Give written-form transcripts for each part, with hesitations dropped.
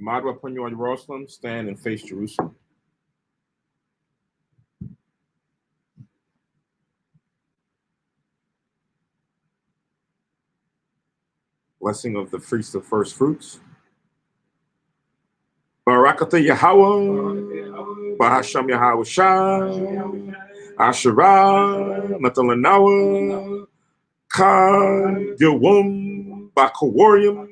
Shemadu upon you, Jerusalem. Stand and face Jerusalem. Blessing of the feast of first fruits. Barakatah Yahweh, Bahasham Yahweh Shai, Asherah, Natalanawa, Khan, Gilwum, Bakawarium,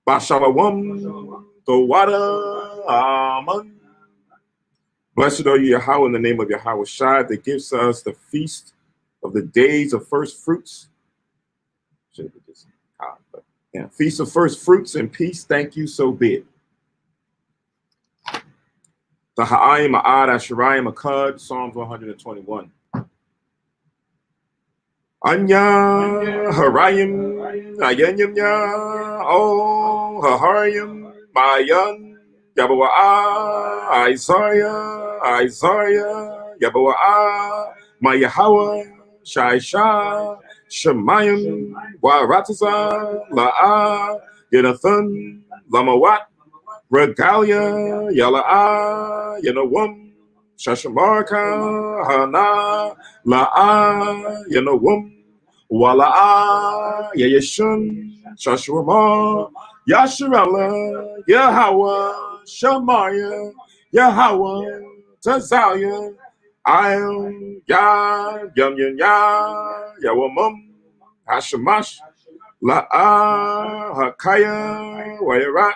Bashalawam, Gowada, Aman. Blessed are you, Yahweh, in the name of Yahweh Shai, that gives us the feast of the days of first fruits. Should have just but yeah, feast of first fruits and peace. Thank you, so be it. The Ha'ayim, Ma'ad, Asherayim, Akkad, Psalms 121. Anya, Harayim, Ayanyam Ya, O, Haharayim, Mayan, Yabawa'a, Isaiah, Yabawa'a, Mayahawa, Shaisha, Shemayim, Warataza, La'a, Yenathan, Lamawat, Regalia, Yala'a, Yenawum, Shashamarka, Hana, La'a, Yenawum, Wala'a, Yayashun, Shashwama, Yasharala, Yahweh, Shamaya, Yahweh, Tazalia, Ayam, Yam, Yawamum, Hashamash, La'a, Hakaya, Wayarat,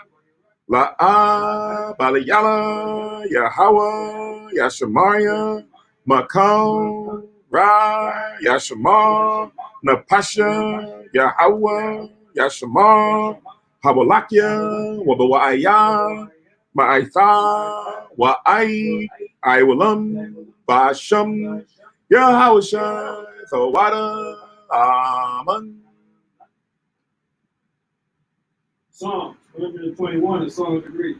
La'a, Balayala, Yahweh, Yashamaya, Makam, Ra, Yashamar, Napasha, Yahweh, Yashamar, Habalakia, Wabawaya, Ma'aitha, Wa'ai, Iwalam, Basham, Yahawashai, Thawada, Aman. Psalms 121, the Song of Degrees.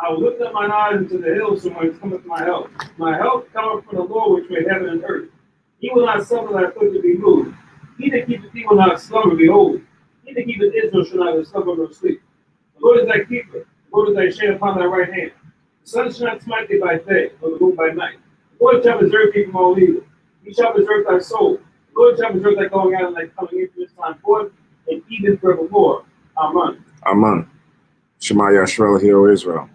I will lift up mine eyes into the hills from whence cometh my help. My help cometh from the Lord which made heaven and earth. He will not suffer thy foot to be moved. He that keepeth thee will not slumber, behold. He that keepeth Israel shall neither slumber nor sleep. The Lord is thy keeper. The Lord is thy shade upon thy right hand. The sun shall not smite thee by day, nor the moon by night. The Lord shall preserve thee from all evil. He shall preserve thy soul. The Lord shall preserve thy going out and thy coming in from this time forth, and even forevermore. Amen. Amen. Shema Yashrel, hear, O Israel.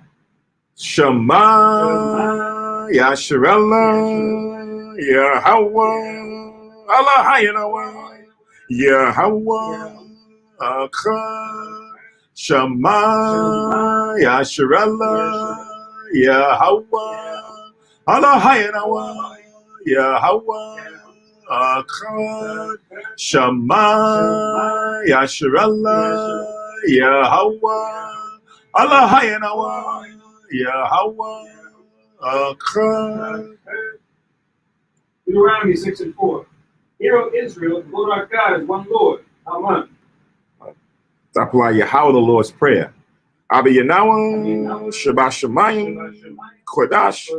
Shema Yashrel, Yahweh, Allah Yahweh, Yahweh, Akkad. Shema Yashrel, Yahweh, Allah Yahweh, Yahweh, Akkad. Shema Yashrel, Yahweh, Allah Yahweh, Yahweh, Akkad. Deuteronomy 6 and 4. Hear, O Israel, the Lord our God is one Lord. Amen. Apply Yahweh, the Lord's Prayer. Abba Yanawa, Shabbat Shemayim, Kodash,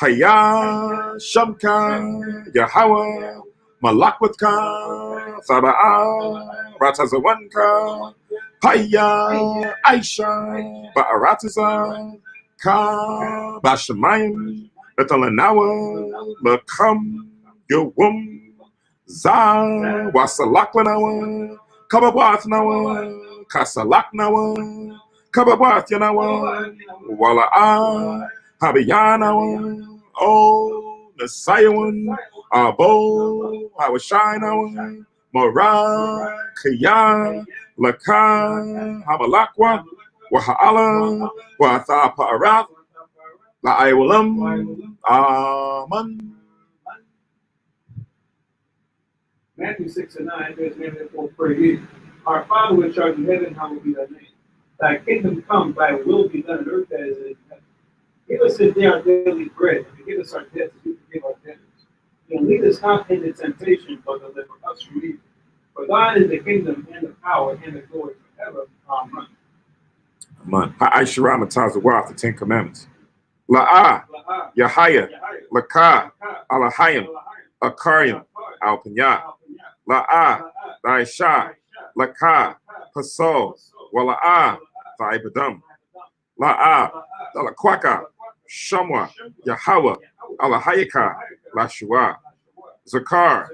Hayah, Shamka, Yahweh, Malakwatka, Thaba'ah, Ratazawanka, Hayah, Aisha, Ba'arataza, Ka, Bashamayim, Betalanawa, Lakam, Yawum, Za, Wasalaklanawa, Kababathnawa, Kasalaknawa, Kababathanawa, Wala'a, Habiyanawa, O Nasayawan, Abo, Hawashinawa, Mara, Kaya, Laka, Hamalakwa, Waha'ala, Watha Pa'arath, La'aywalam, Aman. Matthew 6 and 9, there's name therefore pray ye. Our Father which art in heaven, hallowed be thy name. Thy kingdom come, thy will be done on earth as it is in heaven. Give us this day our daily bread, and forgive us our debts as we forgive our debtors. And lead us not into temptation, but deliver us from evil. For thine is the kingdom, and the power, and the glory forever. Amen. Amen. Ha'aishara mataz the word, the Ten Commandments. La'ah, Yahaya, Lakah, Alahayim, Akarim, Al-Panyah. La'ah, Daisha, Lakah, Pasol, Wala'ah, Tha'ibadam. La'ab, Lalaquaka, Shamwa, Yahweh, Alahayaka, Lashua, Zakar,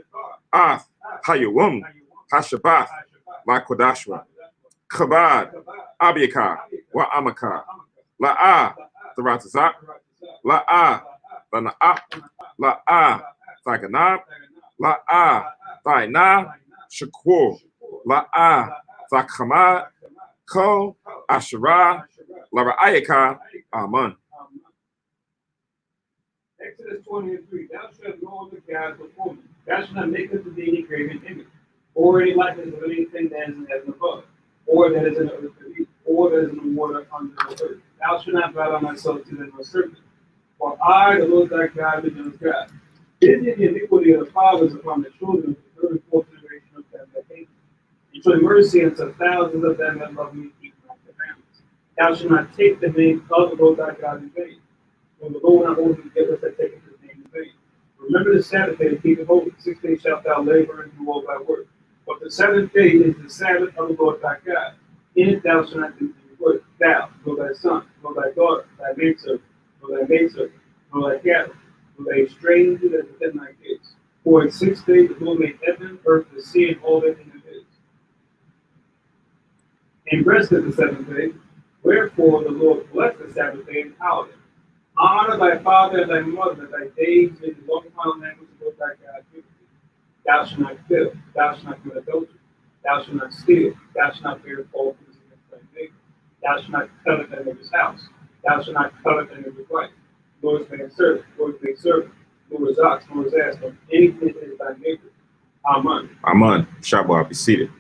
Ath, Hayawum, Hashabath, Lakodashwa, Chabad, Abiaka, Wa'amaka, La'a, Tharatazak, La'a, Lana'ap, La'a, Thaganab, La'a, Thaina, Shakur, La'a, Thakhamad, Ko, Asherah, Lara'ayaka, Aman. Exodus 20:3. Thou shalt know the gods before me. Thou shalt not make unto thee any graven image, or any likeness of anything that is in heaven above, or that is in the earth beneath, or that is in the water under the earth. Thou shalt not bow down thyself to them or serve them. For I, the Lord thy God, is your God. Visit the iniquity of the fathers upon the children of the third and fourth generation of them that hate me, and show mercy unto thousands of them that love me and keep my commandments. Thou shalt not take the name of the Lord thy God in vain. When the Lord not only give us that take his name in vain. Remember the Sabbath day to keep it holy. 6 days shalt thou labor and do all thy work. But the seventh day is the Sabbath of the Lord thy God. In it thou shalt not do any work. Thou, nor thy son, nor thy daughter, thy maidservant, nor thy maidservant, nor thy cattle, nor thy stranger that is within thy gates. For in 6 days the Lord made heaven, earth, the sea, and all that in it is. And rested the seventh day. Wherefore the Lord blessed the Sabbath day and hallowed it. Honor thy father and thy mother, that thy days may be long upon the land which the Lord thy God giveth thee. Thou shalt not kill, thou shalt not commit adultery, thou shalt not steal, thou shalt not bear false witness against thy neighbor, thou shalt not covet thy neighbor's house, thou shalt not covet thy neighbor's wife, nor is man's servant, nor is man's servant, nor is ox, nor is ass, nor anything that is thy neighbor. Amen. Aman. Shabbat, be seated.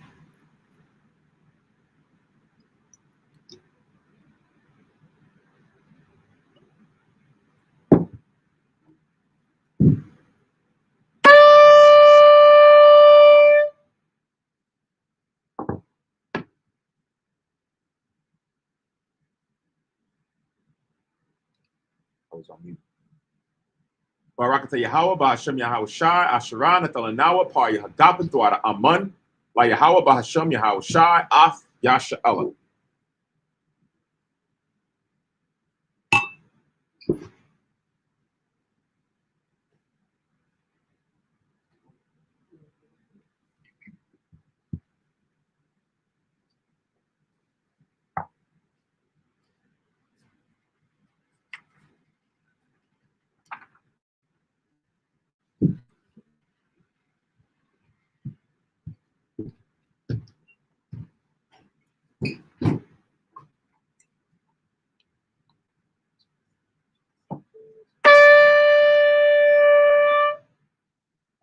I was on mute. Barakata Yahweh, Bahashem Yahweh Shai, Asherah, Natalanawa, Par Yahadabin, Tuara Aman, La Yahweh, Bahashem Yahweh Shai, Af, Yasha Ella.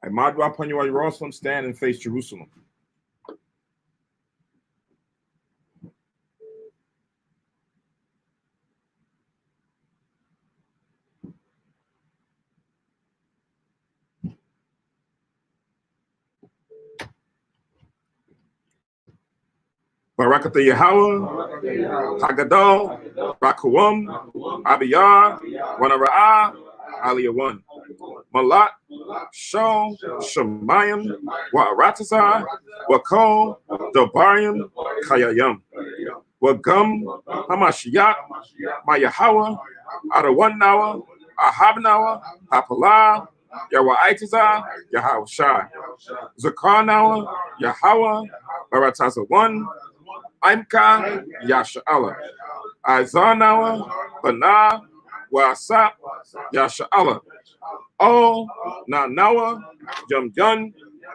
I Madra upon you, Jerusalem, stand and face Jerusalem. Barakata Yahweh, Hagadol, Rakuam, Abiyah, Wanara'ah, Aliyah. Malat, Shon, Shemayim, Wa'aratazah, Wakol, Dobarium, Kayayam, Wagum, Hamashiach, Mayahawa, Adawan Ahabnawa, Hapalah, Yahweh Yahweh Shai, Zakar Yahweh, Barataza 1, Imka, Yasha Allah, Izar Bana, Wasap, Yasha Allah. Oh, Nawa, Jum,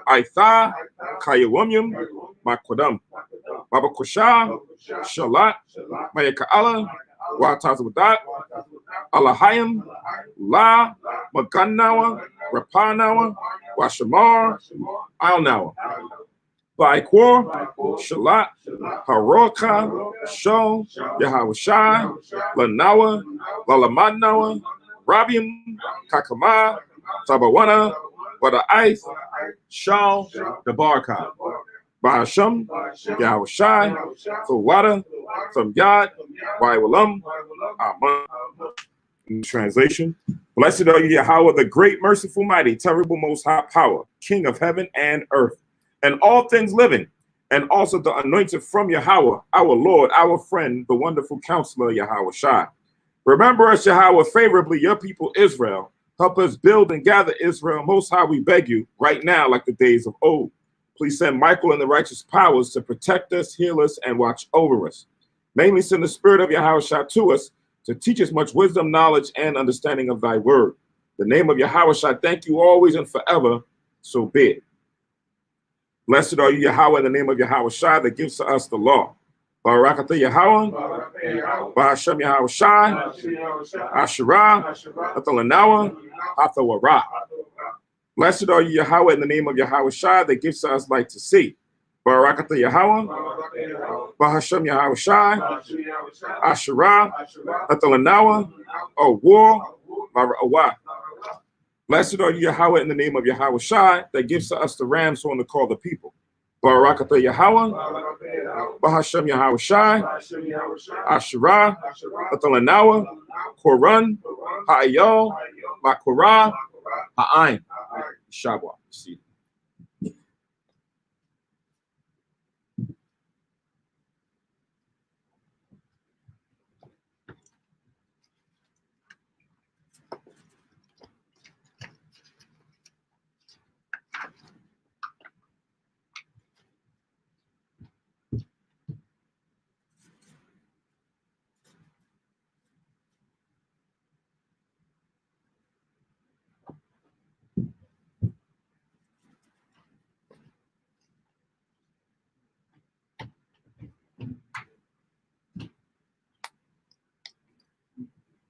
Aitha, Kayawumyum, Makwadam, Baba Kusha, Shalat, Mayaka Allah, Watazawadat, Alahayim, La, Maganawa, Rapanawa, Washamar, Alnawa, Baikwar, Shalat, Haroka, Sho, Yahweh Shai, Lanawa, Lalamanawa, Rabium, Kakama, Tabawana, Wada'ith, Shaw, Dabarka, Bahasham, Yahweh Shai, Thawada, from Yad, Waiwalam, Aman. In translation, blessed are you, Yahweh, the great, merciful, mighty, terrible, most high power, King of heaven and earth, and all things living, and also the anointed from Yahweh, our Lord, our friend, the wonderful counselor, Yahweh Shai. Remember us, Yahweh, favorably, your people Israel. Help us build and gather Israel. Most High, we beg you, right now, like the days of old. Please send Michael and the righteous powers to protect us, heal us, and watch over us. Mainly send the spirit of Yahweh Shai to us to teach us much wisdom, knowledge, and understanding of thy word. The name of Yahweh Shai, thank you always and forever, so be it. Blessed are you, Yahweh, in the name of Yahweh Shai that gives to us the law. Barakatah Yahweh, Bahashem Yahweh Shai, Asherah, Athalanawa, Hathawara. Blessed are you, Yahweh, in the name of Yahweh Shai that gives to us light to see. Barakatah Yahweh, Bahashem Yahweh Shai, Asherah, Athalanawa, War, Marawa. Blessed are you, Yahweh, in the name of Yahweh Shai that gives to us the ram's horn to call the people. Barakatah Yahweh, Bahashem Yahweh Shai, Asherah, Athalanawa, Korun, Ha'ayol, Makorah, Ha'ain. Shabbat. See.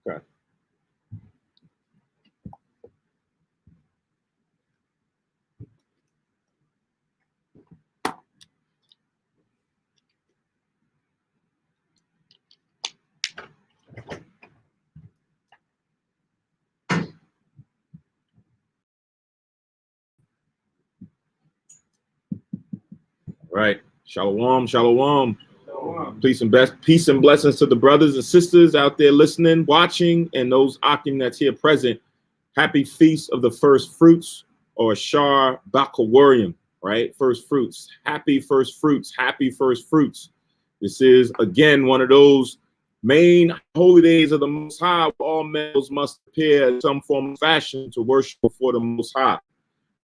Okay. Right. Shalom, shalom. Peace and blessings to the brothers and sisters out there listening, watching, and those Akim that's here present. Happy feast of the first fruits, or Shar Bakawarium, right? First fruits. Happy first fruits. Happy first fruits. This is, again, one of those main holy days of the Most High. All males must appear in some form of fashion to worship before the Most High.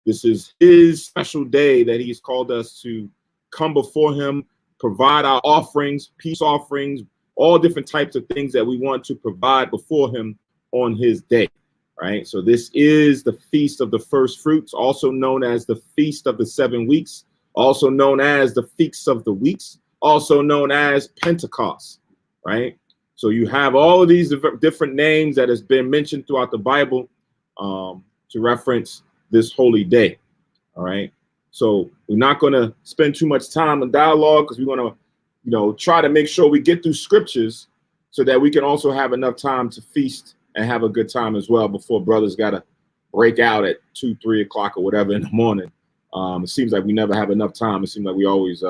This is his special day that he's called us to come before him, provide our offerings, peace offerings, all different types of things that we want to provide before him on his day, right? So this is the Feast of the First Fruits, also known as the Feast of the 7 Weeks, also known as the Feast of the Weeks, also known as Pentecost, right? So you have all of these different names that has been mentioned throughout the Bible to reference this holy day, all right? So we're not going to spend too much time on dialogue because we want to, try to make sure we get through scriptures so that we can also have enough time to feast and have a good time as well before brothers got to break out at 2, 3 o'clock or whatever in the morning. It seems like we never have enough time. It seems like we always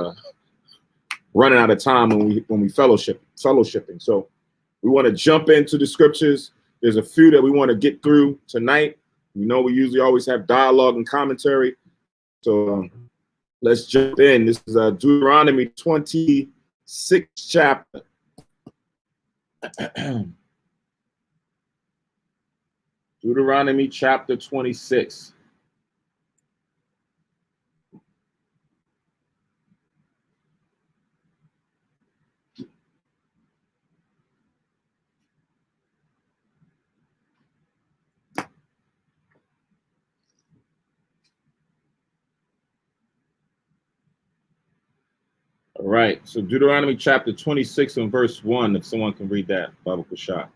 running out of time when we fellowshipping. So we want to jump into the scriptures. There's a few that we want to get through tonight. We usually always have dialogue and commentary. So let's jump in. This is Deuteronomy 26 chapter. Deuteronomy chapter 26. All right, so Deuteronomy chapter 26 and verse 1, if someone can read that, Baba Kushah.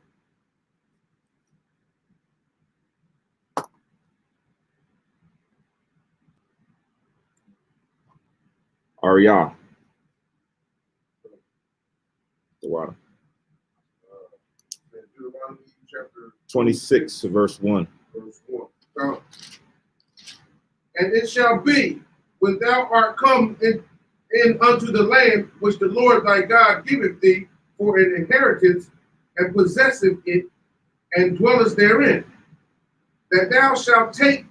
Arya. The water. Deuteronomy chapter 26 verse 1. Verse 1. And it shall be, when thou art come in unto the land which the Lord thy God giveth thee for an inheritance, and possesseth it, and dwellest therein, that thou shalt take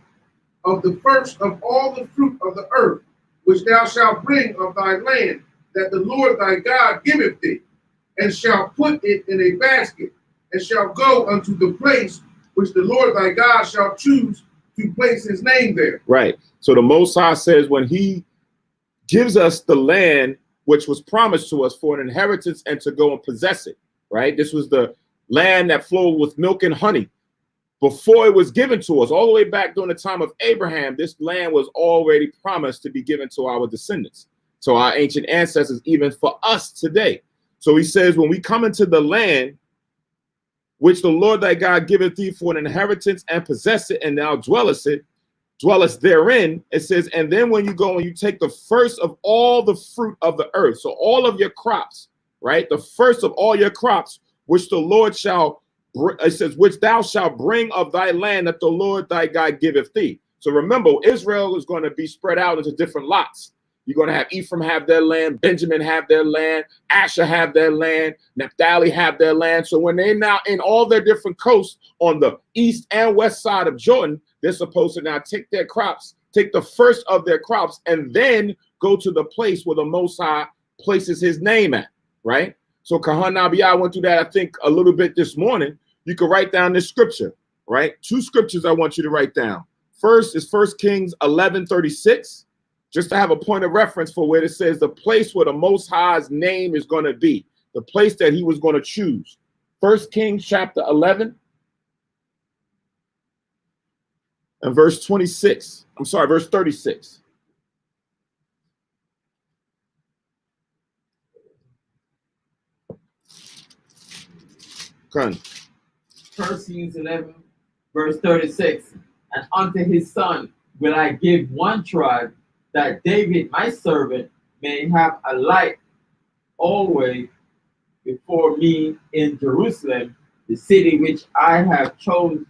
of the first of all the fruit of the earth, which thou shalt bring of thy land, that the Lord thy God giveth thee, and shalt put it in a basket, and shalt go unto the place which the Lord thy God shall choose to place his name there. Right. So the Most High says when he gives us the land which was promised to us for an inheritance and to go and possess it, right? This was the land that flowed with milk and honey. Before it was given to us, all the way back during the time of Abraham, this land was already promised to be given to our descendants, to our ancient ancestors, even for us today. So he says, when we come into the land which the Lord thy God giveth thee for an inheritance and possess it, and thou dwellest therein, it says, and then when you go and you take the first of all the fruit of the earth, so all of your crops, right? The first of all your crops, which the Lord shall, it says, which thou shalt bring of thy land that the Lord thy God giveth thee. So remember, Israel is going to be spread out into different lots. You're going to have Ephraim have their land, Benjamin have their land, Asher have their land, Naphtali have their land. So when they're now in all their different coasts on the east and west side of Jordan, they're supposed to now take their crops, take the first of their crops, and then go to the place where the Most High places his name at, right? So Kahan Nabiyah went through that, I think, a little bit this morning. You can write down this scripture, right? Two scriptures I want you to write down. First is 1 Kings 11:36. Just to have a point of reference for where it says the place where the Most High's name is going to be, the place that he was going to choose. 1 Kings chapter 11 and verse 26. I'm sorry, verse 36. Come on. 1 Kings 11, verse 36. And unto his son will I give one tribe, that David my servant may have a light always before me in Jerusalem, the city which I have chosen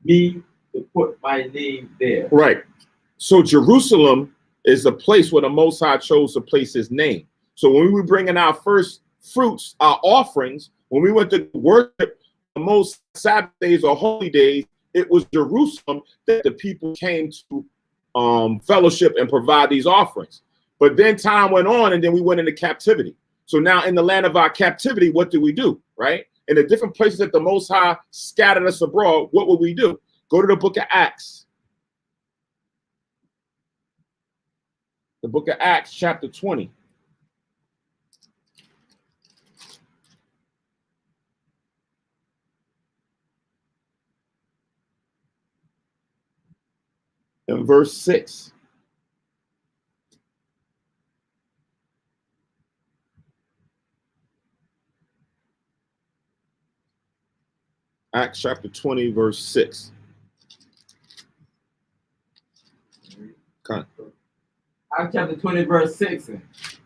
me to put my name there. Right. So Jerusalem is the place where the Most High chose to place his name. So when we were bringing our first fruits, our offerings, when we went to worship the most Sabbath days or holy days, it was Jerusalem that the people came to fellowship and provide these offerings. But then time went on and then we went into captivity. So now in the land of our captivity, what do we do, right? In the different places that the Most High scattered us abroad, what would we do? Go to the book of Acts. The book of Acts, chapter 20. In verse 6. Acts chapter 20, verse 6. Okay. Acts chapter 20, verse 6.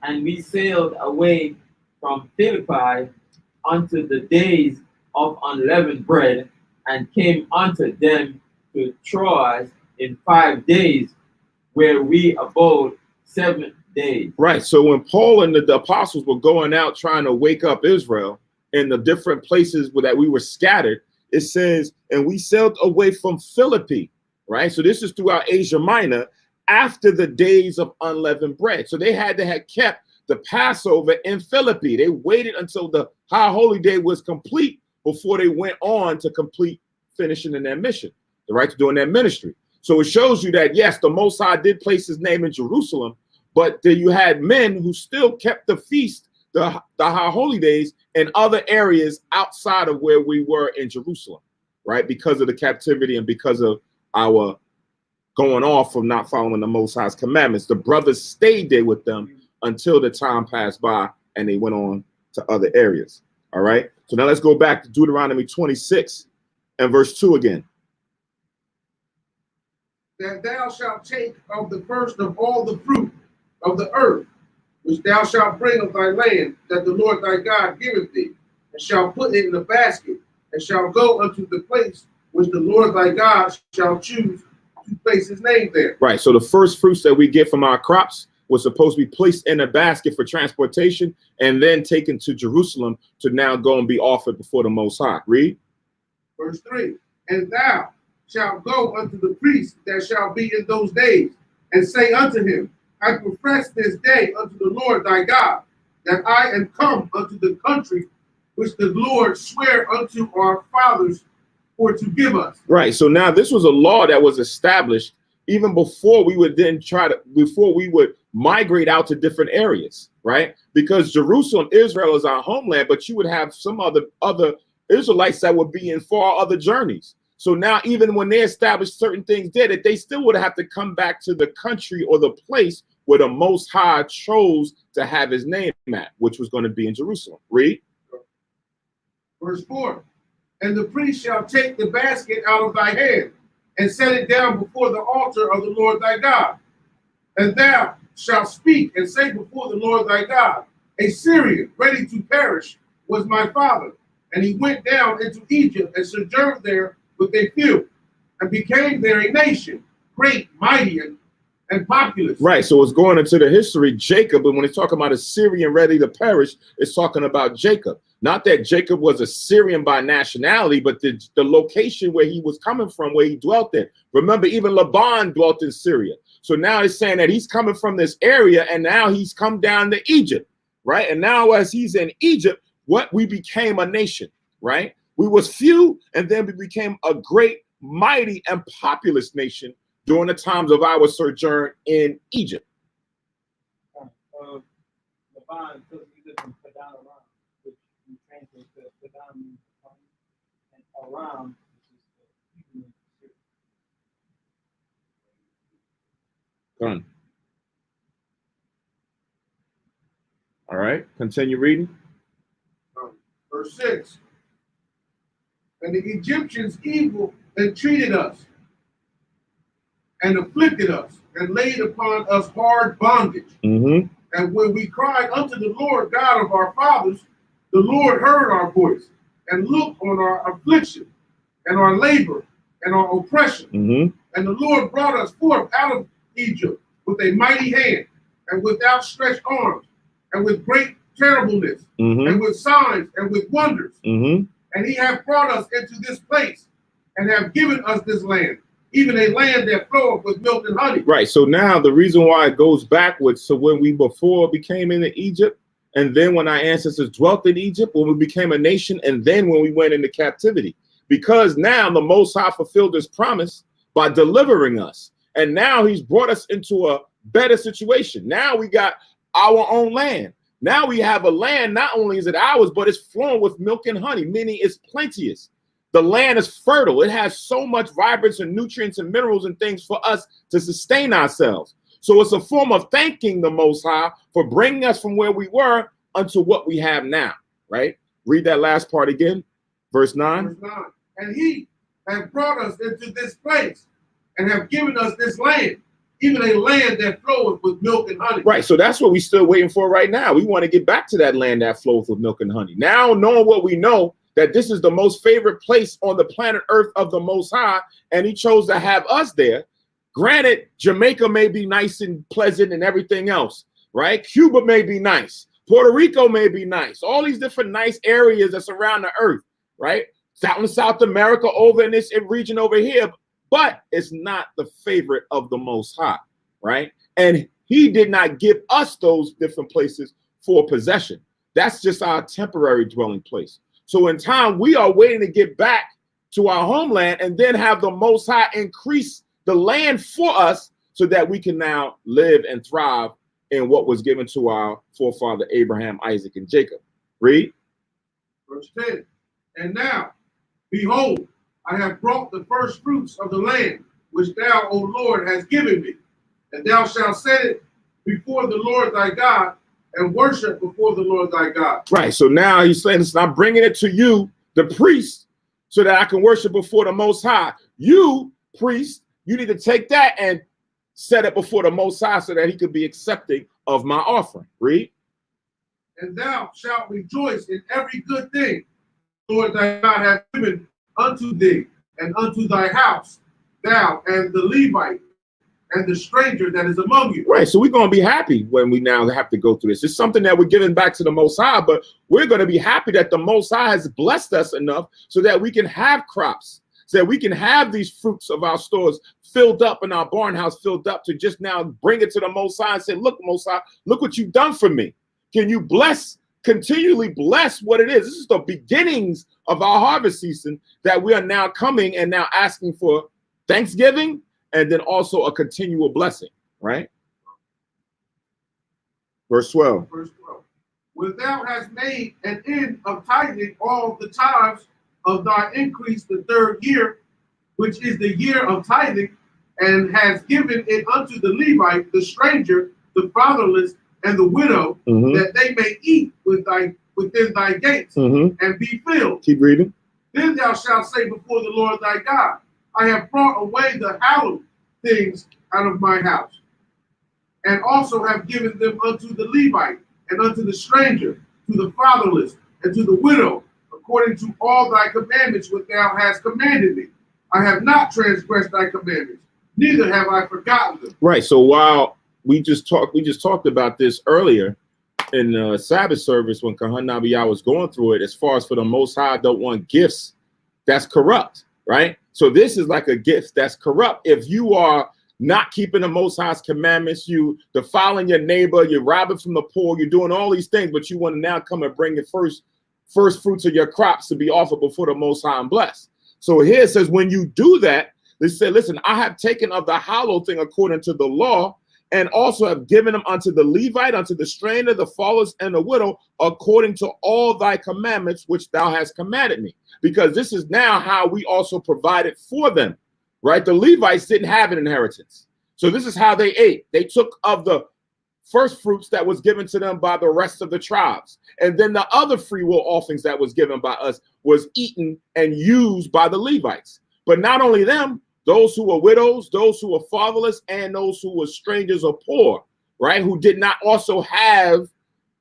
And we sailed away from Philippi unto the days of unleavened bread, and came unto them to Troas in 5 days, where we abode 7 days. Right. So when Paul and the apostles were going out trying to wake up Israel in the different places that we were scattered, it says, and we sailed away from Philippi, right? So this is throughout Asia Minor after the days of unleavened bread. So they had to have kept the Passover in Philippi. They waited until the high holy day was complete before they went on to complete finishing in their mission, the right to doing their ministry. So it shows you that, yes, the Most High did place his name in Jerusalem, but then you had men who still kept the feast, the high holy days in other areas outside of where we were in Jerusalem, right? Because of the captivity and because of our going off from not following the Most High's commandments. The brothers stayed there with them until the time passed by and they went on to other areas. All right. So now let's go back to Deuteronomy 26 and verse 2 again. That thou shalt take of the first of all the fruit of the earth, which thou shalt bring of thy land, that the Lord thy God giveth thee, and shalt put it in a basket, and shalt go unto the place which the Lord thy God shall choose to place his name there. Right. So the first fruits that we get from our crops was supposed to be placed in a basket for transportation and then taken to Jerusalem to now go and be offered before the Most High. Read. Verse 3. And thou shalt go unto the priest that shall be in those days, and say unto him, I profess this day unto the Lord thy God, that I am come unto the country which the Lord sware unto our fathers for to give us. Right. So now this was a law that was established even before we would before we would migrate out to different areas, right? Because Jerusalem, Israel is our homeland, but you would have some other Israelites that would be in far other journeys. So now even when they established certain things there, that they still would have to come back to the country or the place where the Most High chose to have his name at, which was going to be in Jerusalem. Read. Verse 4. And the priest shall take the basket out of thy hand, and set it down before the altar of the Lord thy God. And thou shalt speak and say before the Lord thy God, a Syrian ready to perish was my father. And he went down into Egypt and sojourned there with a few, and became there a nation, great, mighty, and populous. Right. So it's going into the history, Jacob. And when it's talking about a Syrian ready to perish, it's talking about Jacob. Not that Jacob was a Syrian by nationality, but the location where he was coming from, where he dwelt in. Remember, even Laban dwelt in Syria. So now it's saying that he's coming from this area, and now he's come down to Egypt, right? And now as he's in Egypt, we became a nation, right? We was few, and then we became a great, mighty, and populous nation during the times of our sojourn in Egypt. Laban, because he lived in Padan Aram, which you translate to Padan means and Aram, which is the Hebrew. Done. All right, continue reading. Verse 6. And the Egyptians evil entreated us, and afflicted us, and laid upon us hard bondage. Mm-hmm. And when we cried unto the Lord God of our fathers, the Lord heard our voice, and looked on our affliction, and our labor, and our oppression. Mm-hmm. And the Lord brought us forth out of Egypt with a mighty hand, and with outstretched arms, and with great terribleness, Mm-hmm. and with signs, and with wonders. Mm-hmm. And he hath brought us into this place, and have given us this land, even a land that floweth with milk and honey. Right. So now the reason why it goes backwards. So when we before became into Egypt, and then when our ancestors dwelt in Egypt, when we became a nation, and then when we went into captivity, because now the Most High fulfilled his promise by delivering us. And now he's brought us into a better situation. Now we got our own land. Now we have a land, not only is it ours, but it's flowing with milk and honey, meaning it's plenteous. The land is fertile. It has so much vibrance and nutrients and minerals and things for us to sustain ourselves. So it's a form of thanking the Most High for bringing us from where we were unto what we have now, right? Read that last part again, verse 9. Verse 9. And he hath brought us into this place, and have given us this land, even a land that floweth with milk and honey. Right, so that's what we're still waiting for right now. We want to get back to that land that flows with milk and honey. Now, knowing what we know, that this is the most favorite place on the planet Earth of the Most High, and he chose to have us there. Granted, Jamaica may be nice and pleasant and everything else, right? Cuba may be nice. Puerto Rico may be nice. All these different nice areas that surround the earth, right? Down in South America, over in this region over here, but it's not the favorite of the Most High, right? And he did not give us those different places for possession. That's just our temporary dwelling place. So in time, we are waiting to get back to our homeland and then have the Most High increase the land for us so that we can now live and thrive in what was given to our forefather Abraham, Isaac, and Jacob. Read. Verse 10. And now, behold, I have brought the first fruits of the land, which thou, O Lord, hast given me. And thou shalt set it before the Lord thy God, and worship before the Lord thy God. Right. So now he's saying, I'm bringing it to you, the priest, so that I can worship before the Most High. You, priest, you need to take that and set it before the Most High so that he could be accepting of my offering. Read. And thou shalt rejoice in every good thing the Lord thy God hath given unto thee and unto thy house, thou and the Levite and the stranger that is among you. Right. So we're going to be happy when we now have to go through this. It's something that we're giving back to the Most High, but we're going to be happy that the Most High has blessed us enough so that we can have crops, so that we can have these fruits of our stores filled up and our barn house filled up, to just now bring it to the Most High and say, look, Most High, look what you've done for me. Can you continually bless what it is? This is the beginnings of our harvest season, that we are now coming and now asking for thanksgiving and then also a continual blessing, right? Verse 12. Verse 12. When thou hast made an end of tithing all the tithes of thy increase the third year, which is the year of tithing, and has given it unto the Levite, the stranger, the fatherless, and the widow, that they may eat within thy gates, and be filled. Keep reading. Then thou shalt say before the Lord thy God, I have brought away the hallowed things out of my house, and also have given them unto the Levite, and unto the stranger, to the fatherless, and to the widow, according to all thy commandments which thou hast commanded me. I have not transgressed thy commandments, neither have I forgotten them. Right. So while we just talked about this earlier in Sabbath service when Kahan Nabiyah was going through it, as far as for the Most High don't want gifts that's corrupt, right? So this is like a gift that's corrupt. If you are not keeping the Most High's commandments, you defiling your neighbor, you're robbing from the poor, you're doing all these things, but you want to now come and bring your first fruits of your crops to be offered before the Most High and blessed. So here it says, when you do that, they say, listen, I have taken of the hollow thing according to the law, and also have given them unto the Levite, unto the stranger, the fatherless, and the widow, according to all thy commandments, which thou hast commanded me. Because this is now how we also provided for them, right? The Levites didn't have an inheritance. So this is how they ate. They took of the first fruits that was given to them by the rest of the tribes. And then the other free will offerings that was given by us was eaten and used by the Levites. But not only them, those who were widows, those who were fatherless, and those who were strangers or poor, right? Who did not also have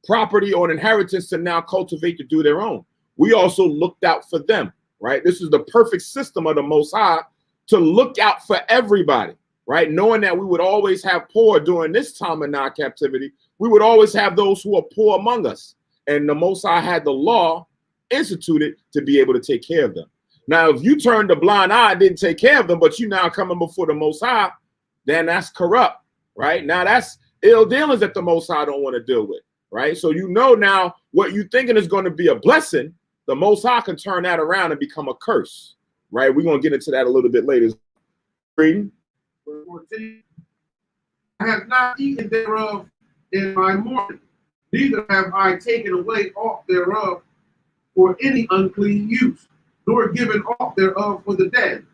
property or an inheritance to now cultivate to do their own. We also looked out for them, right? This is the perfect system of the Most High to look out for everybody, right? Knowing that we would always have poor during this time in our captivity, we would always have those who are poor among us. And the Most High had the law instituted to be able to take care of them. Now, if you turned a blind eye and didn't take care of them, but you now coming before the Most High, then that's corrupt, right? Now that's ill dealings that the Most High don't want to deal with, right? So you know now what you thinking is going to be a blessing, the Most High can turn that around and become a curse, right? We're going to get into that a little bit later. Reading. Verse 14. I have not eaten thereof in my mourning, neither have I taken away aught thereof for any unclean use, nor given aught thereof for the dead.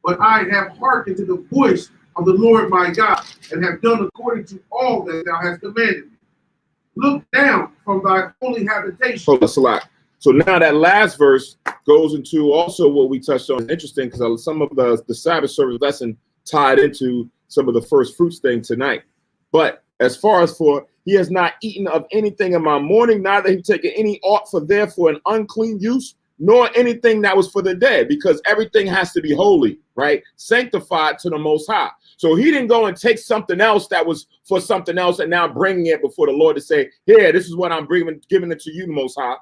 But I have hearkened to the voice of the Lord my God, and have done according to all that thou hast commanded me. Look down from thy holy habitation. Hold on, Salat. So now that last verse goes into also what we touched on. Interesting, because some of the Sabbath service lesson tied into some of the first fruits thing tonight. But as far as for, he has not eaten of anything in my mourning, neither he taken any aught for therefore an unclean use, nor anything that was for the dead, because everything has to be holy, right? Sanctified to the Most High. So he didn't go and take something else that was for something else and now bringing it before the Lord to say, here, this is what I'm giving it to you, the Most High.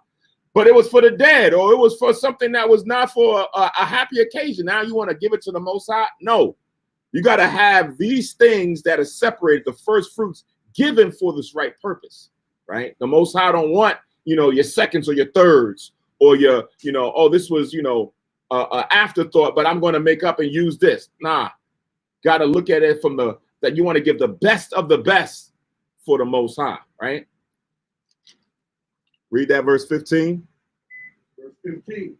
But it was for the dead, or it was for something that was not for a happy occasion. Now you want to give it to the Most High? No. You got to have these things that are separated, the first fruits, given for this right purpose, right? The Most High don't want, your seconds or your thirds, or your, oh, this was, an afterthought, but I'm going to make up and use this. Nah, got to look at it from that you want to give the best of the best for the Most High, right? Read that verse 15. Verse 15.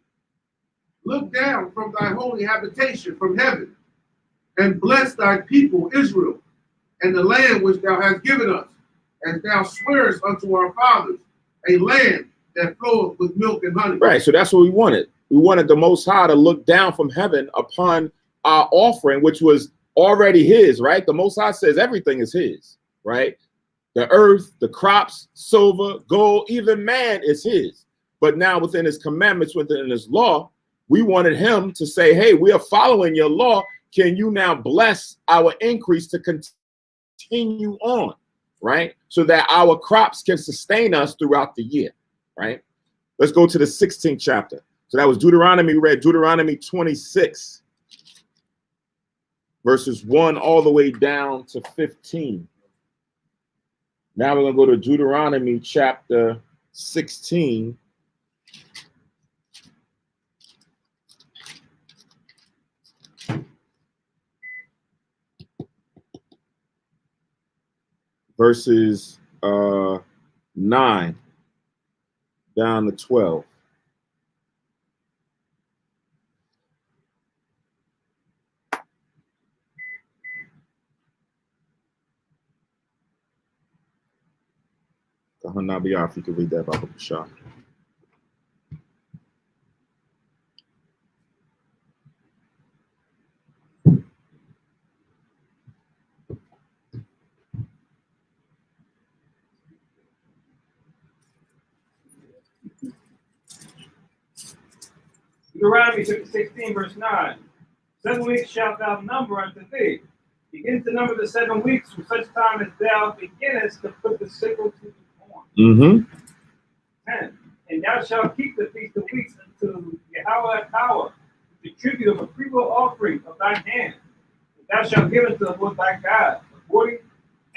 Look down from thy holy habitation from heaven, and bless thy people Israel, and the land which thou hast given us, as thou swearest unto our fathers, a land that floweth with milk and honey. Right, so that's what we wanted. We wanted the Most High to look down from heaven upon our offering, which was already his, right? The Most High says everything is his, right? The earth, the crops, silver, gold, even man is his. But now within his commandments, within his law, we wanted him to say, hey, we are following your law. Can you now bless our increase to continue on, right? So that our crops can sustain us throughout the year, right? Let's go to the 16th chapter. So that was Deuteronomy. We read Deuteronomy 26. verses 1 all the way down to 15. Now we're going to go to Deuteronomy chapter 16. Verses 9 down to 12. Nabiya, if you could read that, Baba Shah. Deuteronomy 16, verse 9. 7 weeks shalt thou number unto thee. Begin to number the 7 weeks from such time as thou beginnest to put the sickle to the corn. Mm-hmm. 10. And thou shalt keep the feast of weeks unto Yahweh thy power, the tribute of a freewill offering of thine hand. And thou shalt give it to the Lord thy God, according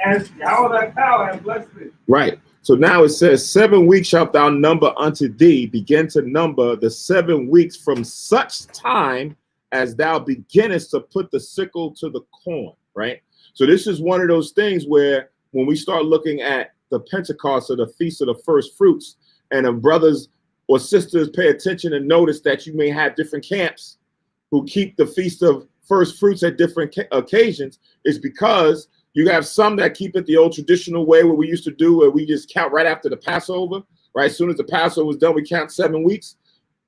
as Yahweh thy power hath blessed thee. Right. So now it says, 7 weeks shalt thou number unto thee. Begin to number the 7 weeks from such time as thou beginnest to put the sickle to the corn. Right. So this is one of those things where when we start looking at the Pentecost or the Feast of the First Fruits, and the brothers or sisters pay attention and notice that you may have different camps who keep the Feast of First Fruits at different occasions, is because you have some that keep it the old traditional way, what we used to do, where we just count right after the Passover, right? As soon as the Passover was done, we count 7 weeks.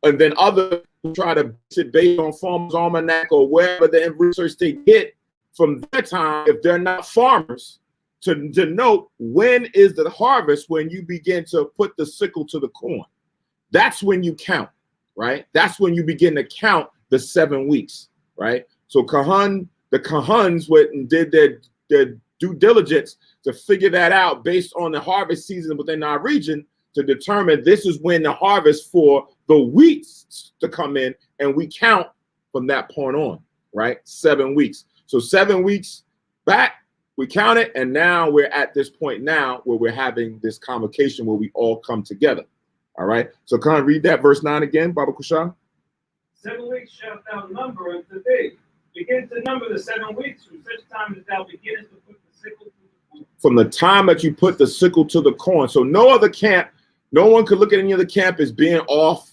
And then others try to sit based on Farmer's Almanac or wherever the research they get from their time, if they're not farmers, to note when is the harvest when you begin to put the sickle to the corn. That's when you count, right? That's when you begin to count the 7 weeks, right? So the Kahans went and did their due diligence to figure that out based on the harvest season within our region to determine this is when the harvest for the wheat to come in, and we count from that point on, right? 7 weeks. So 7 weeks back, we count it, and now we're at this point now where we're having this convocation where we all come together. All right. So can I read that verse 9 again, Baba Kushan? 7 weeks shalt thou number unto thee. Begin to number the 7 weeks from such time as thou beginnest to put the sickle to the corn. From the time that you put the sickle to the corn. So no other camp, no one could look at any other camp as being off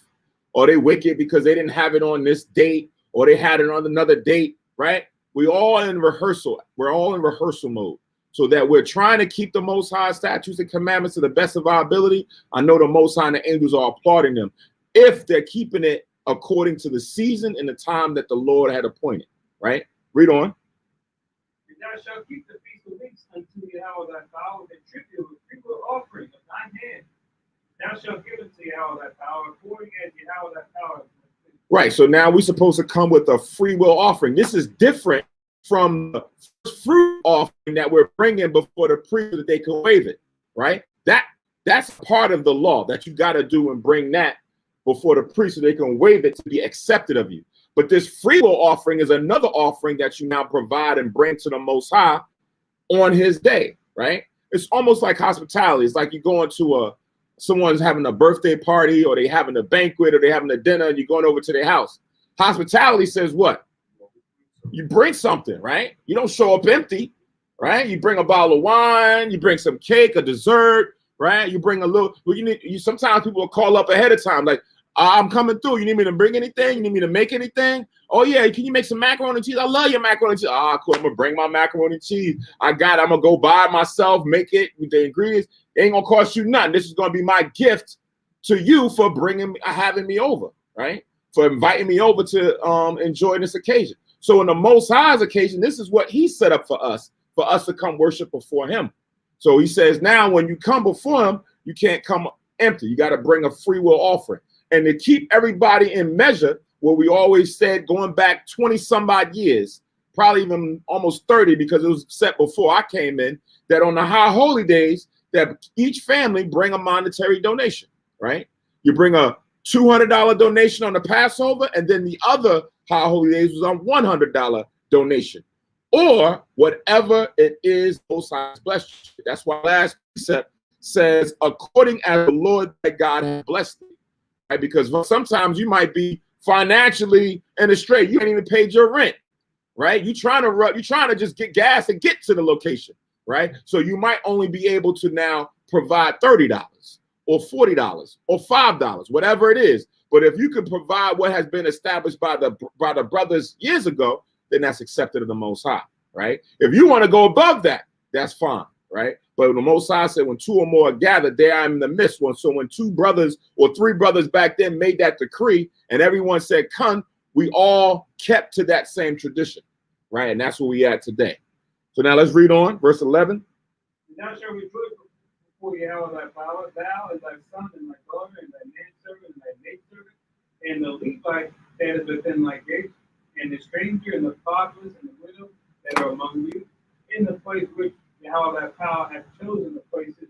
or they wicked because they didn't have it on this date or they had it on another date, right? We all in rehearsal. We're all in rehearsal mode so that we're trying to keep the Most High statutes and commandments to the best of our ability. I know the Most High and the angels are applauding them if they're keeping it according to the season and the time that the Lord had appointed, right? Read on. And thou shalt keep the feast of weeks unto Yahweh thy power, the tribute of a freewill offering of thine hand. Thou shalt give it to Yahweh thy power, according as Yahweh thy power. Right. So now we're supposed to come with a free will offering. This is different from the first fruit offering that we're bringing before the priest so that they can waive it. Right. That's part of the law that you got to do and bring that before the priest so they can waive it to be accepted of you. But this free will offering is another offering that you now provide and bring to the Most High on his day. Right. It's almost like hospitality. It's like you going to someone's having a birthday party or they having a banquet or they having a dinner and you're going over to their house. Hospitality says what? You bring something, right? You don't show up empty, right? You bring a bottle of wine, you bring some cake, a dessert, right? You bring a little, well, sometimes people will call up ahead of time, like, I'm coming through. You need me to bring anything? You need me to make anything? Oh yeah, can you make some macaroni and cheese? I love your macaroni and cheese. Cool, I'm gonna bring my macaroni and cheese. I'm gonna go buy it myself, make it with the ingredients. It ain't gonna cost you nothing. This is gonna be my gift to you for having me over, right? For inviting me over to enjoy this occasion. So in the Most High's occasion, this is what he set up for us to come worship before him. So he says, now when you come before him, you can't come empty. You got to bring a free will offering. And to keep everybody in measure, what we always said going back 20 some odd years, probably even almost 30, because it was set before I came in, that on the high holy days, that each family bring a monetary donation, right? You bring a $200 donation on the Passover, and then the other high holy days was on $100 donation. or whatever it is Most High has blessed you. That's why last precept says, according as the Lord thy God has blessed thee. Right? Because sometimes you might be financially in a strait. You ain't even paid your rent. Right? You're trying to just get gas and get to the location. Right? So you might only be able to now provide $30 or $40 or $5, whatever it is. But if you can provide what has been established by the brothers years ago, then that's accepted of the Most High, right? If you want to go above that, that's fine, right? But the Most High said, when two or more are gathered, there I am in the midst one. So when two brothers or three brothers back then made that decree and everyone said, come, we all kept to that same tradition, right? And that's where we at today. So now let's read on, verse 11. Thou shalt rejoice before Yahweh thy power, thou and thy son and thy daughter and thy manservant and thy maidservant, and the Levite that is within thy gates, and the stranger and the fatherless and the widow that are among you, in the place which Yahweh thy power hath chosen to place his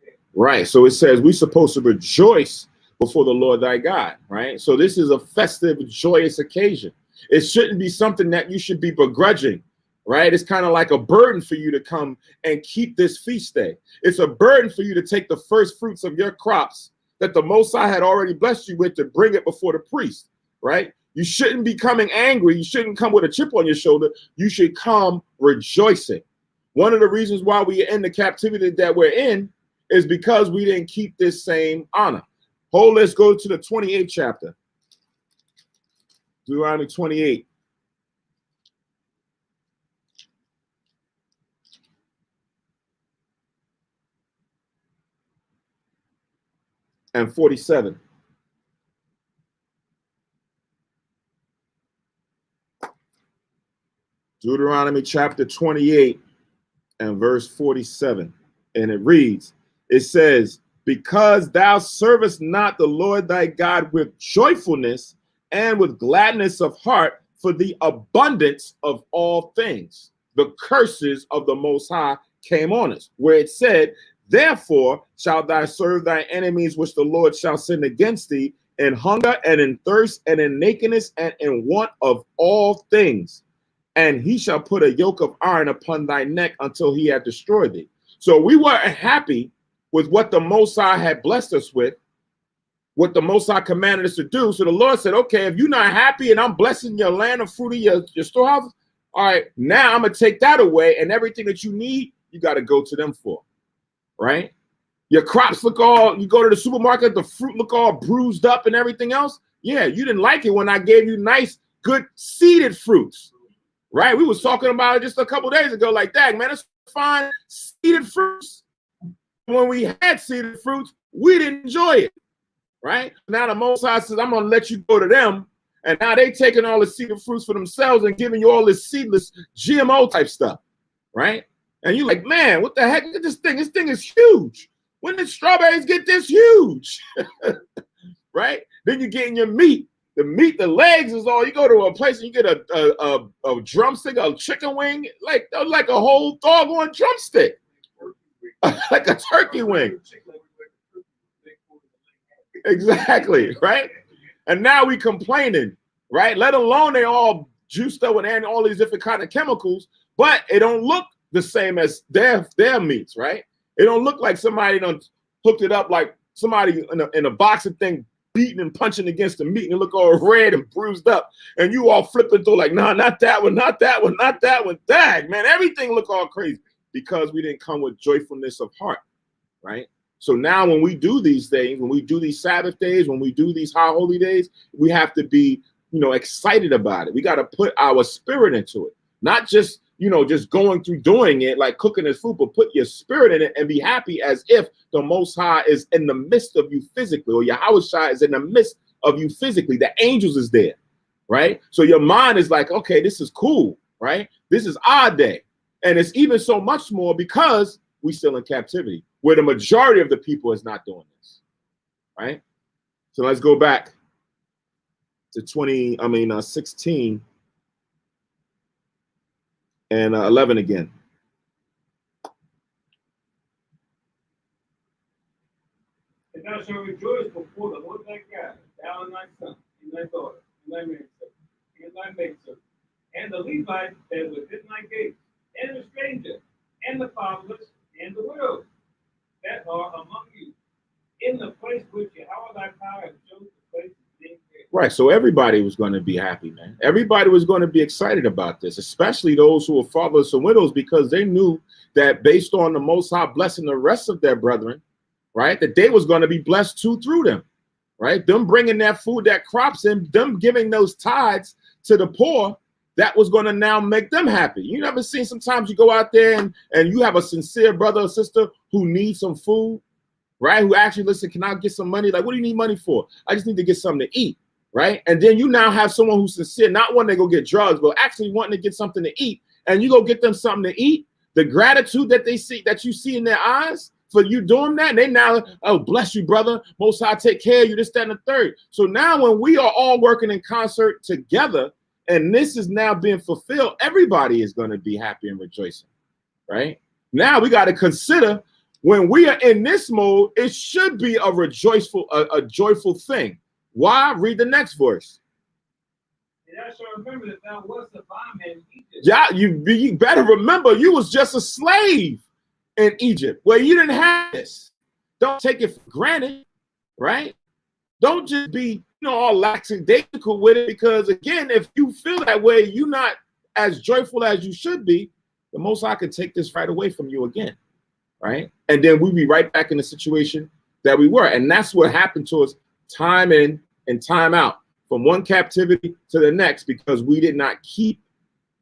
name. Right. So it says we're supposed to rejoice before the Lord thy God, right? So this is a festive, joyous occasion. It shouldn't be something that you should be begrudging, right? It's kind of like a burden for you to come and keep this feast day. It's a burden for you to take the first fruits of your crops that the Most High had already blessed you with to bring it before the priest, right? You shouldn't be coming angry. You shouldn't come with a chip on your shoulder. You should come rejoicing. One of the reasons why we are in the captivity that we're in is because we didn't keep this same honor. Let's go to the 28th chapter. Deuteronomy 28. And 47. Deuteronomy chapter 28 and verse 47. And it reads, it says, because thou servest not the Lord thy God with joyfulness and with gladness of heart for the abundance of all things, the curses of the Most High came on us, where it said, therefore shalt thou serve thy enemies which the Lord shall send against thee in hunger and in thirst and in nakedness and in want of all things. And he shall put a yoke of iron upon thy neck until he had destroyed thee. So we weren't happy with what the Most High had blessed us with, what the Most High commanded us to do. So the Lord said, okay, if you're not happy and I'm blessing your land of fruit of your storehouse, all right, now I'm going to take that away, and everything that you need, you got to go to them for, right? Your crops look all, you go to the supermarket, the fruit look all bruised up and everything else. Yeah, you didn't like it when I gave you nice, good seeded fruits. Right, we was talking about it just a couple days ago. Like, dang, man, it's fine seeded fruits. When we had seeded fruits, we didn't enjoy it. Right now, the Most High says, "I'm gonna let you go to them," and now they taking all the seeded fruits for themselves and giving you all this seedless GMO type stuff. Right, and you're like, man, what the heck? Look at this thing. This thing is huge. When did strawberries get this huge? Right? Then you're getting your meat. The meat, the legs is all. You go to a place and you get a drumstick, a chicken wing, like a whole doggone drumstick, like a turkey wing. Exactly, right? And now we complaining, right? Let alone they all juiced up with all these different kind of chemicals, but it don't look the same as their meats, right? It don't look like somebody done hooked it up like somebody in a boxing thing, beating and punching against the meat and look all red and bruised up, and you all flipping through like, nah, not that one, not that one, not that one. Dang, man, everything look all crazy because we didn't come with joyfulness of heart, right? So now when we do these things, when we do these Sabbath days, when we do these high holy days, we have to be, excited about it. We got to put our spirit into it, not just, just going through doing it like cooking this food, but put your spirit in it and be happy as if the Most High is in the midst of you physically, or Yahweh is in the midst of you physically. The angels is there, right? So your mind is like, okay, this is cool, right? This is our day. And it's even so much more because we still in captivity, where the majority of the people is not doing this, right? So let's go back to 16 and 11 again. And thou shalt rejoice before the Lord thy God, thou and thy son, and thy daughter, and thy manservant, and thy maidservant, and the Levite that was within thy gates, and the stranger, and the fatherless, and the widow that are among you, in the place which Yahweh thy power has chosen to place his name there. Right. So everybody was going to be happy, man. Everybody was going to be excited about this, especially those who were fatherless and widows, because they knew that based on the Most High blessing the rest of their brethren, right, that they was going to be blessed too through them, right? Them bringing that food, that crops in, them giving those tithes to the poor, that was going to now make them happy. You never seen, sometimes you go out there and you have a sincere brother or sister who needs some food, right? Who actually, listen, can I get some money? Like, what do you need money for? I just need to get something to eat, right? And then you now have someone who's sincere, not wanting to go get drugs, but actually wanting to get something to eat. And you go get them something to eat. The gratitude that they see, that you see in their eyes for you doing that, and they now, oh, bless you, brother. Most High take care of you, this, that, and the third. So now when we are all working in concert together, and this is now being fulfilled, everybody is going to be happy and rejoicing, right? Now we got to consider when we are in this mode, it should be a joyful thing. Why? Read the next verse. And thou shalt remember that thou wast a bondman in Egypt. Yeah, you better remember you was just a slave in Egypt where you didn't have this. Don't take it for granted, right? Don't just be, all lackadaisical with it, because again, if you feel that way, you're not as joyful as you should be. The Most High could take this right away from you again, right? And then we'll be right back in the situation that we were. And that's what happened to us time in and time out, from one captivity to the next, because we did not keep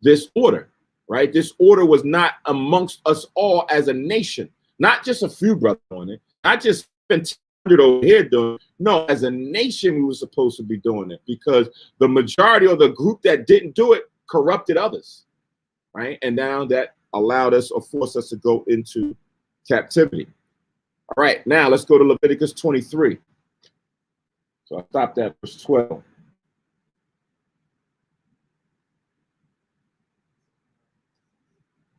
this order, right? This order was not amongst us all as a nation, not just a few brothers on it, not just 100 over here doing it. No, as a nation, we were supposed to be doing it, because the majority of the group that didn't do it corrupted others, right? And now that allowed us or forced us to go into captivity. All right, now let's go to Leviticus 23. So I stopped at verse 12.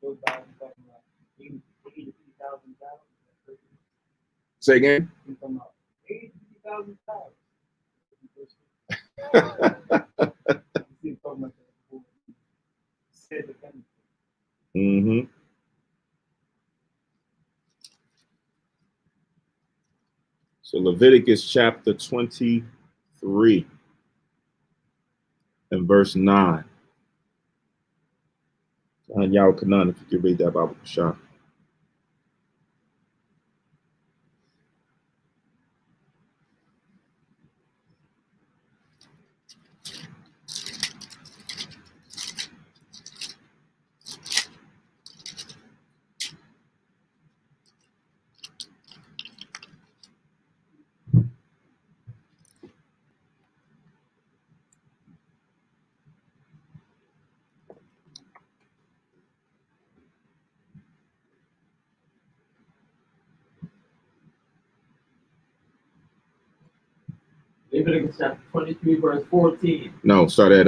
Goes back and talking about 80,000 cows. Say again. He's talking about 80,000 cows. He's talking about that. Said the family. Mm-hmm. So Leviticus chapter 23 and verse 9. Yahweh Kanan, if you could read that Bible, Shah. Leviticus chapter 23, verse 14. No, start at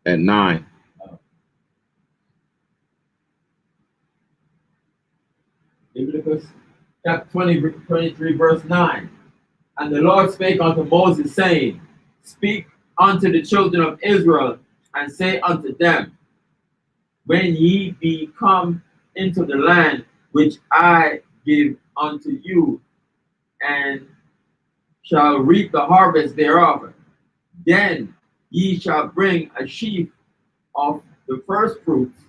9. Leviticus chapter 23, verse 9. And the Lord spake unto Moses, saying, Speak unto the children of Israel, and say unto them, When ye be come into the land which I give unto you, and shall reap the harvest thereof, then ye shall bring a sheaf of the first fruits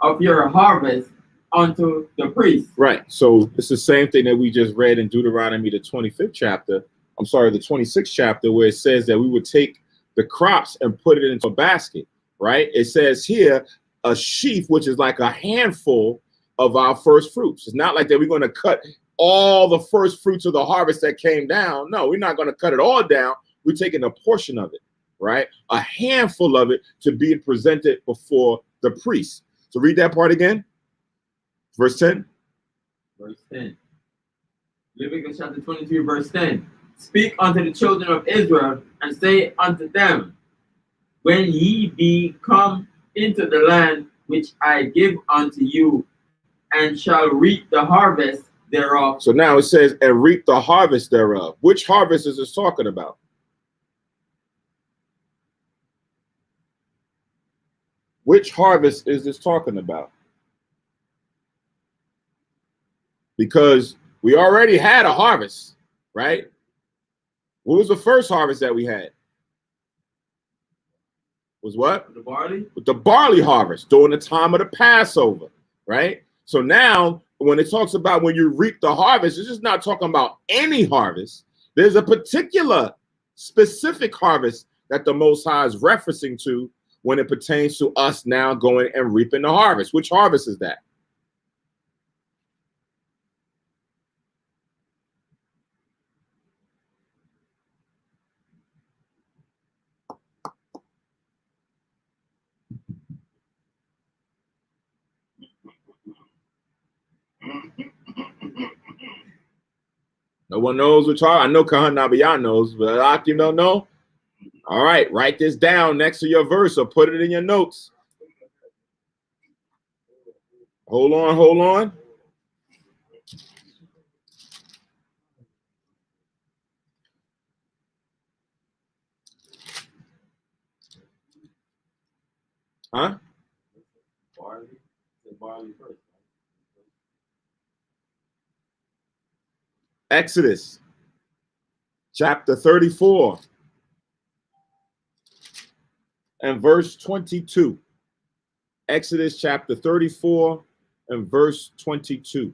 of your harvest unto the priest. Right. So it's the same thing that we just read in Deuteronomy, the 25th chapter. I'm sorry, the 26th chapter, where it says that we would take the crops and put it into a basket, right? It says here a sheaf, which is like a handful of our first fruits. It's not like that we're going to cut all the first fruits of the harvest that came down. No, we're not going to cut it all down. We're taking a portion of it, right? A handful of it to be presented before the priest. So read that part again. Verse 10. Verse 10. Leviticus chapter 23, verse 10. Speak unto the children of Israel, and say unto them, When ye be come into the land which I give unto you, and shall reap the harvest thereof. So now it says, and reap the harvest thereof. Which harvest is it talking about? Which harvest is this talking about? Because we already had a harvest, right? What was the first harvest that we had? Was what? The barley? With the barley harvest during the time of the Passover, right? So now when it talks about when you reap the harvest, it's just not talking about any harvest. There's a particular specific harvest that the Most High is referencing to when it pertains to us now going and reaping the harvest. Which harvest is that? No one knows which harvest. I know Kahan Nabiyan knows, but Akim don't know. All right, write this down next to your verse or put it in your notes. Hold on, hold on. Huh? Barley? The barley first. Exodus chapter 34 and verse 22. Exodus chapter 34 and verse 22.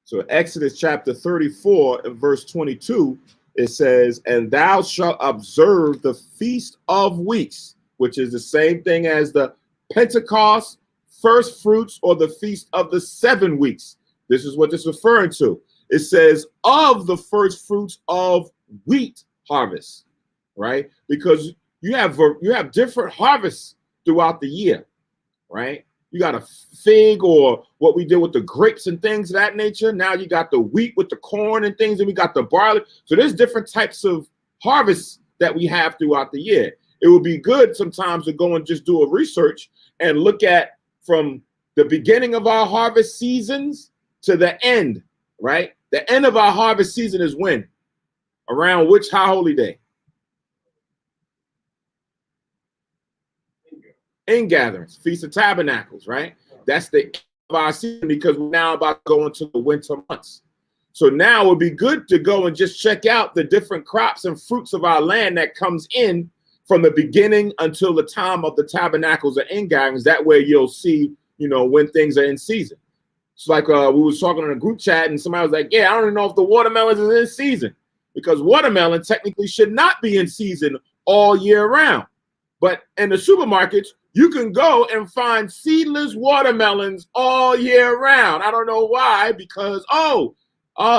So Exodus chapter 34 and verse 22, it says, and thou shalt observe the Feast of Weeks, which is the same thing as the Pentecost, first fruits, or the Feast of the 7 weeks. This is what it's referring to. It says of the first fruits of wheat harvest, right? Because you have different harvests throughout the year, right? You got a fig or what we did with the grapes and things of that nature. Now you got the wheat with the corn and things, and we got the barley. So there's different types of harvests that we have throughout the year. It would be good sometimes to go and just do a research and look at from the beginning of our harvest seasons to the end, right? The end of our harvest season is when? Around which high holy day? Ingatherings, Feast of Tabernacles, right? That's the end of our season because we're now about to go into the winter months. So now it would be good to go and just check out the different crops and fruits of our land that comes in from the beginning until the time of the tabernacles or ingatherings. That way you'll see, when things are in season. It's like we was talking in a group chat and somebody was like, yeah, I don't even know if the watermelons is in season because watermelon technically should not be in season all year round. But in the supermarkets, you can go and find seedless watermelons all year round. I don't know why, because,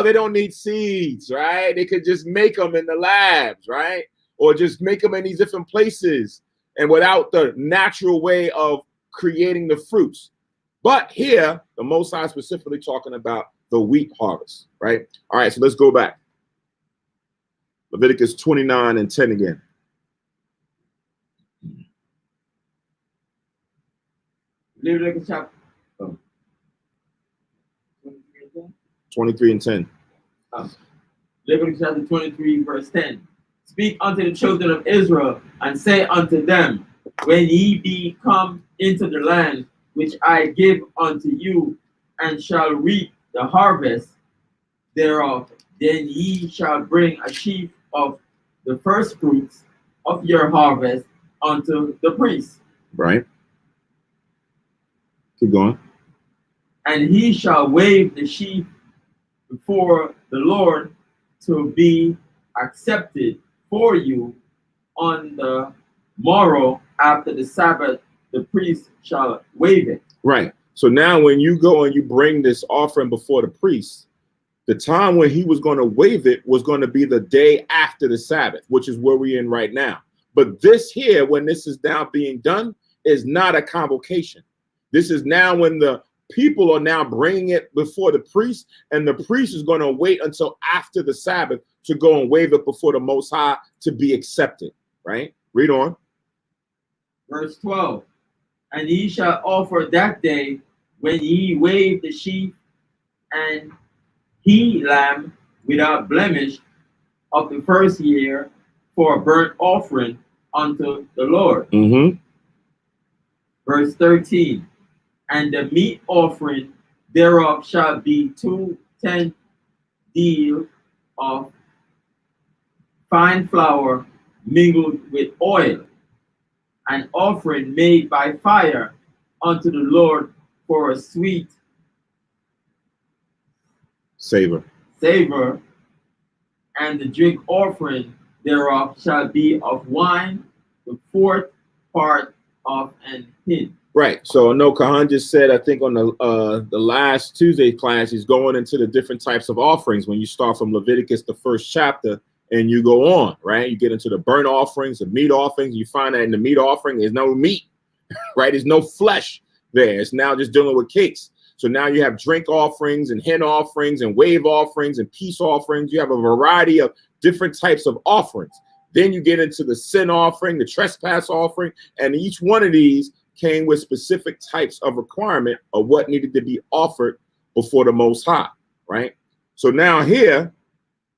they don't need seeds, right? They could just make them in the labs, right? Or just make them in these different places and without the natural way of creating the fruits. But here, the Most High is specifically talking about the wheat harvest, right? All right, so let's go back. Leviticus 29 and 10 again. Leviticus chapter 23 and 10. Leviticus chapter 23, verse 10. Speak unto the children of Israel, and say unto them, when ye be come into the land which I give unto you, and shall reap the harvest thereof, then ye shall bring a sheaf of the first fruits of your harvest unto the priest. Right. Keep going. And he shall wave the sheaf before the Lord to be accepted for you on the morrow after the Sabbath. The priest shall wave it. Right. So now when you go and you bring this offering before the priest, the time when he was going to wave it was going to be the day after the Sabbath, which is where we're in right now. But this here, when this is now being done, is not a convocation. This is now when the people are now bringing it before the priest, and the priest is going to wait until after the Sabbath to go and wave it before the Most High to be accepted, right? Read on. Verse 12. And ye shall offer that day when ye wave the sheep and he lamb without blemish of the first year for a burnt offering unto the Lord. Mm-hmm. Verse 13. And the meat offering thereof shall be 2 deal of fine flour mingled with oil, an offering made by fire unto the Lord for a sweet Savor. savor, and the drink offering thereof shall be of wine, the 4th part of an hin. Right. So I know Kahan just said, I think on the last Tuesday class, he's going into the different types of offerings. When you start from Leviticus, the 1st chapter, and you go on, right? You get into the burnt offerings, the meat offerings. You find that in the meat offering, there's no meat, right? There's no flesh there. It's now just dealing with cakes. So now you have drink offerings and hin offerings and wave offerings and peace offerings. You have a variety of different types of offerings. Then you get into the sin offering, the trespass offering, and each one of these came with specific types of requirement of what needed to be offered before the Most High, right? So now here,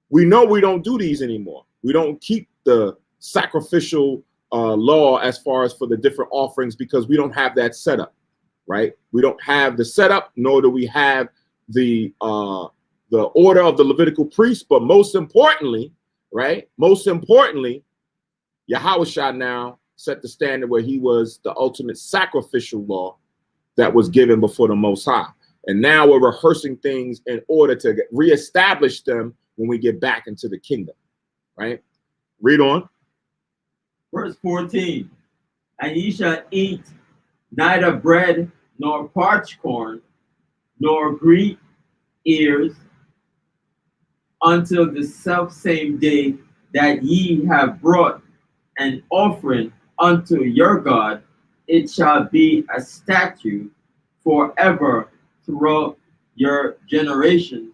we know we don't do these anymore. We don't keep the sacrificial law as far as for the different offerings because we don't have that setup, right? We don't have the setup, nor do we have the order of the Levitical priest. But most importantly, right? Most importantly, Yahushua now set the standard where he was the ultimate sacrificial law that was given before the Most High. And now we're rehearsing things in order to reestablish them when we get back into the kingdom, right? Read on. Verse 14. And ye shall eat neither bread nor parched corn nor green ears until the selfsame day that ye have brought an offering unto your God. It shall be a statute forever throughout your generations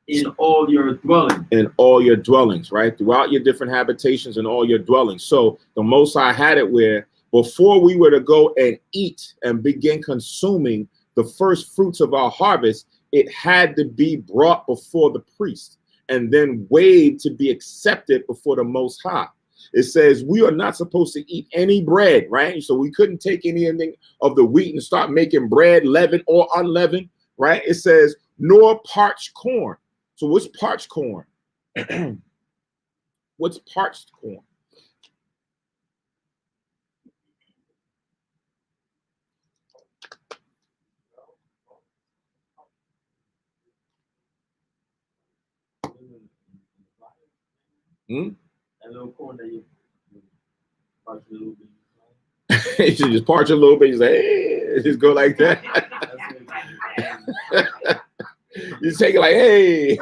in all your dwellings. In all your dwellings, right? Throughout your different habitations and all your dwellings. So the Most High had it where before we were to go and eat and begin consuming the first fruits of our harvest, it had to be brought before the priest and then weighed to be accepted before the Most High. It says we are not supposed to eat any bread, right? So we couldn't take anything of the wheat and start making bread, leavened or unleavened, right? It says nor parched corn. So what's parched corn? What's parched corn? That little corn that you parch a little bit. You should just parch a little bit. You say, hey, just go like that. You take it like, hey.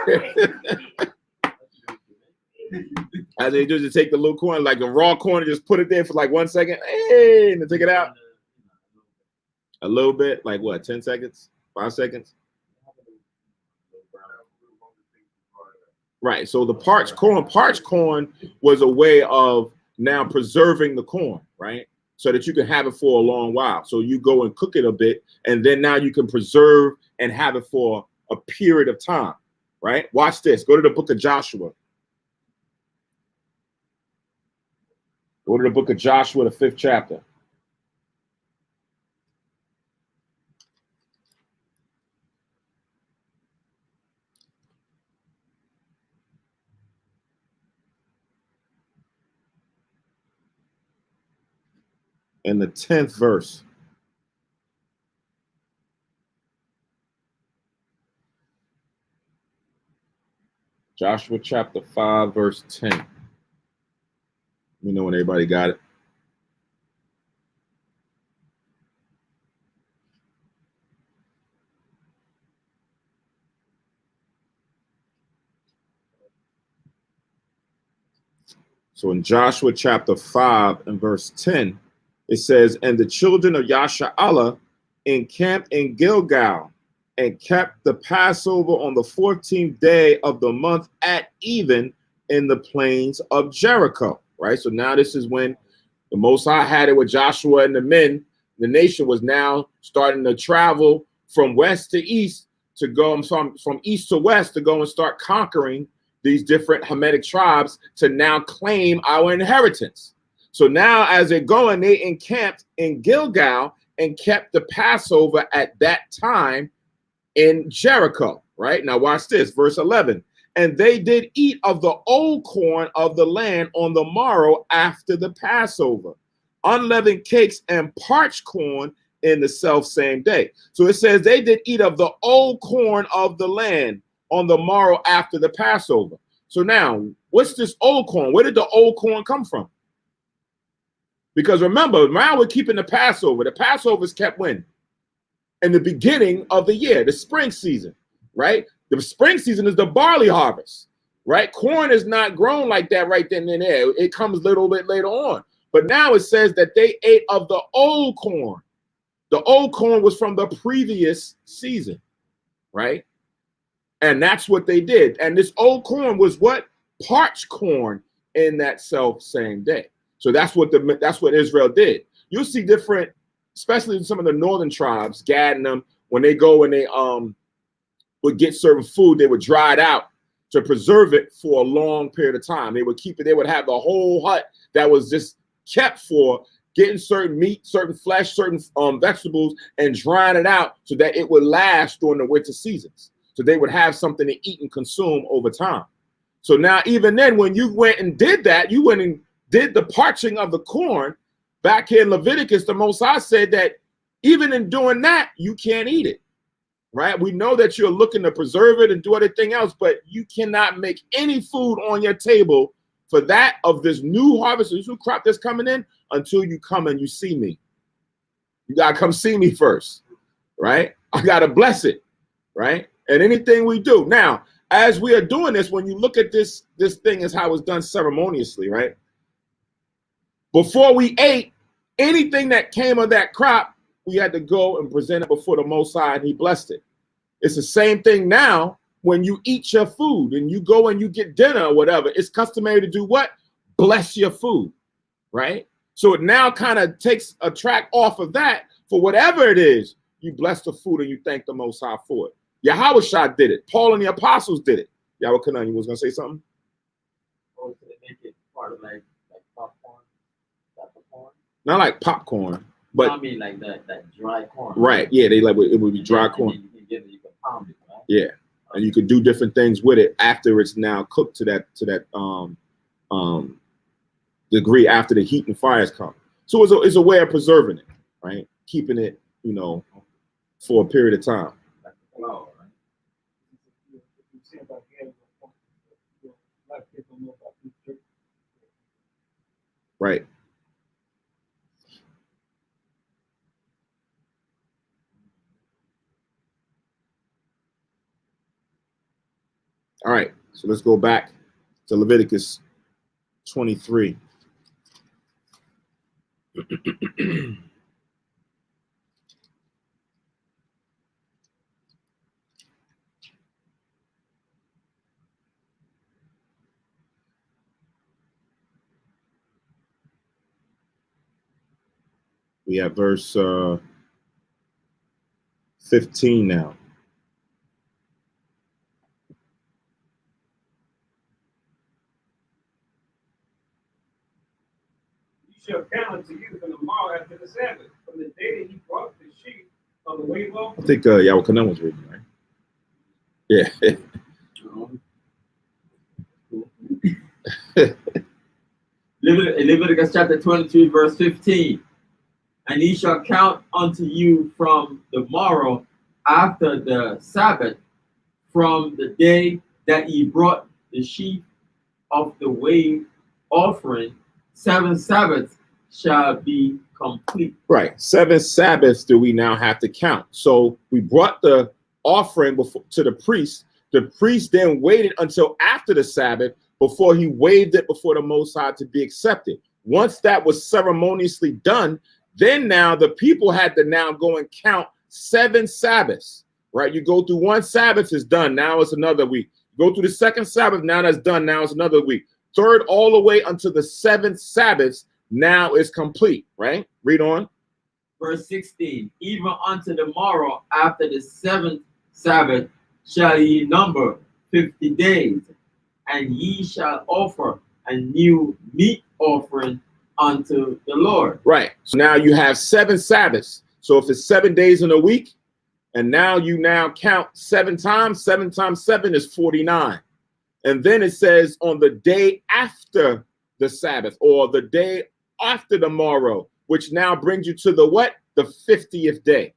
As they do, just take the little corn, like a raw corn, and just put it there for like 1 second. Hey, and then take it out. A little bit, like what, 10 seconds, 5 seconds? Right. So the parched corn was a way of now preserving the corn, right? So that you can have it for a long while. So you go and cook it a bit, and then now you can preserve and have it for a period of time, right? Watch this. Go to the book of Joshua. Go to the book of Joshua, the 5th chapter. In the 10th verse. Joshua chapter 5, verse 10. Let me know when everybody got it. So in Joshua chapter 5 and verse 10, it says, and the children of Yasha'Allah encamped in Gilgal and kept the Passover on the 14th day of the month at even in the plains of Jericho, right? So now this is when the Most High had it with Joshua and the men. The nation was now starting to travel from west to east to go from east to west to go and start conquering these different Hamitic tribes to now claim our inheritance. So now as they're going, they encamped in Gilgal and kept the Passover at that time in Jericho, right? Now watch this, verse 11. And they did eat of the old corn of the land on the morrow after the Passover, unleavened cakes and parched corn in the self same day. So it says they did eat of the old corn of the land on the morrow after the Passover. So now, what's this old corn? Where did the old corn come from? Because remember, now we're keeping the Passover. The Passover is kept when? In the beginning of the year, the spring season, right? The spring season is the barley harvest, right? Corn is not grown like that right then and there. It comes a little bit later on. But now it says that they ate of the old corn. The old corn was from the previous season, right? And that's what they did. And this old corn was what? Parched corn in that self same day. So that's what Israel did. You'll see different, especially in some of the northern tribes, Gad and them, when they go and they would get certain food, they would dry it out to preserve it for a long period of time. They would keep it, they would have the whole hut that was just kept for getting certain meat, certain flesh, certain vegetables, and drying it out so that it would last during the winter seasons. So they would have something to eat and consume over time. So now, even then, when you went and did that, you went and did the parching of the corn. Back here in Leviticus, the Most High said that even in doing that, you can't eat it, right? We know that you're looking to preserve it and do everything else, but you cannot make any food on your table for that of this new harvest, this new crop that's coming in, until you come and you see me. You got to come see me first, right? I got to bless it, right? And anything we do. Now, as we are doing this, when you look at this thing is how it's done ceremoniously, right? Before we ate anything that came of that crop, we had to go and present it before the Most High, and he blessed it. It's the same thing now when you eat your food and you go and you get dinner or whatever. It's customary to do what? Bless your food, right? So it now kind of takes a track off of that. For whatever it is, you bless the food and you thank the Most High for it. Yahushua did it. Paul and the apostles did it. Yahweh Kanan, you was going to say something? Or to make it part of like popcorn? Popcorn? Not like popcorn, but no, I mean like that dry corn. Right. Yeah, they like it would be dry corn. You can pound it, right? Yeah. And you could do different things with it after it's now cooked to that degree after the heat and fires come. So it's a way of preserving it, right? Keeping it, for a period of time. Like the flour, right? Right. All right, so let's go back to Leviticus 23. We have verse 15 now. You shall count unto you from the morrow after the Sabbath, from the day that he brought the sheep of the wave off. I think Yahweh Kanan was reading, right? Yeah. Leviticus chapter 23, verse 15. And he shall count unto you from the morrow after the Sabbath, from the day that he brought the sheep of the wave offering. 7 Sabbaths shall be complete. Right. 7 Sabbaths do we now have to count. So we brought the offering to the priest. The priest then waited until after the Sabbath before he waved it before the Most High to be accepted. Once that was ceremoniously done, then now the people had to now go and count 7 Sabbaths, right? You go through one Sabbath, it's done. Now it's another week. Go through the second Sabbath, now that's done. Now it's another week. Third, all the way until the 7th Sabbath, now is complete, right? Read on. Verse 16, even unto the morrow after the 7th Sabbath shall ye number 50 days, and ye shall offer a new meat offering unto the Lord. Right. So now you have 7 Sabbaths. So if it's 7 days in a week, and now you count 7 times 7 is 49. And then it says on the day after the Sabbath, or the day after the morrow, which now brings you to the what? The 50th day,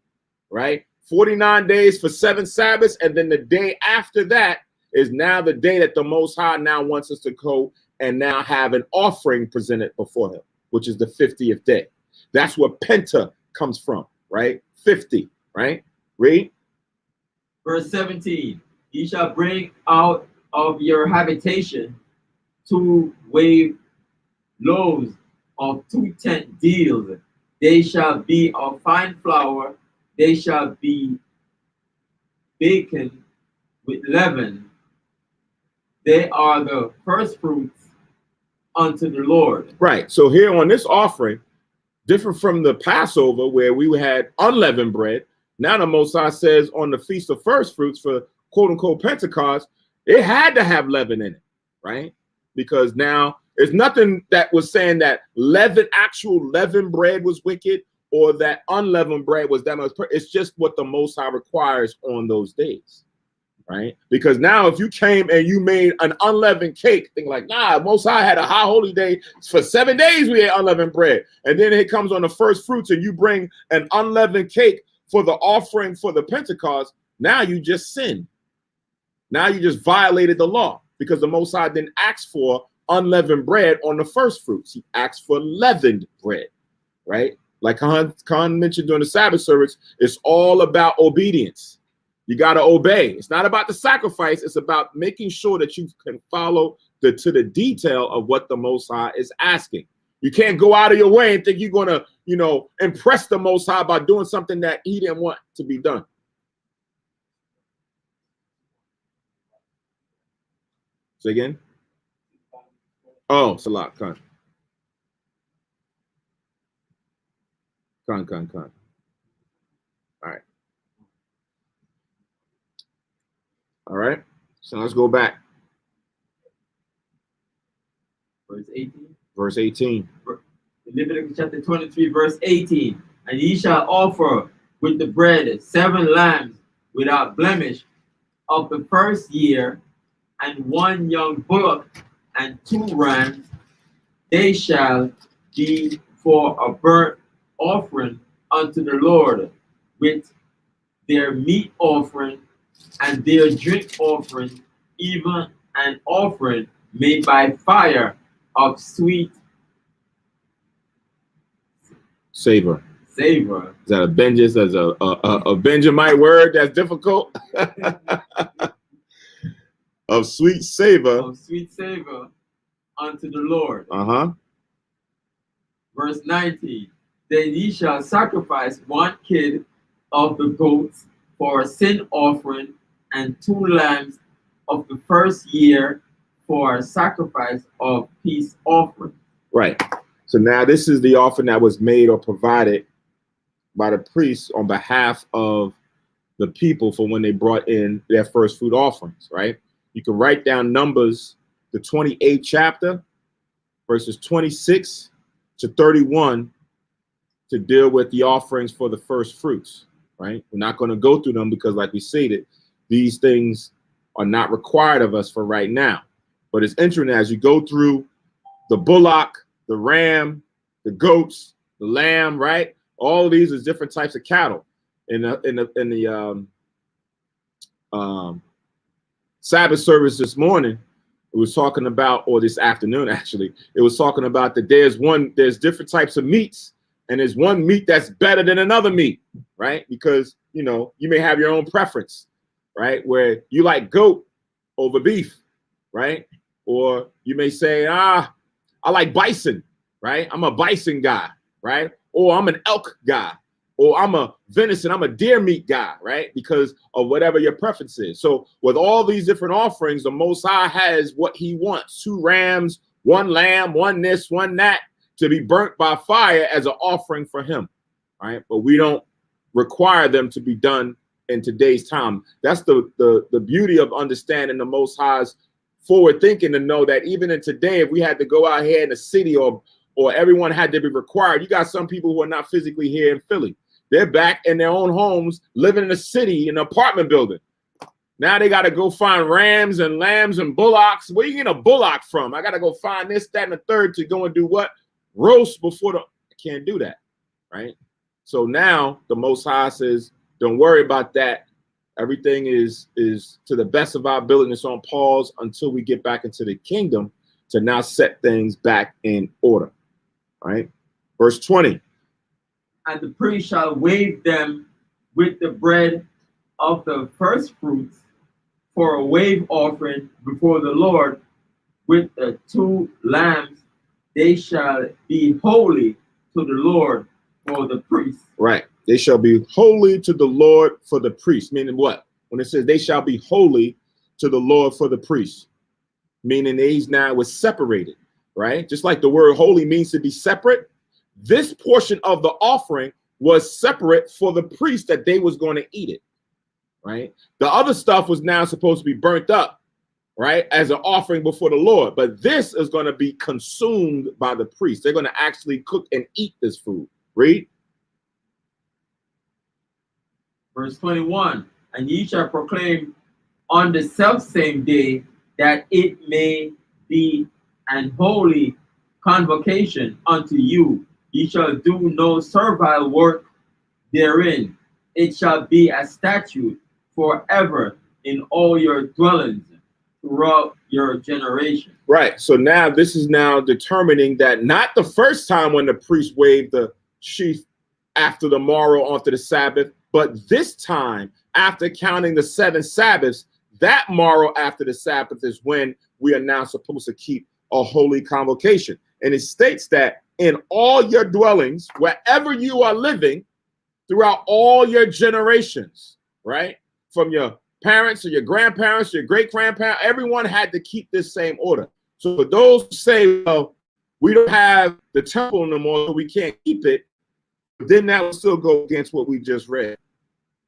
right? 49 days for 7 Sabbaths, and then the day after that is now the day that the Most High now wants us to go and now have an offering presented before him, which is the 50th day. That's where Penta comes from, right? 50, right? Read. Verse 17, ye shall bring out of your habitation 2 wave loaves of 2 tent deals. They shall be of fine flour, they shall be baken with leaven. They are the first fruits unto the Lord. Right. So here on this offering, different from the Passover where we had unleavened bread, now the Most High says on the Feast of First Fruits for quote unquote Pentecost, it had to have leaven in it, right? Because now it's nothing that was saying that actual leavened bread was wicked, or that unleavened bread was that much. It's just what the Most High requires on those days, right? Because now if you came and you made an unleavened cake, think like, nah, Most High had a high holy day. For 7 days we ate unleavened bread. And then it comes on the first fruits and you bring an unleavened cake for the offering for the Pentecost. Now you just sinned. Now you just violated the law, because the Most High didn't ask for unleavened bread on the first fruits. He asked for leavened bread, right? Like Khan mentioned during the Sabbath service, it's all about obedience. You got to obey. It's not about the sacrifice. It's about making sure that you can follow to the detail of what the Most High is asking. You can't go out of your way and think you're going to, impress the Most High by doing something that he didn't want to be done. Say again? Oh, Salat, Khan. Khan. All right. All right. So let's go back. Verse 18. Verse 18. Leviticus chapter 23, verse 18. And ye shall offer with the bread 7 lambs without blemish of the first year, and 1 young bullock and 2 rams. They shall be for a burnt offering unto the Lord, with their meat offering and their drink offering, even an offering made by fire of sweet savor. Is that a Benjamin? That's a Benjamite word that's difficult? Of sweet savor. Of sweet savor unto the Lord. Verse 19. Then ye shall sacrifice 1 kid of the goats for a sin offering, and 2 lambs of the first year for a sacrifice of peace offering. Right. So now this is the offering that was made or provided by the priests on behalf of the people for when they brought in their first fruit offerings, right? You can write down Numbers, the 28th chapter, verses 26 to 31, to deal with the offerings for the first fruits, right? We're not going to go through them because, like we stated, these things are not required of us for right now. But it's interesting as you go through the bullock, the ram, the goats, the lamb, right? All of these is different types of cattle. In the Sabbath service this morning, it was talking about, or this afternoon actually, it was talking about that there's different types of meats, and there's one meat that's better than another meat, right? Because you may have your own preference, right? Where you like goat over beef, right? Or you may say, I like bison, right? I'm a bison guy, right? Or I'm an elk guy, or I'm a venison, I'm a deer meat guy, right? Because of whatever your preference is. So with all these different offerings, the Most High has what he wants: 2 rams, 1 lamb, 1 this, 1 that, to be burnt by fire as an offering for him. right? But we don't require them to be done in today's time. That's the beauty of understanding the Most High's forward thinking, to know that even in today, if we had to go out here in the city, or everyone had to be required, you got some people who are not physically here in Philly. They're back in their own homes, living in the city, in an apartment building. Now they got to go find rams and lambs and bullocks. Where you get a bullock from? I got to go find this, that, and the third to go and do what? Roast before I can't do that, right? So now the Most High says, don't worry about that. Everything is to the best of our ability. It's on pause until we get back into the kingdom to now set things back in order, right? Verse 20. And the priest shall wave them with the bread of the first fruits for a wave offering before the Lord with the 2 lambs. They shall be holy to the Lord for the priest. Right. They shall be holy to the Lord for the priest. Meaning what? When it says they shall be holy to the Lord for the priest, meaning these now was separated, right? Just like the word holy means to be separate. This portion of the offering was separate for the priest, that they was going to eat it, right? The other stuff was now supposed to be burnt up, right, as an offering before the Lord. But this is going to be consumed by the priest. They're going to actually cook and eat this food. Read. Verse 21, and ye shall proclaim on the selfsame day that it may be an holy convocation unto you. Ye shall do no servile work therein. It shall be a statute forever in all your dwellings throughout your generation. Right. So now this is now determining that not the first time when the priest waved the sheaf after the morrow onto the Sabbath, but this time after counting the 7 Sabbaths, that morrow after the Sabbath is when we are now supposed to keep a holy convocation. And it states that in all your dwellings, wherever you are living, throughout all your generations, right? From your parents or your grandparents, your great-grandparents, everyone had to keep this same order. So for those who say, well, we don't have the temple no more, so we can't keep it, then that would still go against what we just read,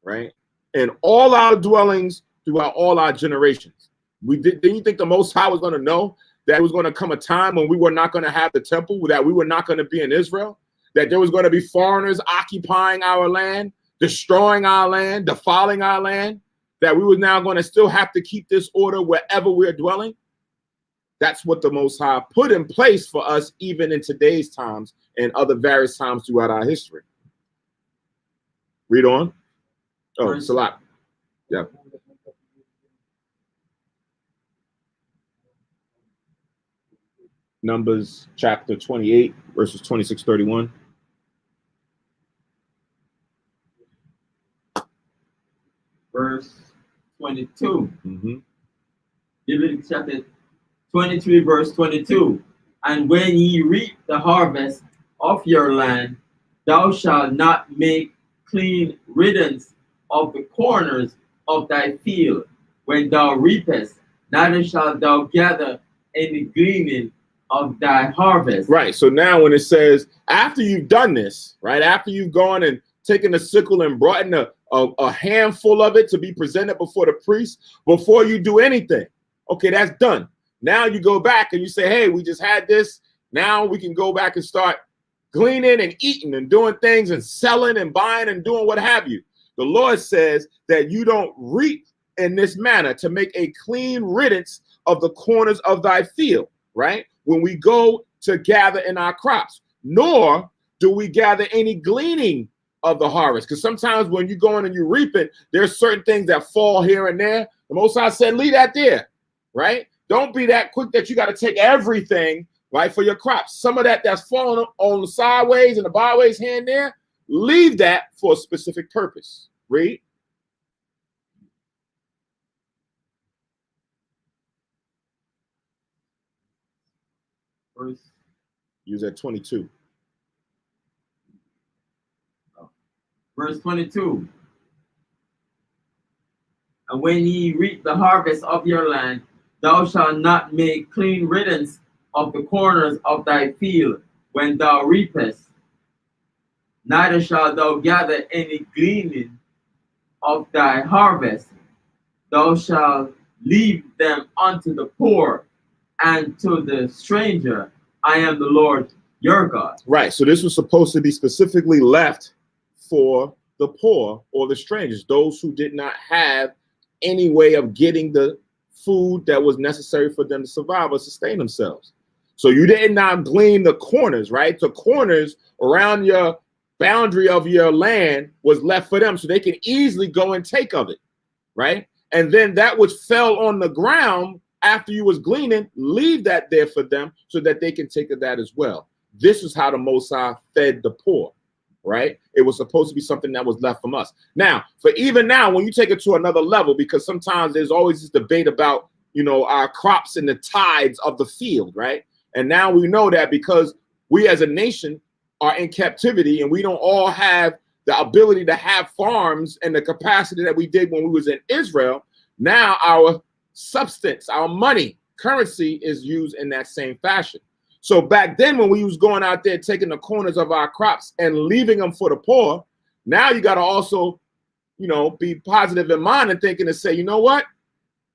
right? And all our dwellings throughout all our generations. Didn't you think the Most High was going to know that it was going to come a time when we were not going to have the temple, that we were not going to be in Israel, that there was going to be foreigners occupying our land, destroying our land, defiling our land, that we were now going to still have to keep this order wherever we're dwelling? That's what the Most High put in place for us, even in today's times and other various times throughout our history. Read on. Oh, Salat. Yeah. Numbers chapter 28, verses 26-31. Verse 22. Mm-hmm. Leviticus chapter 23, verse 22. And when ye reap the harvest of your land, thou shalt not make clean riddance of the corners of thy field when thou reapest, neither shalt thou gather any gleaning of thy harvest. Right. So now when it says, after you've done this, right, after you've gone and taken the sickle and brought in a handful of it to be presented before the priest, before you do anything, okay, that's done. Now you go back and you say, hey, we just had this. Now we can go back and start gleaning and eating and doing things and selling and buying and doing what have you. The Lord says that you don't reap in this manner, to make a clean riddance of the corners of thy field, right? When we go to gather in our crops, nor do we gather any gleaning of the harvest. Because sometimes when you go in and you reap it, there's certain things that fall here and there. The Most High said, leave that there, right? Don't be that quick that you got to take everything, right, for your crops. Some of that's falling on the sideways and the byways here and there, leave that for a specific purpose. Read. Verse. Use that 22. Verse 22. And when ye reap the harvest of your land, thou shalt not make clean riddance of the corners of thy field when thou reapest, neither shalt thou gather any gleaning of thy harvest. Thou shalt leave them unto the poor and to the stranger. I am the Lord your God. Right. So this was supposed to be specifically left for the poor or the strangers, those who did not have any way of getting the food that was necessary for them to survive or sustain themselves. So you did not glean the corners, right? The corners around your boundary of your land was left for them so they can easily go and take of it, right? And then that which fell on the ground after you was gleaning, leave that there for them so that they can take of that as well. This is how the Most High fed the poor, right? It was supposed to be something that was left from us. Now, for even now, when you take it to another level, because sometimes there's always this debate about, you know, our crops and the tides of the field, right? And now we know that because we as a nation are in captivity and we don't all have the ability to have farms and the capacity that we did when we was in Israel, now our substance, our money, currency is used in that same fashion. So back then when we was going out there taking the corners of our crops and leaving them for the poor, now you got to also, you know, be positive in mind and thinking to say, you know what?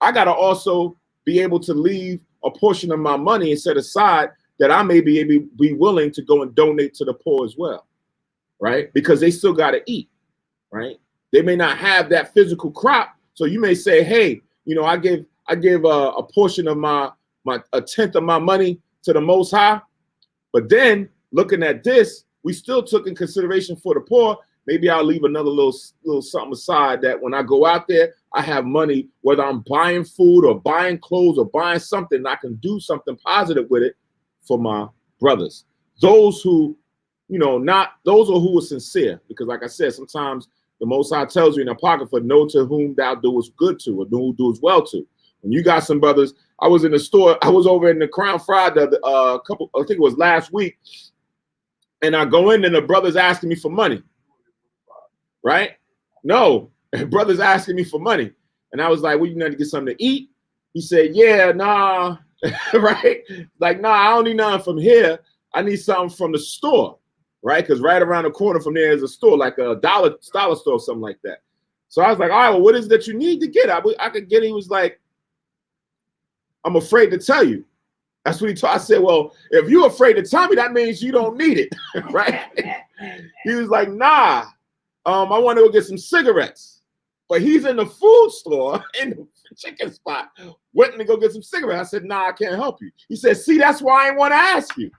I got to also be able to leave a portion of my money and set aside that I may be willing to go and donate to the poor as well, right? Because they still got to eat, right? They may not have that physical crop. So you may say, hey, you know, I give a portion of a tenth of my money to the Most High. But then looking at this, we still took in consideration for the poor. Maybe I'll leave another little something aside that when I go out there, I have money, whether I'm buying food or buying clothes or buying something, I can do something positive with it for my brothers. Those who, you know, those are who are sincere. Because like I said, sometimes the Most High tells you in the Apocrypha, know to whom thou doest good to, or who doest well to. When you got some brothers, I was in the store, I was over in the Crown Fried I think it was last week, and I go in and the brother's asking me for money, right? No, brother's asking me for money. And I was like, well, you need to get something to eat? He said, yeah, nah, right? Like, nah, I don't need nothing from here. I need something from the store, right? Because right around the corner from there is a store, like a dollar store or something like that. So I was like, all right, well, what is it that you need to get? I could get it. He was like, I'm afraid to tell you. That's what he told. I said, well, if you're afraid to tell me, that means you don't need it, right? He was like, nah, I want to go get some cigarettes. But he's in the food store, in the chicken spot, went to go get some cigarettes. I said, nah, I can't help you. He said, see, that's why I didn't want to ask you.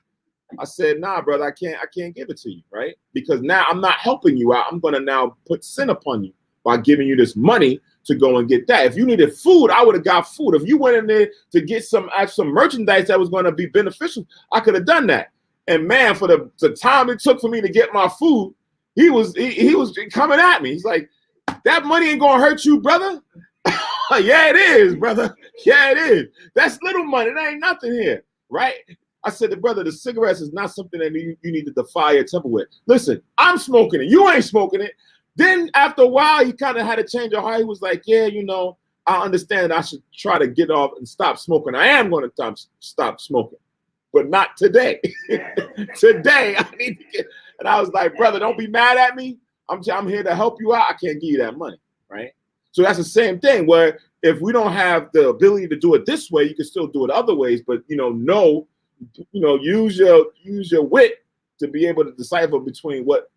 I said, nah, brother, I can't give it to you, right? Because now I'm not helping you out. I'm going to now put sin upon you by giving you this money to go and get that. If you needed food, I would have got food. If you went in there to get some merchandise that was going to be beneficial, I could have done that. And man, for the time it took for me to get my food, he was coming at me. He's like, that money ain't gonna hurt you, brother. Yeah, it is, brother. Yeah, it is. That's little money. That ain't nothing here, right? I said to brother, the cigarettes is not something that you need to defy your temple with. Listen, I'm smoking it. You ain't smoking it. Then after a while, he kind of had a change of heart. He was like, yeah, you know, I understand I should try to get off and stop smoking. I am going to stop smoking, but not today. Today, I need to get. And I was like, brother, don't be mad at me. I'm here to help you out. I can't give you that money, right? So that's the same thing where if we don't have the ability to do it this way, you can still do it other ways. But, use your wit to be able to decipher between what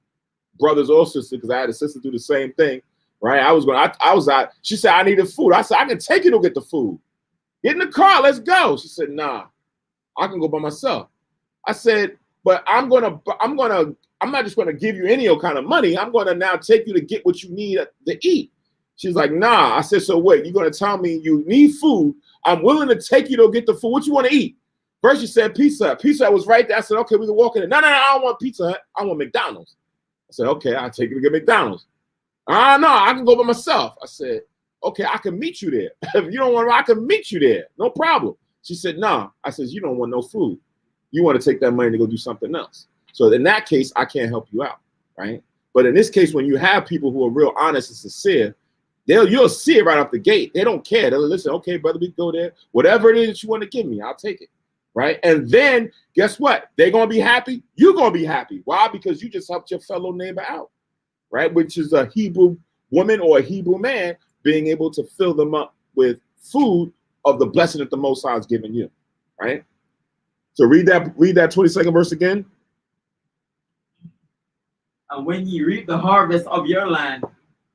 brothers or sisters, because I had a sister do the same thing, right? I was out. She said, I needed food. I said, I can take you to get the food. Get in the car. Let's go. She said, nah, I can go by myself. I said, but I'm not just going to give you any kind of money. I'm going to now take you to get what you need to eat. She's like, nah. I said, so wait, you're going to tell me you need food. I'm willing to take you to get the food. What you want to eat? First she said Pizza Hut. Pizza Hut was right there. I said, okay, we can walk in. No, I don't want Pizza Hut. I want McDonald's. I said, okay, I'll take you to get McDonald's. No, I can go by myself. I said, okay, I can meet you there. If you don't want to, I can meet you there. No problem. She said, no. I said, you don't want no food. You want to take that money to go do something else. So in that case, I can't help you out, right? But in this case, when you have people who are real honest and sincere, you'll see it right off the gate. They don't care. They'll listen, okay, brother, we go there. Whatever it is that you want to give me, I'll take it, right? And then guess what? They're going to be happy. You're going to be happy. Why? Because you just helped your fellow neighbor out, right? Which is a Hebrew woman or a Hebrew man being able to fill them up with food of the blessing that the Most High has given you, right? So read that 22nd verse again. And when ye reap the harvest of your land,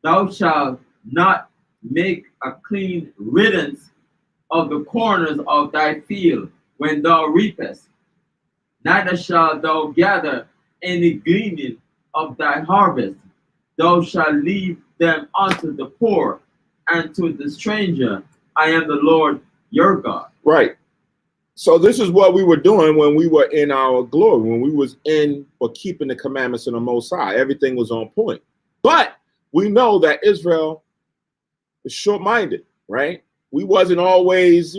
thou shalt not make a clean riddance of the corners of thy field when thou reapest, neither shalt thou gather any gleaning of thy harvest. Thou shalt leave them unto the poor and to the stranger. I am the Lord your God. Right. So this is what we were doing when we were in our glory, when we was in or keeping the commandments of the Most High. Everything was on point. But we know that Israel is short-minded, right? We wasn't always,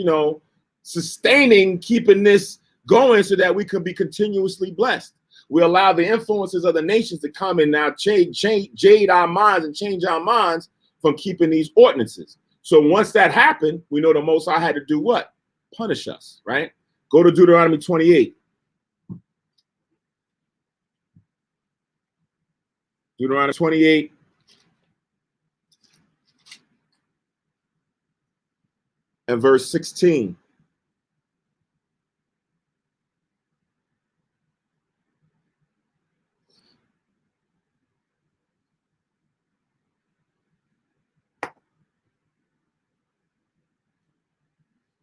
sustaining, keeping this going so that we could be continuously blessed. We allow the influences of the nations to come and now jade our minds and change our minds from keeping these ordinances. So once that happened, we know the Most High had to do what? Punish us, right? Go to Deuteronomy 28. Deuteronomy 28. And verse 16.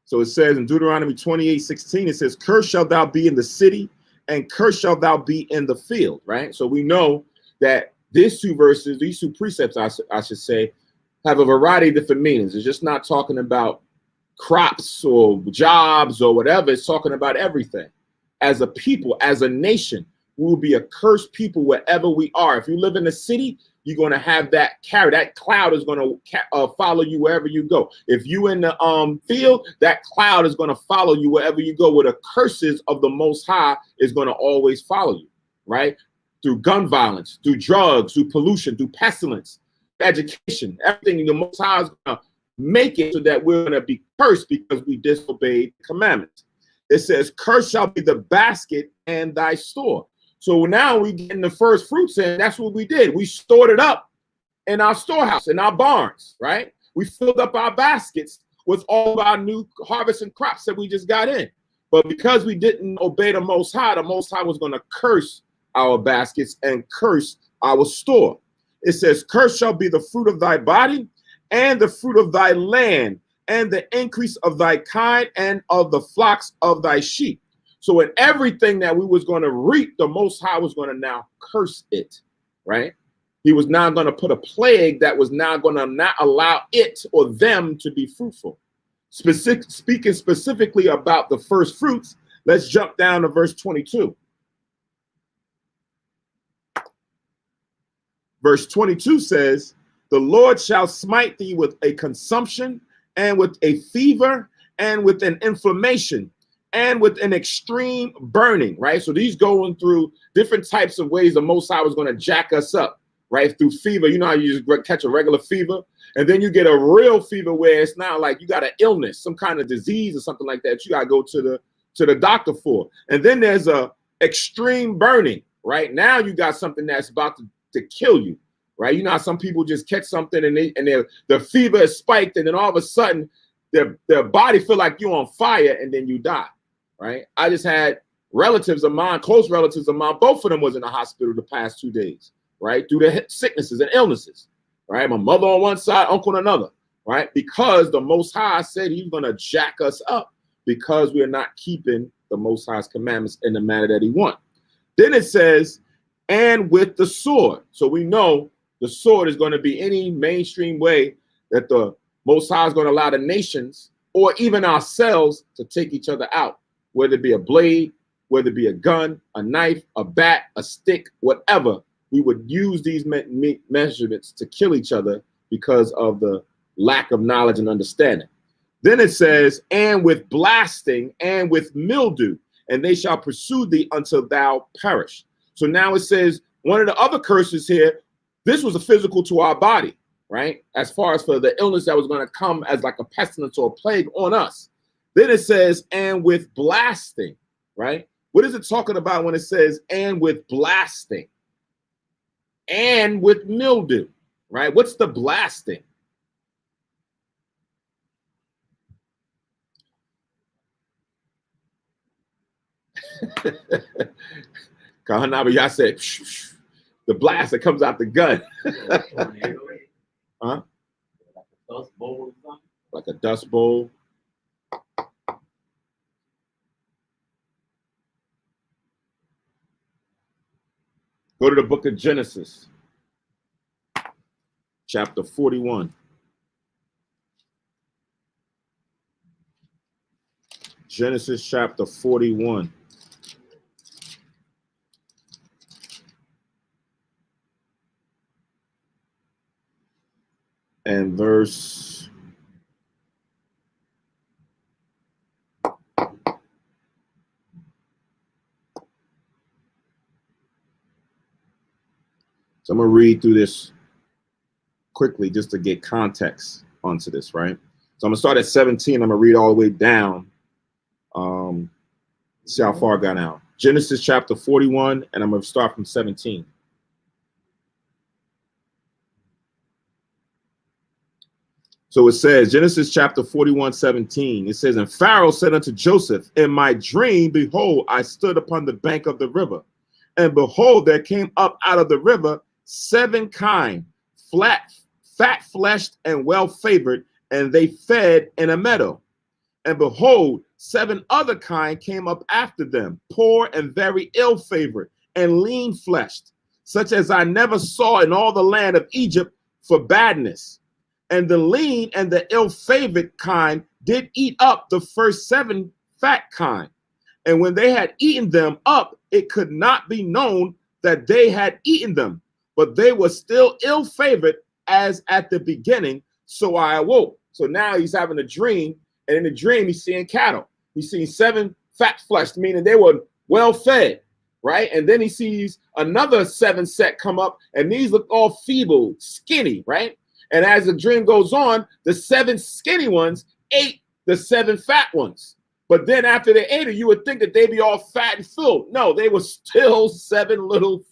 So it says in Deuteronomy 28:16, it says, "Cursed shalt thou be in the city, and cursed shalt thou be in the field," right? So we know that these two verses, these two precepts, I should say, have a variety of different meanings. It's just not talking about crops or jobs or whatever. It's talking about everything. As a people, as a nation, we will be a cursed people wherever we are. If you live in the city, you're going to have that carry. That cloud is going to follow you wherever you go. If you in the field, that cloud is going to follow you wherever you go. Where the curses of the Most High is going to always follow you, right? Through gun violence, through drugs, through pollution, through pestilence, education, everything. The Most High is going to make it so that we're going to be cursed because we disobeyed the commandments. It says, "Cursed shall be the basket and thy store." So now we getting the first fruits in. That's what we did. We stored it up in our storehouse, in our barns, right? We filled up our baskets with all of our new harvests and crops that we just got in. But because we didn't obey the Most High was going to curse our baskets and curse our store. It says, "Cursed shall be the fruit of thy body and the fruit of thy land and the increase of thy kind and of the flocks of thy sheep." So in everything that we was going to reap, the Most High was going to now curse it, right? He was now going to put a plague that was now going to not allow it or them to be fruitful. Speaking specifically about the first fruits, let's jump down to verse 22. Verse 22 says, "The Lord shall smite thee with a consumption and with a fever and with an inflammation and with an extreme burning," right? So these going through different types of ways the Most High was going to jack us up, right? Through fever. You know how you just catch a regular fever, and then you get a real fever where it's not like you got an illness, some kind of disease or something like that. You got to go to the doctor for. And then there's a extreme burning, right? Now you got something that's about to kill you, right? You know how some people just catch something and the fever is spiked, and then all of a sudden their body feel like you're on fire, and then you die. Right. I just had relatives of mine, close relatives of mine. Both of them was in the hospital the past 2 days, right? Due to sicknesses and illnesses, right? My mother on one side, uncle on another, right? Because the Most High said he's going to jack us up because we're not keeping the Most High's commandments in the manner that he wants. Then it says, "and with the sword." So we know the sword is going to be any mainstream way that the Most High is going to allow the nations or even ourselves to take each other out. Whether it be a blade, whether it be a gun, a knife, a bat, a stick, whatever, we would use these measurements to kill each other because of the lack of knowledge and understanding. Then it says, "and with blasting and with mildew, and they shall pursue thee until thou perish." So now it says one of the other curses here, this was a physical to our body, right? As far as for the illness that was going to come as like a pestilence or a plague on us. Then it says, and with blasting, right? What is it talking about when it says, and with blasting? And with mildew, right? What's the blasting? Kahanabi, said, the blast that comes out the gun. Huh? Dust bowl or something? Like a dust bowl. Go to the book of Genesis, chapter 41. Genesis chapter 41. And verse So I'm going to read through this quickly just to get context onto this, right? So I'm going to start at 17. I'm going to read all the way down. See how far I got now. Genesis chapter 41, and I'm going to start from 17. So it says, Genesis chapter 41, 17. It says, and Pharaoh said unto Joseph, in my dream, behold, I stood upon the bank of the river. And behold, there came up out of the river 7 kine, fat-fleshed and well-favored, and they fed in a meadow. And behold, 7 other kine came up after them, poor and very ill-favored, and lean-fleshed, such as I never saw in all the land of Egypt for badness. And the lean and the ill-favored kind did eat up the first 7 fat kine. And when they had eaten them up, it could not be known that they had eaten them, but they were still ill-favored as at the beginning. So I awoke. So now he's having a dream, and in the dream, he's seeing cattle. He's seeing 7 fat-fleshed, meaning they were well-fed, right? And then he sees another 7 set come up, and these look all feeble, skinny, right? And as the dream goes on, the 7 skinny ones ate the 7 fat ones. But then after they ate it, you would think that they'd be all fat and filled. No, they were still 7 little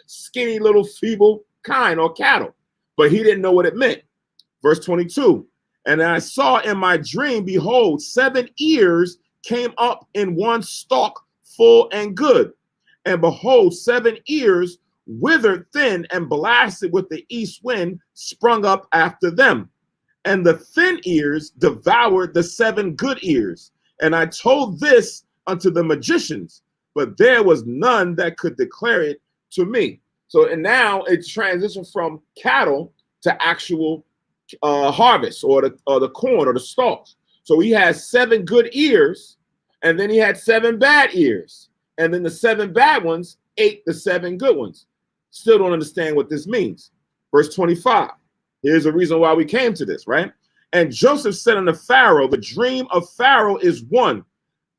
skinny, little feeble kine or cattle. But he didn't know what it meant. Verse 22, and I saw in my dream, behold, 7 ears came up in one stalk, full and good. And behold, 7 ears, withered thin and blasted with the east wind, sprung up after them. And the thin ears devoured the 7 good ears. And I told this unto the magicians, but there was none that could declare it to me. So, and now it's transitioned from cattle to actual harvest, or the corn or the stalks. So he has 7 good ears, and then he had 7 bad ears. And then the 7 bad ones ate the 7 good ones. Still don't understand what this means. Verse 25. Here's the reason why we came to this, right? And Joseph said unto Pharaoh, the dream of Pharaoh is one.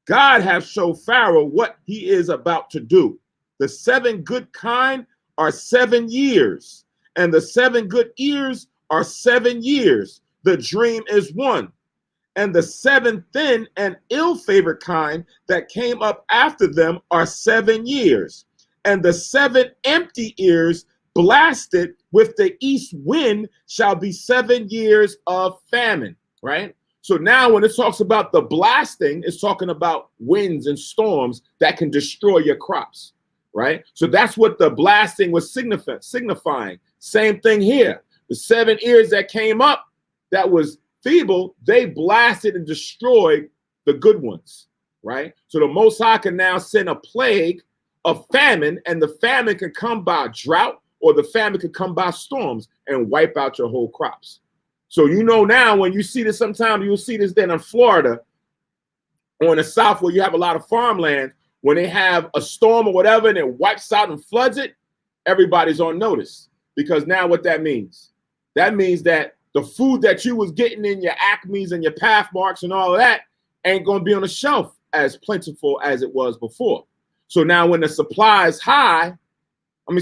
God hath showed Pharaoh what he is about to do. The 7 good kine are 7 years, and the 7 good ears are 7 years. The dream is one. And the 7 thin and ill-favored kine that came up after them are 7 years. And the 7 empty ears blasted with the east wind shall be 7 years of famine, right? So now when it talks about the blasting, it's talking about winds and storms that can destroy your crops, right? So that's what the blasting was signifying. Same thing here. The 7 ears that came up that was feeble, they blasted and destroyed the good ones, right? So the Most High can now send a plague of famine, and the famine can come by drought, or the famine could come by storms and wipe out your whole crops. So you know now when you see this, sometimes you'll see this then in Florida or in the South where you have a lot of farmland, when they have a storm or whatever and it wipes out and floods it, everybody's on notice. Because now what that means that the food that you was getting in your Acme's and your Pathmarks and all of that ain't going to be on the shelf as plentiful as it was before. So now when the supply is high, when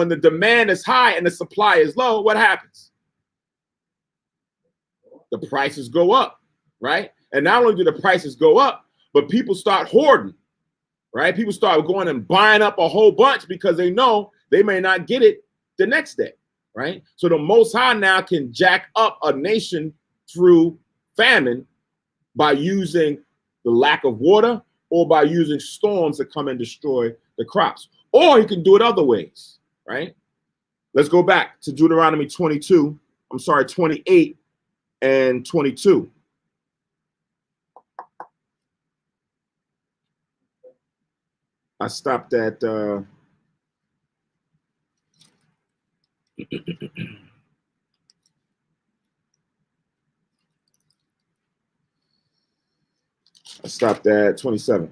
the demand is high and the supply is low, what happens? The prices go up. right? And not only do the prices go up, but people start hoarding, right? People start going and buying up a whole bunch because they know they may not get it the next day, right? So the Most High now can jack up a nation through famine by using the lack of water or by using storms to come and destroy the crops. Or he can do it other ways, right? Let's go back to Deuteronomy 28 and 22. I stopped at I stopped at 27.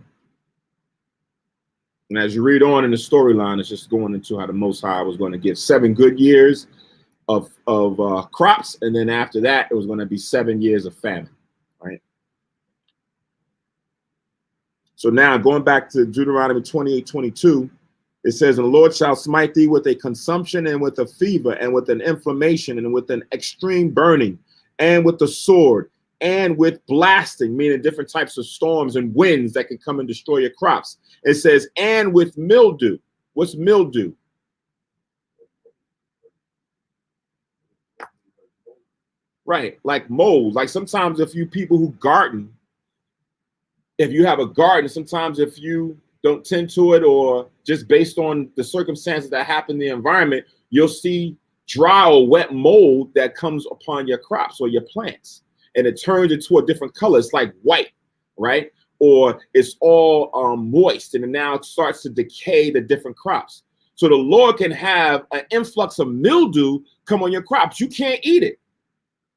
And as you read on in the storyline, it's just going into how the Most High was going to give 7 good years of crops, and then after that, it was going to be 7 years of famine, right? So now going back to Deuteronomy 28:22, it says, "And the Lord shall smite thee with a consumption and with a fever and with an inflammation and with an extreme burning and with the sword and with blasting," meaning different types of storms and winds that can come and destroy your crops. It says, "and with mildew." What's mildew? Right, like mold. Like sometimes if you people who garden, if you have a garden, sometimes if you don't tend to it or just based on the circumstances that happen in the environment, you'll see dry or wet mold that comes upon your crops or your plants. And it turns into a different color. It's like white, right? Or it's all moist and it now starts to decay the different crops. So the Lord can have an influx of mildew come on your crops. You can't eat it,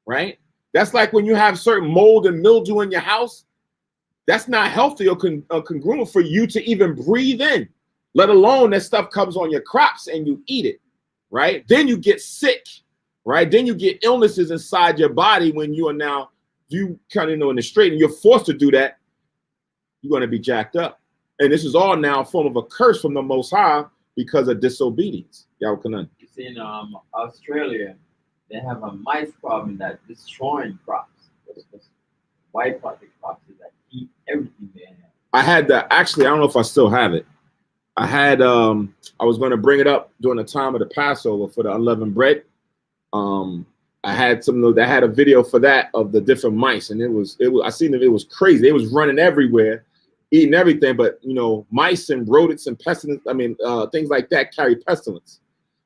right? That's like when you have certain mold and mildew in your house. That's not healthy or congruent for you to even breathe in, let alone that stuff comes on your crops and you eat it, right? Then you get sick, right? Then you get illnesses inside your body when you are now, you kind of know in the straight and you're forced to do that, you're going to be jacked up. And this is all now a form of a curse from the Most High because of disobedience. You see, in Australia, they have a mice problem that's destroying crops. White part of the crops is that eat everything they have. I had that actually. I don't know if I still have it. I had I was going to bring it up during the time of the Passover for the unleavened bread. I had I had a video for that of the different mice, and it was I seen that it was crazy. It was running everywhere, eating everything. But you know, mice and rodents and pestilence. I mean, things like that carry pestilence.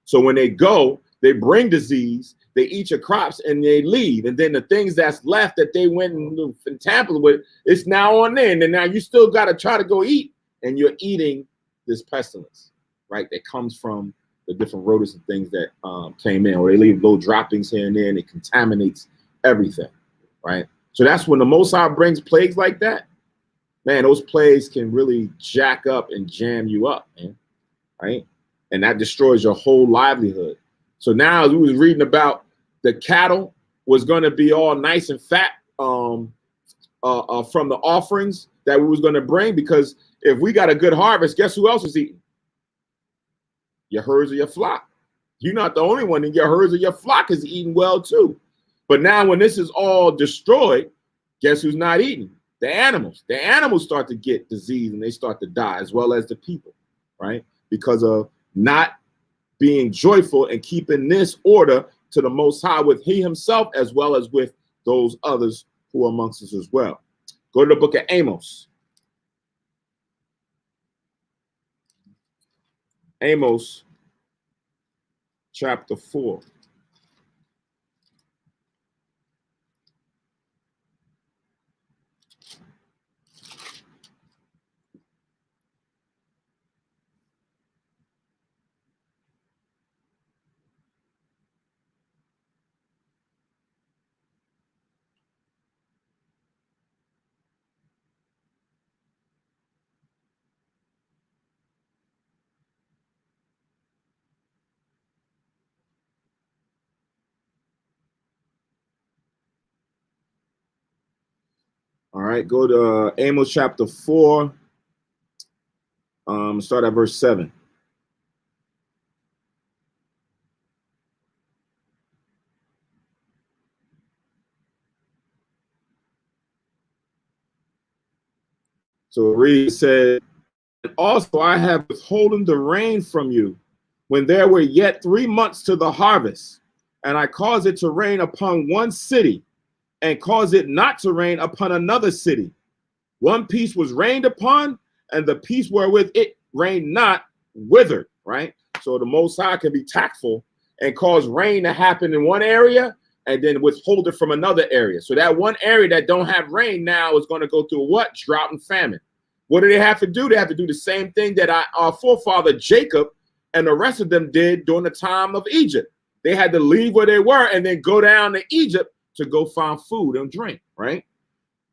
So when they go, they bring disease. They eat your crops and they leave. And then the things that's left that they went and tampered with, it's now on there. And then now you still got to try to go eat. And you're eating this pestilence, right? That comes from the different rodents and things that came in. Or they leave little droppings here and there and it contaminates everything, right? So that's when the Most High brings plagues like that. Man, those plagues can really jack up and jam you up, man, right? And that destroys your whole livelihood. So now we was reading about the cattle was going to be all nice and fat from the offerings that we was going to bring, because if we got a good harvest, guess who else is eating? Your herds of your flock. You're not the only one, and your herds of your flock is eating well too. But now when this is all destroyed, guess who's not eating? The animals. The animals start to get disease and they start to die, as well as the people, right? Because of not being joyful and keeping this order to the Most High with he himself, as well as with those others who are amongst us as well. Go to the book of Amos. Amos chapter 4. All right, go to Amos chapter 4. Start at verse 7. So Reed said, also I have withholden the rain from you when there were yet 3 months to the harvest, and I caused it to rain upon one city, and caused it not to rain upon another city. One piece was rained upon, and the piece wherewith it rained not withered, right? So the Most High can be tactful and cause rain to happen in one area and then withhold it from another area. So that one area that don't have rain now is going to go through what? Drought and famine. What do they have to do? They have to do the same thing that our forefather Jacob and the rest of them did during the time of Egypt. They had to leave where they were and then go down to Egypt to go find food and drink, right?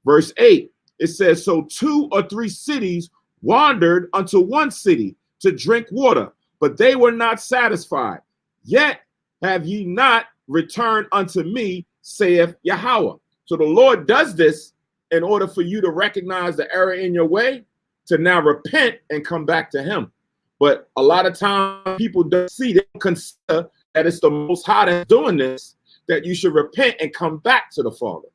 Verse 8, it says, so 2 or 3 cities wandered unto one city to drink water, but they were not satisfied. Yet have ye not returned unto me, saith Yahweh. So the Lord does this in order for you to recognize the error in your way, to now repent and come back to him. But a lot of times people don't see, they don't consider that it's the Most High that's doing this, that you should repent and come back to the Father,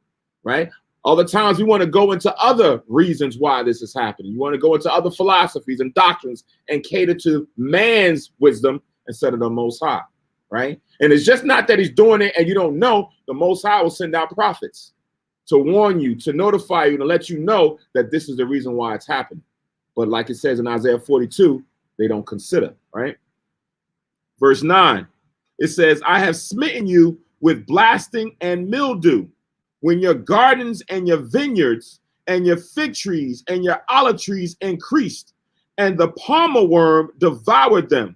right? Other times we want to go into other reasons why this is happening. You want to go into other philosophies and doctrines and cater to man's wisdom instead of the Most High, right? And it's just not that he's doing it and you don't know. The Most High will send out prophets to warn you, to notify you, to let you know that this is the reason why it's happening. But like it says in Isaiah 42, they don't consider, right? Verse 9, it says, I have smitten you with blasting and mildew, when your gardens and your vineyards and your fig trees and your olive trees increased, and the palmer worm devoured them.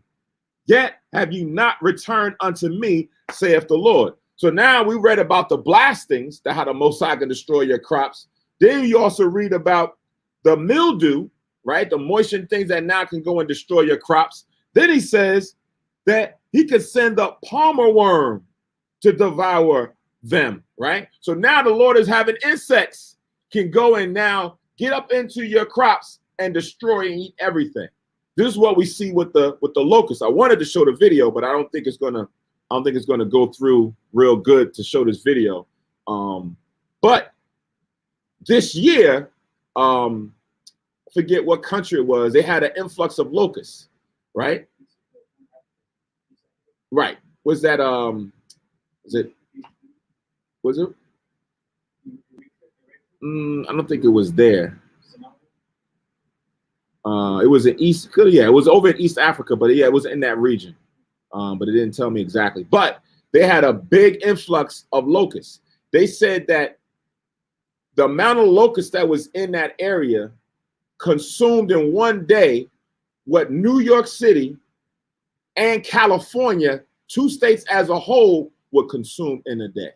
Yet have you not returned unto me, saith the Lord. So now we read about the blastings, that how the Most High can destroy your crops. Then you also read about the mildew, right? The moisture things that now can go and destroy your crops. Then he says that he could send the palmer worm to devour them, right? So now the Lord is having insects can go and now get up into your crops and destroy and eat everything. This is what we see with the locusts. I wanted to show the video, but I don't think it's gonna go through real good to show this video. But this year, forget what country it was, they had an influx of locusts, right? Right. Was that was it? I don't think it was there. It was in East, yeah, it was over in East Africa, but yeah, it was in that region. But it didn't tell me exactly. But they had a big influx of locusts. They said that the amount of locusts that was in that area consumed in one day what New York City and California, 2 states as a whole, would consume in a day.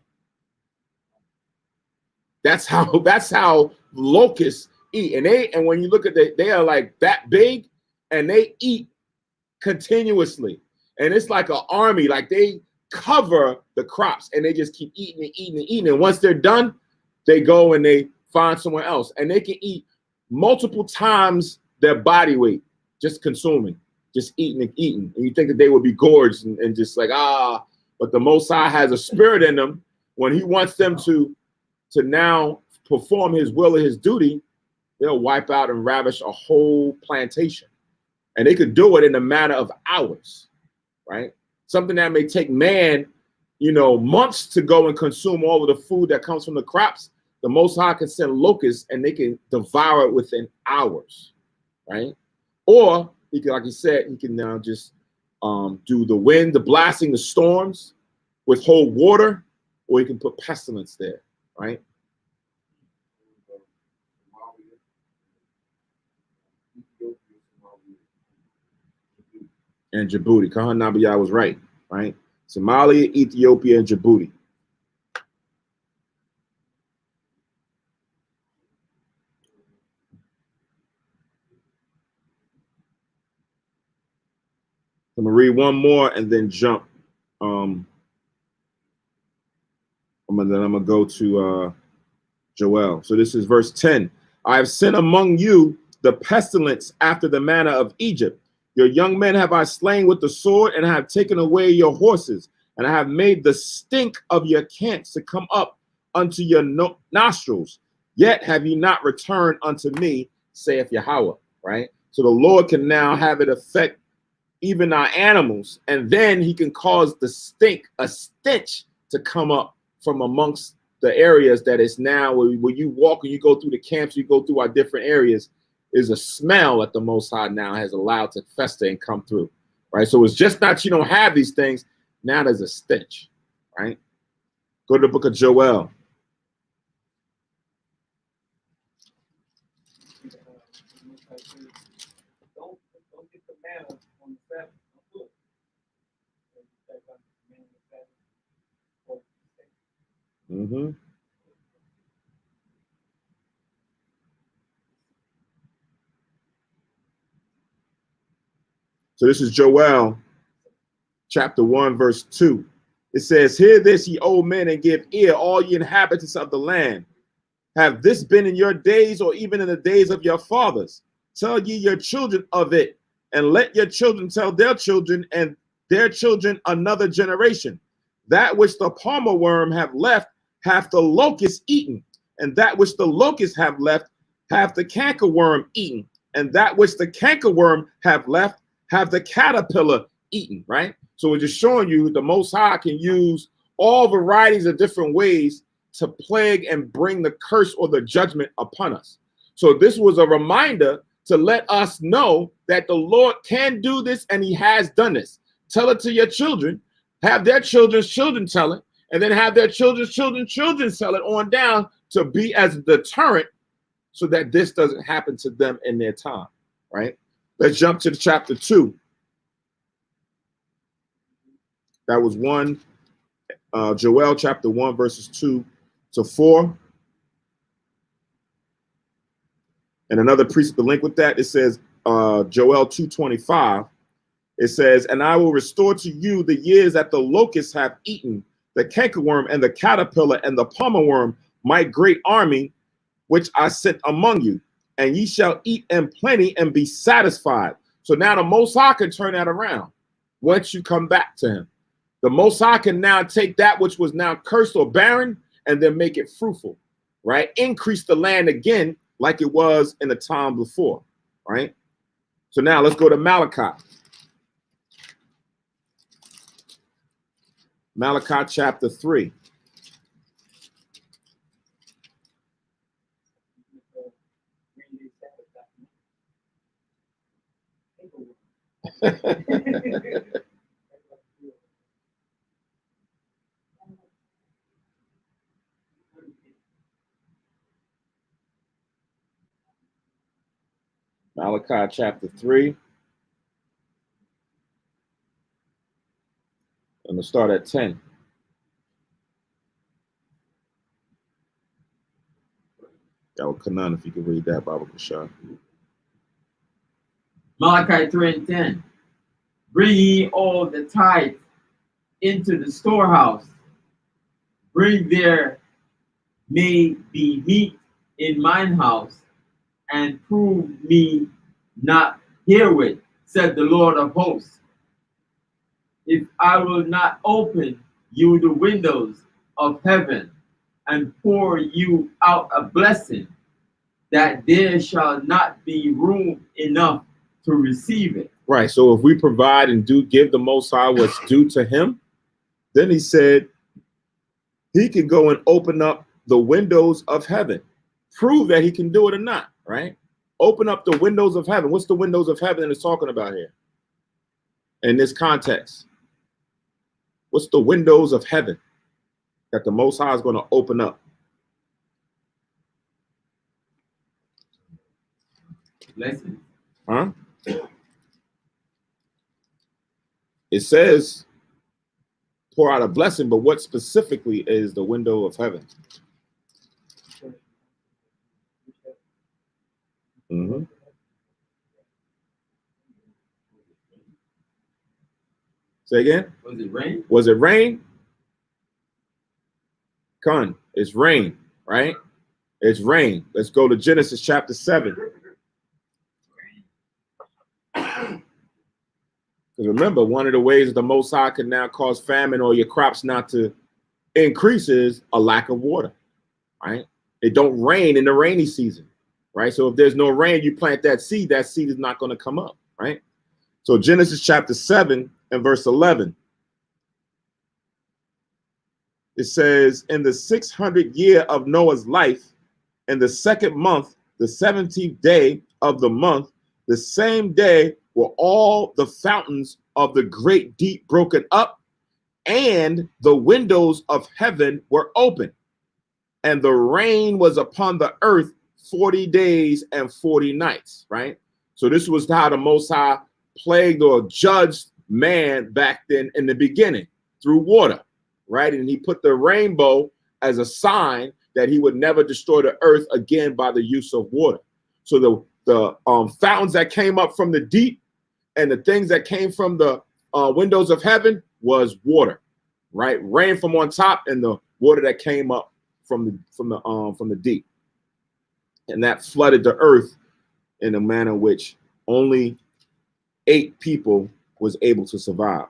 That's how locusts eat. And when you look at they are like that big and they eat continuously. And it's like an army, like they cover the crops and they just keep eating and eating and eating. And once they're done, they go and they find somewhere else. And they can eat multiple times their body weight, just consuming, just eating and eating. And you think that they would be gorged and just like, but the Most High has a spirit in them. When he wants them to now perform his will and his duty, they'll wipe out and ravish a whole plantation. And they could do it in a matter of hours, right? Something that may take man, months to go and consume all of the food that comes from the crops. The Most High can send locusts and they can devour it within hours, right? Or he can, like he said, he can now just do the wind, the blasting, the storms, withhold water, or he can put pestilence there, right? And Djibouti. Kahan Nabiyah was right? Somalia, Ethiopia, and Djibouti. I'm gonna read one more and then jump. I'm gonna go to Joel. So this is verse 10. I have sent among you the pestilence after the manner of Egypt. Your young men have I slain with the sword, and I have taken away your horses, and I have made the stink of your camps to come up unto your nostrils. Yet have ye not returned unto me, saith Yahweh, right? So the Lord can now have it affect even our animals, and then he can cause a stench to come up from amongst the areas that is now where you walk and you go through the camps, you go through our different areas, is a smell that the Most High now has allowed to fester and come through, right? So it's just not you don't have these things, now there's a stench, right? Go to the book of Joel. Don't get the manna on the Sabbath. Don't do it. Mm-hmm. So this is Joel chapter 1, verse 2. It says, hear this, ye old men, and give ear, all ye inhabitants of the land. Have this been in your days, or even in the days of your fathers? Tell ye your children of it, and let your children tell their children, and their children another generation. That which the palmer worm have left hath the locust eaten, and that which the locust have left hath the cankerworm eaten, and that which the cankerworm have left have the caterpillar eaten, right? So we're just showing you the Most High can use all varieties of different ways to plague and bring the curse or the judgment upon us. So this was a reminder to let us know that the Lord can do this, and he has done this. Tell it to your children, have their children's children tell it, and then have their children's children tell it on down to be as a deterrent so that this doesn't happen to them in their time, right? Let's jump to chapter 2. That was Joel chapter 1, verses 2 to 4. And another precept to link with that, it says, Joel 2:25. It says, and I will restore to you the years that the locusts have eaten, the cankerworm and the caterpillar and the palmer worm, my great army, which I sent among you, and ye shall eat in plenty and be satisfied. So now the Most High can turn that around once you come back to him. The Most High can now take that which was now cursed or barren and then make it fruitful, right? Increase the land again like it was in the time before, right? So now let's go to Malachi. Malachi chapter 3. Malachi chapter 3. I'm going to start at 10. Yahweh Kanan, if you could read that, Baba Kashar. Malachi 3:10. Bring ye all the tithe into the storehouse. Bring there may be meat in mine house, and prove me not herewith, said the Lord of hosts. If I will not open you the windows of heaven and pour you out a blessing, that there shall not be room enough to receive it. Right. So if we provide and do give the Most High what's due to him, then he said he can go and open up the windows of heaven. Prove that he can do it or not, right? Open up the windows of heaven. What's the windows of heaven that it's talking about here? In this context, what's the windows of heaven that the Most High is going to open up? Blessing. Huh? It says pour out a blessing, but what specifically is the window of heaven? Mm-hmm. Say again? Was it rain? Was it rain? Con, it's rain, right? It's rain. Let's go to Genesis chapter 7. Because remember, one of the ways that the Most High can now cause famine or your crops not to increase is a lack of water, right? It don't rain in the rainy season. right? So if there's no rain, you plant that seed is not going to come up, right? So Genesis chapter 7 and verse 11. It says, in the 600th year of Noah's life, in the second month, the 17th day of the month, the same day were all the fountains of the great deep broken up, and the windows of heaven were open, and the rain was upon the earth 40 days and 40 nights, right? So this was how the Most High plagued or judged man back then in the beginning, through water, right? And he put the rainbow as a sign that he would never destroy the earth again by the use of water. So the fountains that came up from the deep and the things that came from the windows of heaven was water, right? Rain from on top and the water that came up from the deep, and that flooded the earth in a manner which only 8 people was able to survive.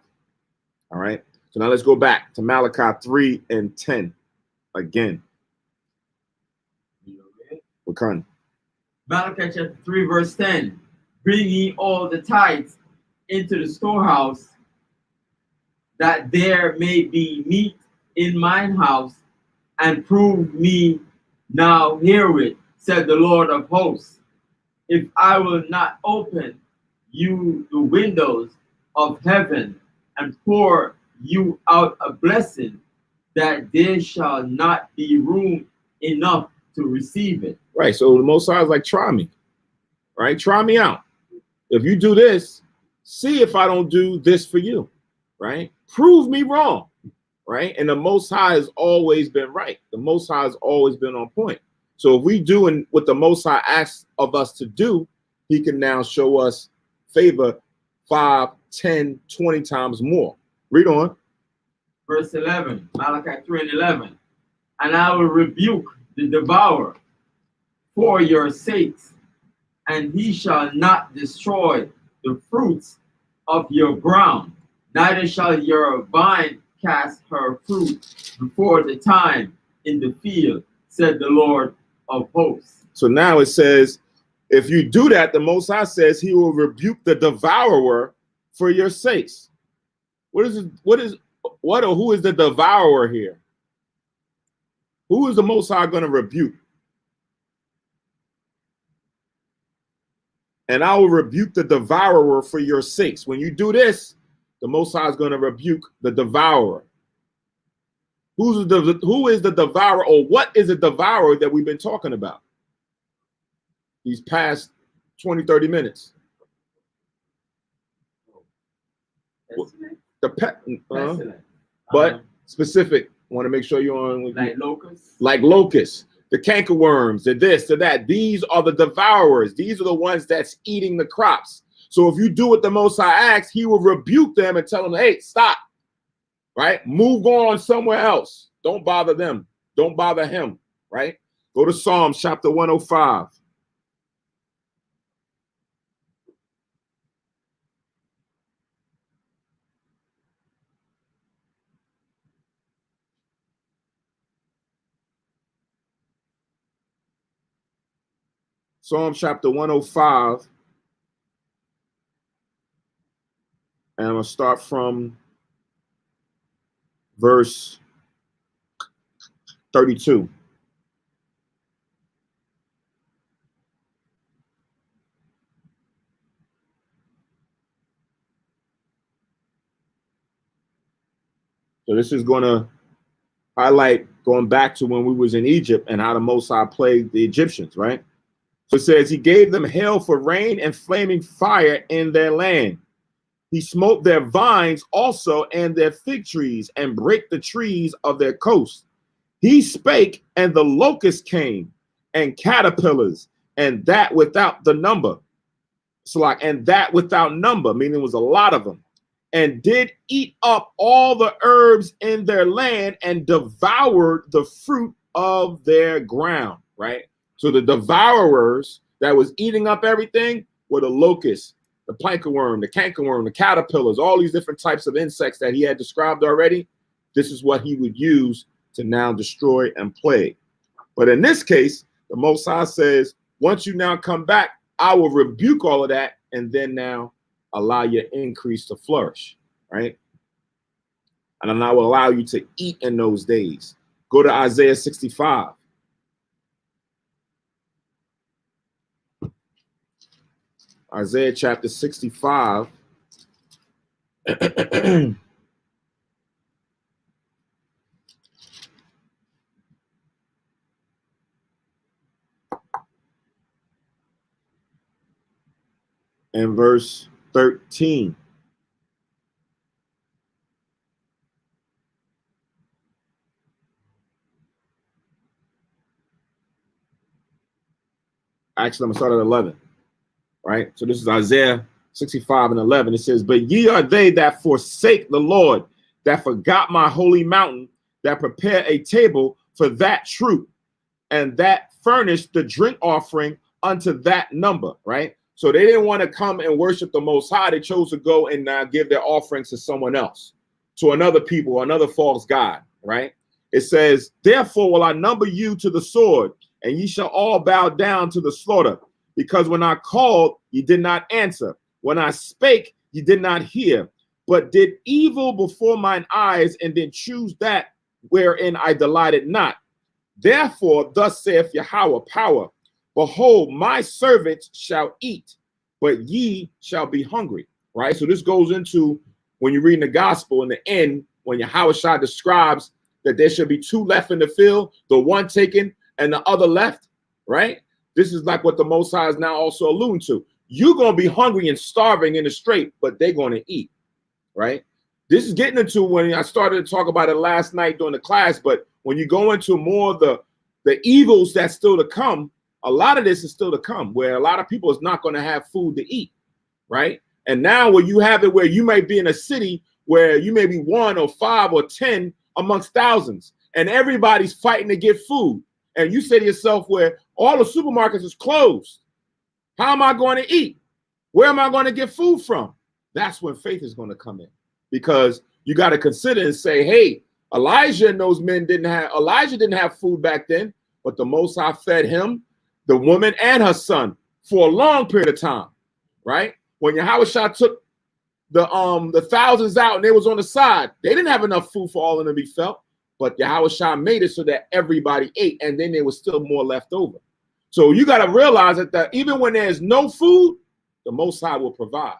All right. So now let's go back to Malachi 3 and 10 again. We're coming. Malachi chapter 3, verse 10. Bring ye all the tithes into the storehouse, that there may be meat in mine house, and prove me now herewith, said the Lord of hosts, if I will not open you the windows of heaven and pour you out a blessing, that there shall not be room enough to receive it. Right. So the Most High is like, try me, right? Try me out. If you do this, see if I don't do this for you, right? Prove me wrong, right? And the Most High has always been right. The Most High has always been on point. So if we do what the Most High asks of us to do, he can now show us favor 5, 10, 20 times more. Read on. Verse 11, Malachi 3 and 11. And I will rebuke the devourer for your sakes, and he shall not destroy the fruits of your ground, neither shall your vine cast her fruit before the time in the field, said the Lord of hosts. So now it says, if you do that, the Most High says he will rebuke the devourer for your sakes. What is who is the devourer here? Who is the Most High going to rebuke? And I will rebuke the devourer for your sakes. When you do this, the Most High is going to rebuke the devourer. Who is the devourer, or what is a devourer that we've been talking about these past 20, 30 minutes? The pet, but specific. Want to make sure you're on. Like locusts? Like locusts, the cankerworms, the this, the that. These are the devourers. These are the ones that's eating the crops. So if you do what the Most High asks, he will rebuke them and tell them, hey, stop. Right? Move on somewhere else. Don't bother them. Don't bother him. Right? Go to Psalms chapter 105. Psalm chapter 105. And I'm going to start from verse 32. So this is going to highlight going back to when we was in Egypt and how the Most High plagued the Egyptians, right? So it says he gave them hail for rain and flaming fire in their land. He smote their vines also and their fig trees, and brake the trees of their coast. He spake, and the locusts came, and caterpillars, and that without the number. So like, and that without number, meaning it was a lot of them, and did eat up all the herbs in their land, and devoured the fruit of their ground, right? So the devourers that was eating up everything were the locusts, the plankerworm, the cankerworm, the caterpillars, all these different types of insects that he had described already. This is what he would use to now destroy and plague. But in this case, the Most High says, once you now come back, I will rebuke all of that and then now allow your increase to flourish, right? And then I will allow you to eat in those days. Go to Isaiah 65. Isaiah chapter 65. And verse 13. Actually, I'm going to start at 11. Right? So this is Isaiah 65 and 11. It says, but ye are they that forsake the Lord, that forgot my holy mountain, that prepare a table for that troop, and that furnish the drink offering unto that number, right? So they didn't want to come and worship the Most High. They chose to go and give their offerings to someone else, to another people, another false god, right? It says, therefore will I number you to the sword, and ye shall all bow down to the slaughter. Because when I called, ye did not answer. When I spake, ye did not hear, but did evil before mine eyes, and did choose that wherein I delighted not. Therefore, thus saith Yahweh power, behold, my servants shall eat, but ye shall be hungry. Right? So this goes into when you read in the gospel in the end, when Yahweh describes that there should be two left in the field, the one taken and the other left, right? This is like what the Most High is now also alluding to. You're going to be hungry and starving in the straight, but they're going to eat, right? This is getting into when I started to talk about it last night during the class, but when you go into more of the evils that's still to come, a lot of this is still to come, where a lot of people is not going to have food to eat, right? And now where you have it where you may be in a city where you may be 1 or 5 or 10 amongst thousands, and everybody's fighting to get food. And you say to yourself, where all the supermarkets is closed, how am I going to eat? Where am I going to get food from? That's when faith is going to come in, because you got to consider and say, hey, Elijah and those men Elijah didn't have food back then, but the Most High fed him, the woman and her son for a long period of time, right? When Yahweh took the thousands out and they was on the side, they didn't have enough food for all of them to be felt. But Yahweh made it so that everybody ate, and then there was still more left over. So you got to realize that even when there's no food, the Most High will provide,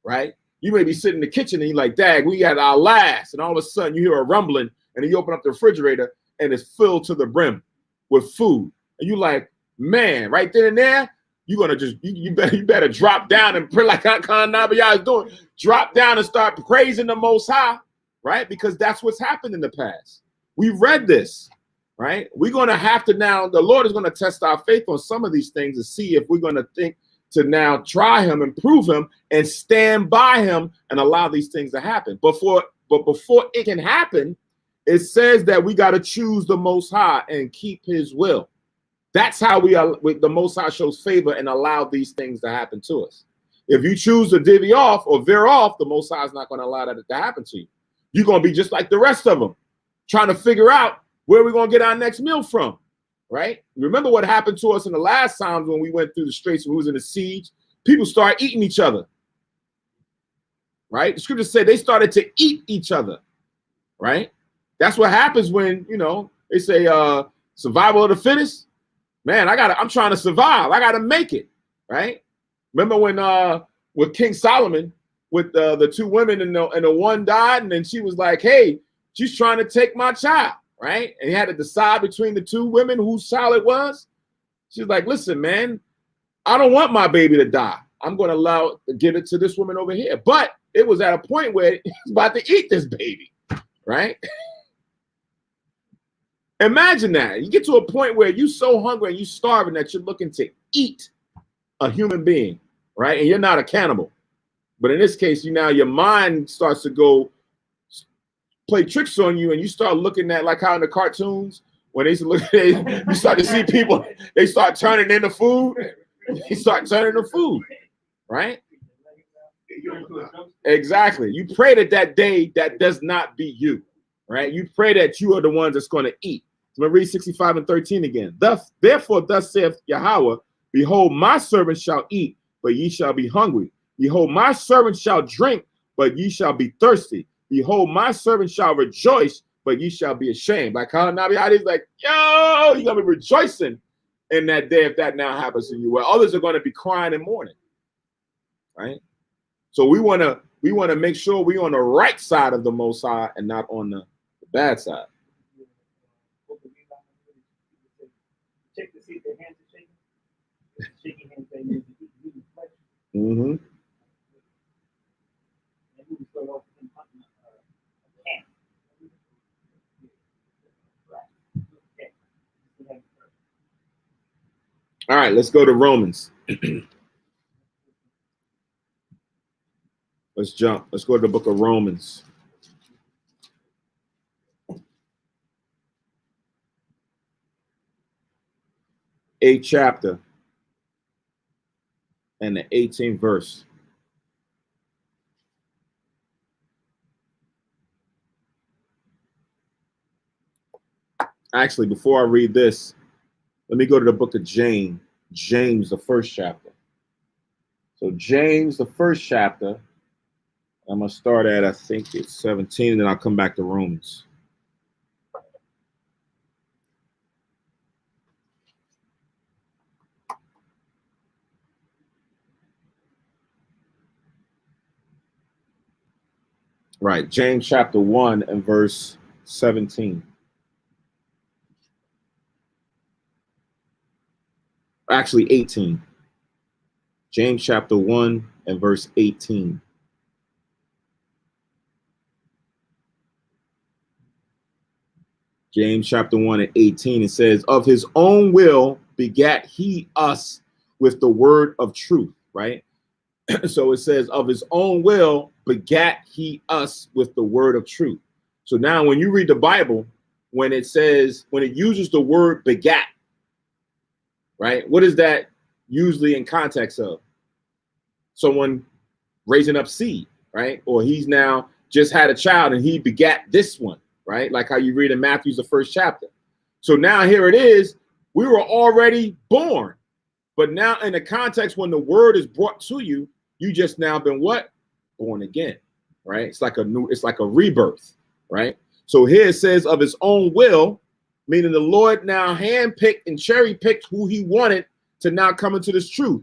right? You may be sitting in the kitchen and you're like, dang, we got our last. And all of a sudden you hear a rumbling, and then you open up the refrigerator and it's filled to the brim with food. And you're like, man, right then and there, you're going to just, you better drop down and pray like Khan Nabiyah is doing. Drop down and start praising the Most High, right? Because that's what's happened in the past. We read this, right? We're going to have to now, the Lord is going to test our faith on some of these things to see if we're going to think to now try him and prove him and stand by him and allow these things to happen. But before it can happen, it says that we got to choose the Most High and keep his will. That's how the Most High shows favor and allow these things to happen to us. If you choose to divvy off or veer off, the Most High is not going to allow that to happen to you. You're going to be just like the rest of them, trying to figure out where we're going to get our next meal from, right? Remember what happened to us in the last times when we went through the straits, when we was in the siege? People started eating each other, right? The scripture said they started to eat each other, right? That's what happens when, they say survival of the fittest. Man, I'm trying to survive. I got to make it, right? Remember when with King Solomon, with the two women and the one died, and then she was like, hey, she's trying to take my child, right? And he had to decide between the two women whose child it was. She's like, listen, man, I don't want my baby to die. I'm going to give it to this woman over here. But it was at a point where he was about to eat this baby, right? Imagine that. You get to a point where you're so hungry and you're starving that you're looking to eat a human being, right? And you're not a cannibal. But in this case, your mind starts to go play tricks on you, and you start looking at, like how in the cartoons, when they used to look at it, you start to see people, they start turning into food. They start turning to food, right? Exactly. You pray that day that does not be you, right? You pray that you are the ones that's going to eat. So I'm going to read 65 and 13 again. Therefore, thus saith Yahweh, Behold, my servants shall eat, but ye shall be hungry. Behold, my servants shall drink, but ye shall be thirsty. Behold, my servants shall rejoice, but ye shall be ashamed. Like how Nabi Adi's like, yo, you're gonna be rejoicing in that day if that now happens to you. Where others are going to be crying and mourning. Right? So we want to make sure we're on the right side of the Most High and not on the bad side. Check to see if their hands are shaking. Shaking hands, they need to eat flesh. Mm-hmm. And we can start off in a camp. All right, let's go to Romans. Let's jump. Let's go to the book of Romans. Eighth chapter and the 18th verse. Actually, before I read this, let me go to the book of James. James, the first chapter. So James, the first chapter. I'm going to start at, I think it's 17, and then I'll come back to Romans. Right, James chapter 1 and verse 17. Actually, 18. James chapter 1 and verse 18. James chapter 1 and 18, it says, of his own will begat he us with the word of truth, right? So it says, of his own will begat he us with the word of truth. So now when you read the Bible, when it says, when it uses the word begat, right? What is that usually in context of? Someone raising up seed, right? Or he's now just had a child and he begat this one. Right? Like how you read in Matthew's, the first chapter. So now here it is. We were already born. But now in the context when the word is brought to you, you just now been what? Born again. Right? It's like a rebirth. Right? So here it says of his own will, meaning the Lord now handpicked and cherry-picked who he wanted to now come into this truth.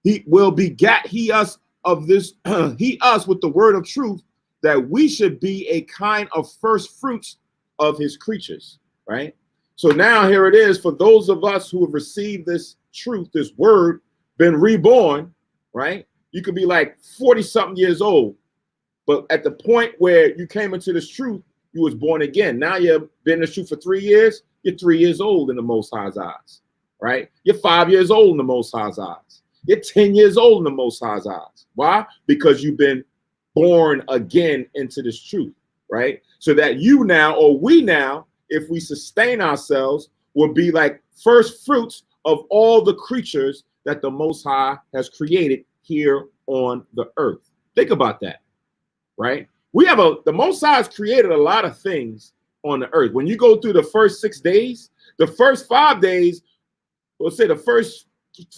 He will begat he us of this, he us with the word of truth, that we should be a kind of first fruits of his creatures, right? So now here it is for those of us who have received this truth, this word, been reborn, right? You could be like 40 something years old, but at the point where you came into this truth, you was born again. Now you've been in the truth for 3 years, you're 3 years old in the Most High's eyes, right? You're 5 years old in the Most High's eyes. You're 10 years old in the Most High's eyes. Why? Because you've been born again into this truth, right? So that you now, or we now, if we sustain ourselves, will be like first fruits of all the creatures that the Most High has created here on the earth. Think about that, right? The Most High has created a lot of things on the earth. When you go through the first 6 days, the first 5 days, let's say the first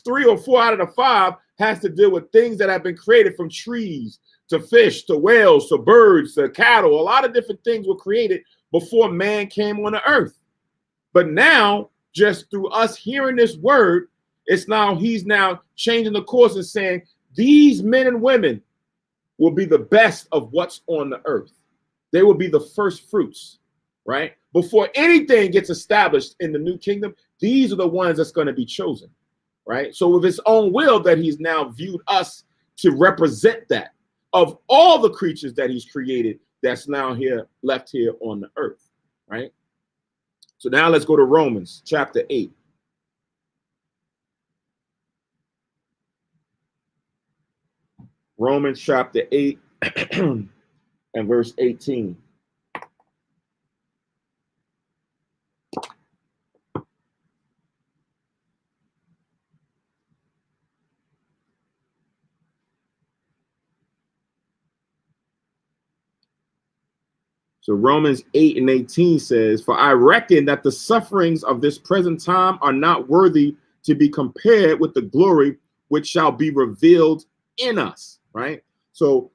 3 or 4 out of the 5 has to deal with things that have been created, from trees to fish, to whales, to birds, to cattle. A lot of different things were created before man came on the earth. But now, just through us hearing this word, he's now changing the course and saying, these men and women will be the best of what's on the earth. They will be the first fruits, right? Before anything gets established in the new kingdom, these are the ones that's going to be chosen, right? So with his own will that he's now viewed us to represent that, of all the creatures that he's created that's now here, left here on the earth, right? So now let's go to Romans chapter 8. Romans chapter 8 and verse 18. So Romans 8 and 18 says, for I reckon that the sufferings of this present time are not worthy to be compared with the glory which shall be revealed in us, right? So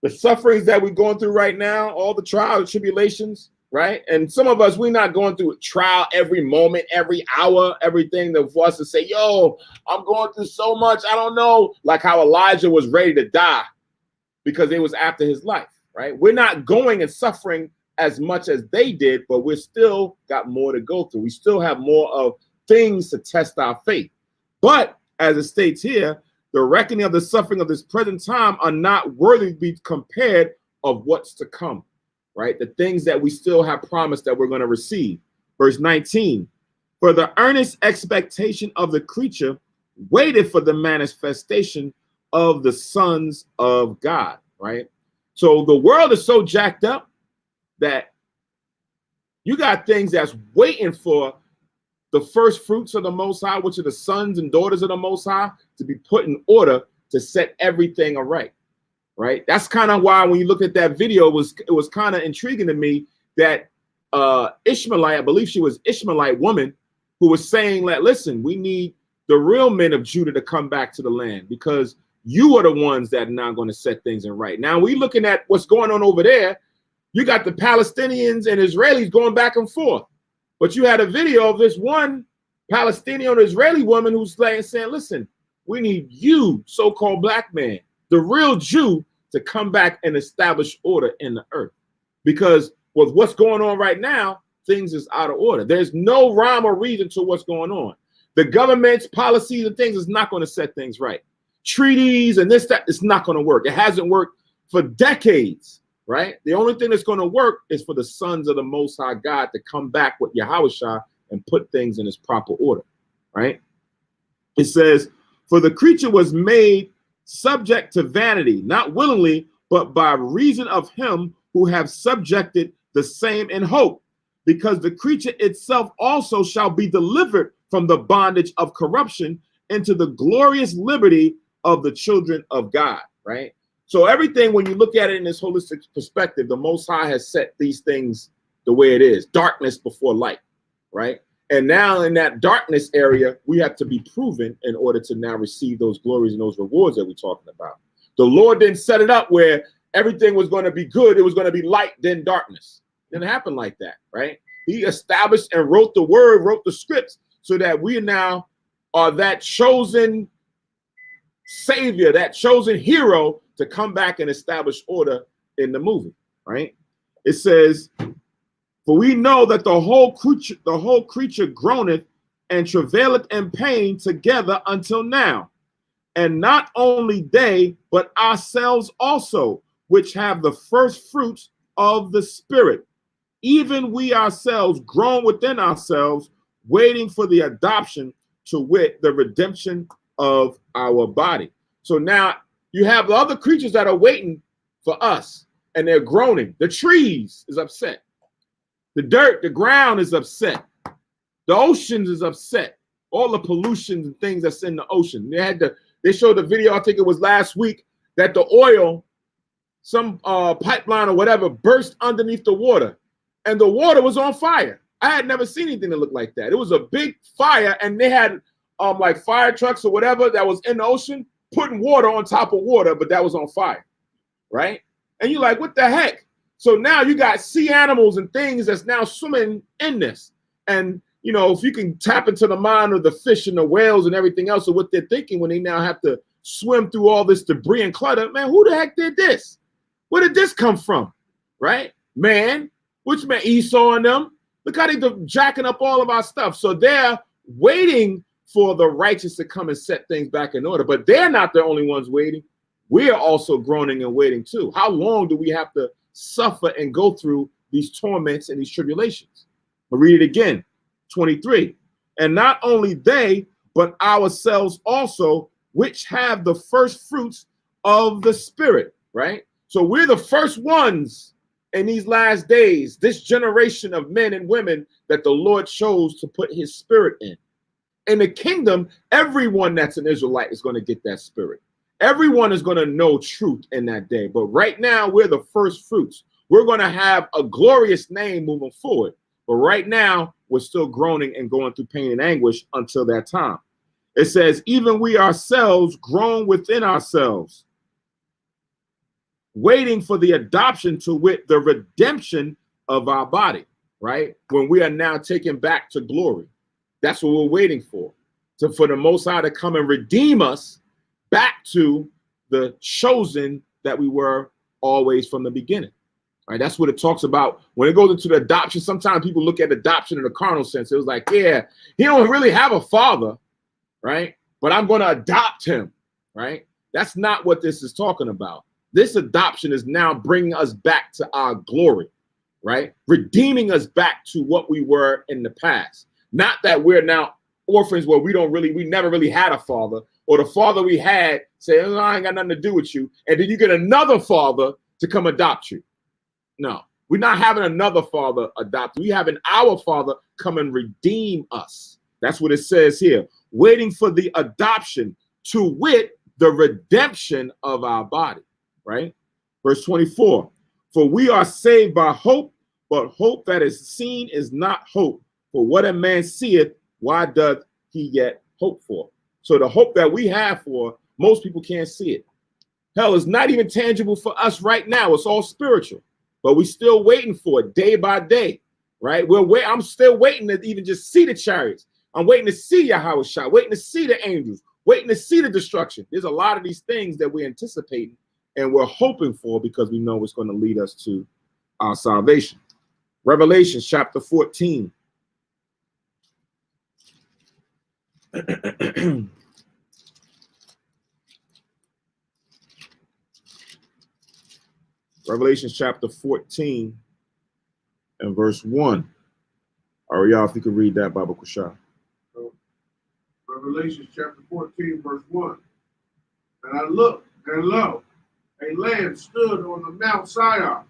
the sufferings that we're going through right now, all the trials and tribulations, right? And some of us, we're not going through a trial every moment, every hour, everything that for us to say, yo, I'm going through so much, I don't know. Like how Elijah was ready to die because it was after his life, right? We're not going and suffering as much as they did, but we're still got more to go through. We still have more of things to test our faith. But as it states here, the reckoning of the suffering of this present time are not worthy to be compared of what's to come, right? The things that we still have promised that we're going to receive. Verse 19, for the earnest expectation of the creature waited for the manifestation of the sons of God, right? So the world is so jacked up that you got things that's waiting for the first fruits of the Most High, which are the sons and daughters of the Most High, to be put in order to set everything aright, right? That's kind of why when you look at that video, it was kind of intriguing to me that Ishmaelite, I believe she was Ishmaelite woman, who was saying that, listen, we need the real men of Judah to come back to the land because you are the ones that are now going to set things in right. Now, we looking at what's going on over there. You got the Palestinians and Israelis going back and forth. But you had a video of this one Palestinian or Israeli woman who's saying, listen, we need you, so-called black man, the real Jew, to come back and establish order in the earth. Because with what's going on right now, things is out of order. There's no rhyme or reason to what's going on. The government's policies and things is not going to set things right. Treaties and this, that, it's not going to work. It hasn't worked for decades. Right? The only thing that's going to work is for the sons of the Most High God to come back with Yahushua and put things in its proper order. Right? It says, for the creature was made subject to vanity, not willingly, but by reason of him who have subjected the same in hope, because the creature itself also shall be delivered from the bondage of corruption into the glorious liberty of the children of God. Right? So everything, when you look at it in this holistic perspective, the Most High has set these things the way it is, darkness before light, right? And now in that darkness area, we have to be proven in order to now receive those glories and those rewards that we're talking about. The Lord didn't set it up where everything was going to be good. It was going to be light, then darkness. It didn't happen like that, right? He established and wrote the word, wrote the scripts, so that we now are that chosen savior, that chosen hero to come back and establish order in the movie, right? It says, for we know that the whole creature groaneth and travaileth in pain together until now. And not only they, but ourselves also, which have the first fruits of the Spirit, even we ourselves groan within ourselves, waiting for the adoption, to wit, the redemption of our body. So now you have the other creatures that are waiting for us, and they're groaning. The trees is upset. The dirt, the ground is upset. The oceans is upset. All the pollution and things that's in the ocean. They showed the video, I think it was last week, that the oil, some pipeline or whatever, burst underneath the water, and the water was on fire. I had never seen anything that looked like that. It was a big fire, and they had like fire trucks or whatever that was in the ocean, putting water on top of water, but that was on fire, right? And you're like, what the heck? So now you got sea animals and things that's now swimming in this. And, you know, if you can tap into the mind of the fish and the whales and everything else of what they're thinking when they now have to swim through all this debris and clutter, man, who the heck did this? Where did this come from, right? Man, which man, Esau and them? Look how they're jacking up all of our stuff. So they're waiting for the righteous to come and set things back in order. But they're not the only ones waiting. We're also groaning and waiting too. How long do we have to suffer and go through these torments and these tribulations? I'll read it again, 23. And not only they, but ourselves also, which have the first fruits of the Spirit, right? So we're the first ones in these last days, this generation of men and women that the Lord chose to put his Spirit in. In the kingdom, everyone that's an Israelite is going to get that Spirit. Everyone is going to know truth in that day. But right now, we're the first fruits. We're going to have a glorious name moving forward. But right now, we're still groaning and going through pain and anguish until that time. It says, even we ourselves groan within ourselves, waiting for the adoption, to wit, the redemption of our body, right? When we are now taken back to glory. That's what we're waiting for the Most High to come and redeem us back to the chosen that we were always from the beginning. Right? That's what it talks about when it goes into the adoption. Sometimes people look at adoption in a carnal sense. It was like, yeah, he don't really have a father, right? But I'm going to adopt him, right? That's not what this is talking about. This adoption is now bringing us back to our glory, right? Redeeming us back to what we were in the past. Not that we're now orphans where we never really had a father, or the father we had say, oh, I ain't got nothing to do with you. And then you get another father to come adopt you. No, we're not having another father adopt. We having our father come and redeem us. That's what it says here. Waiting for the adoption, to wit, the redemption of our body, right? Verse 24, for we are saved by hope, but hope that is seen is not hope. For what a man seeth, why doth he yet hope for? So the hope that we have for, most people can't see it. Hell, it's not even tangible for us right now. It's all spiritual, but we're still waiting for it day by day, right? I'm still waiting to even just see the chariots. I'm waiting to see Yahweh Shai, waiting to see the angels, waiting to see the destruction. There's a lot of these things that we're anticipating and we're hoping for because we know it's going to lead us to our salvation. Revelation chapter 14. Revelation chapter 14 and verse 1. All right, y'all, if you could read that, Baba Kushah. Revelation chapter 14, verse 1. And I looked, and lo, a Lamb stood on the Mount Sion,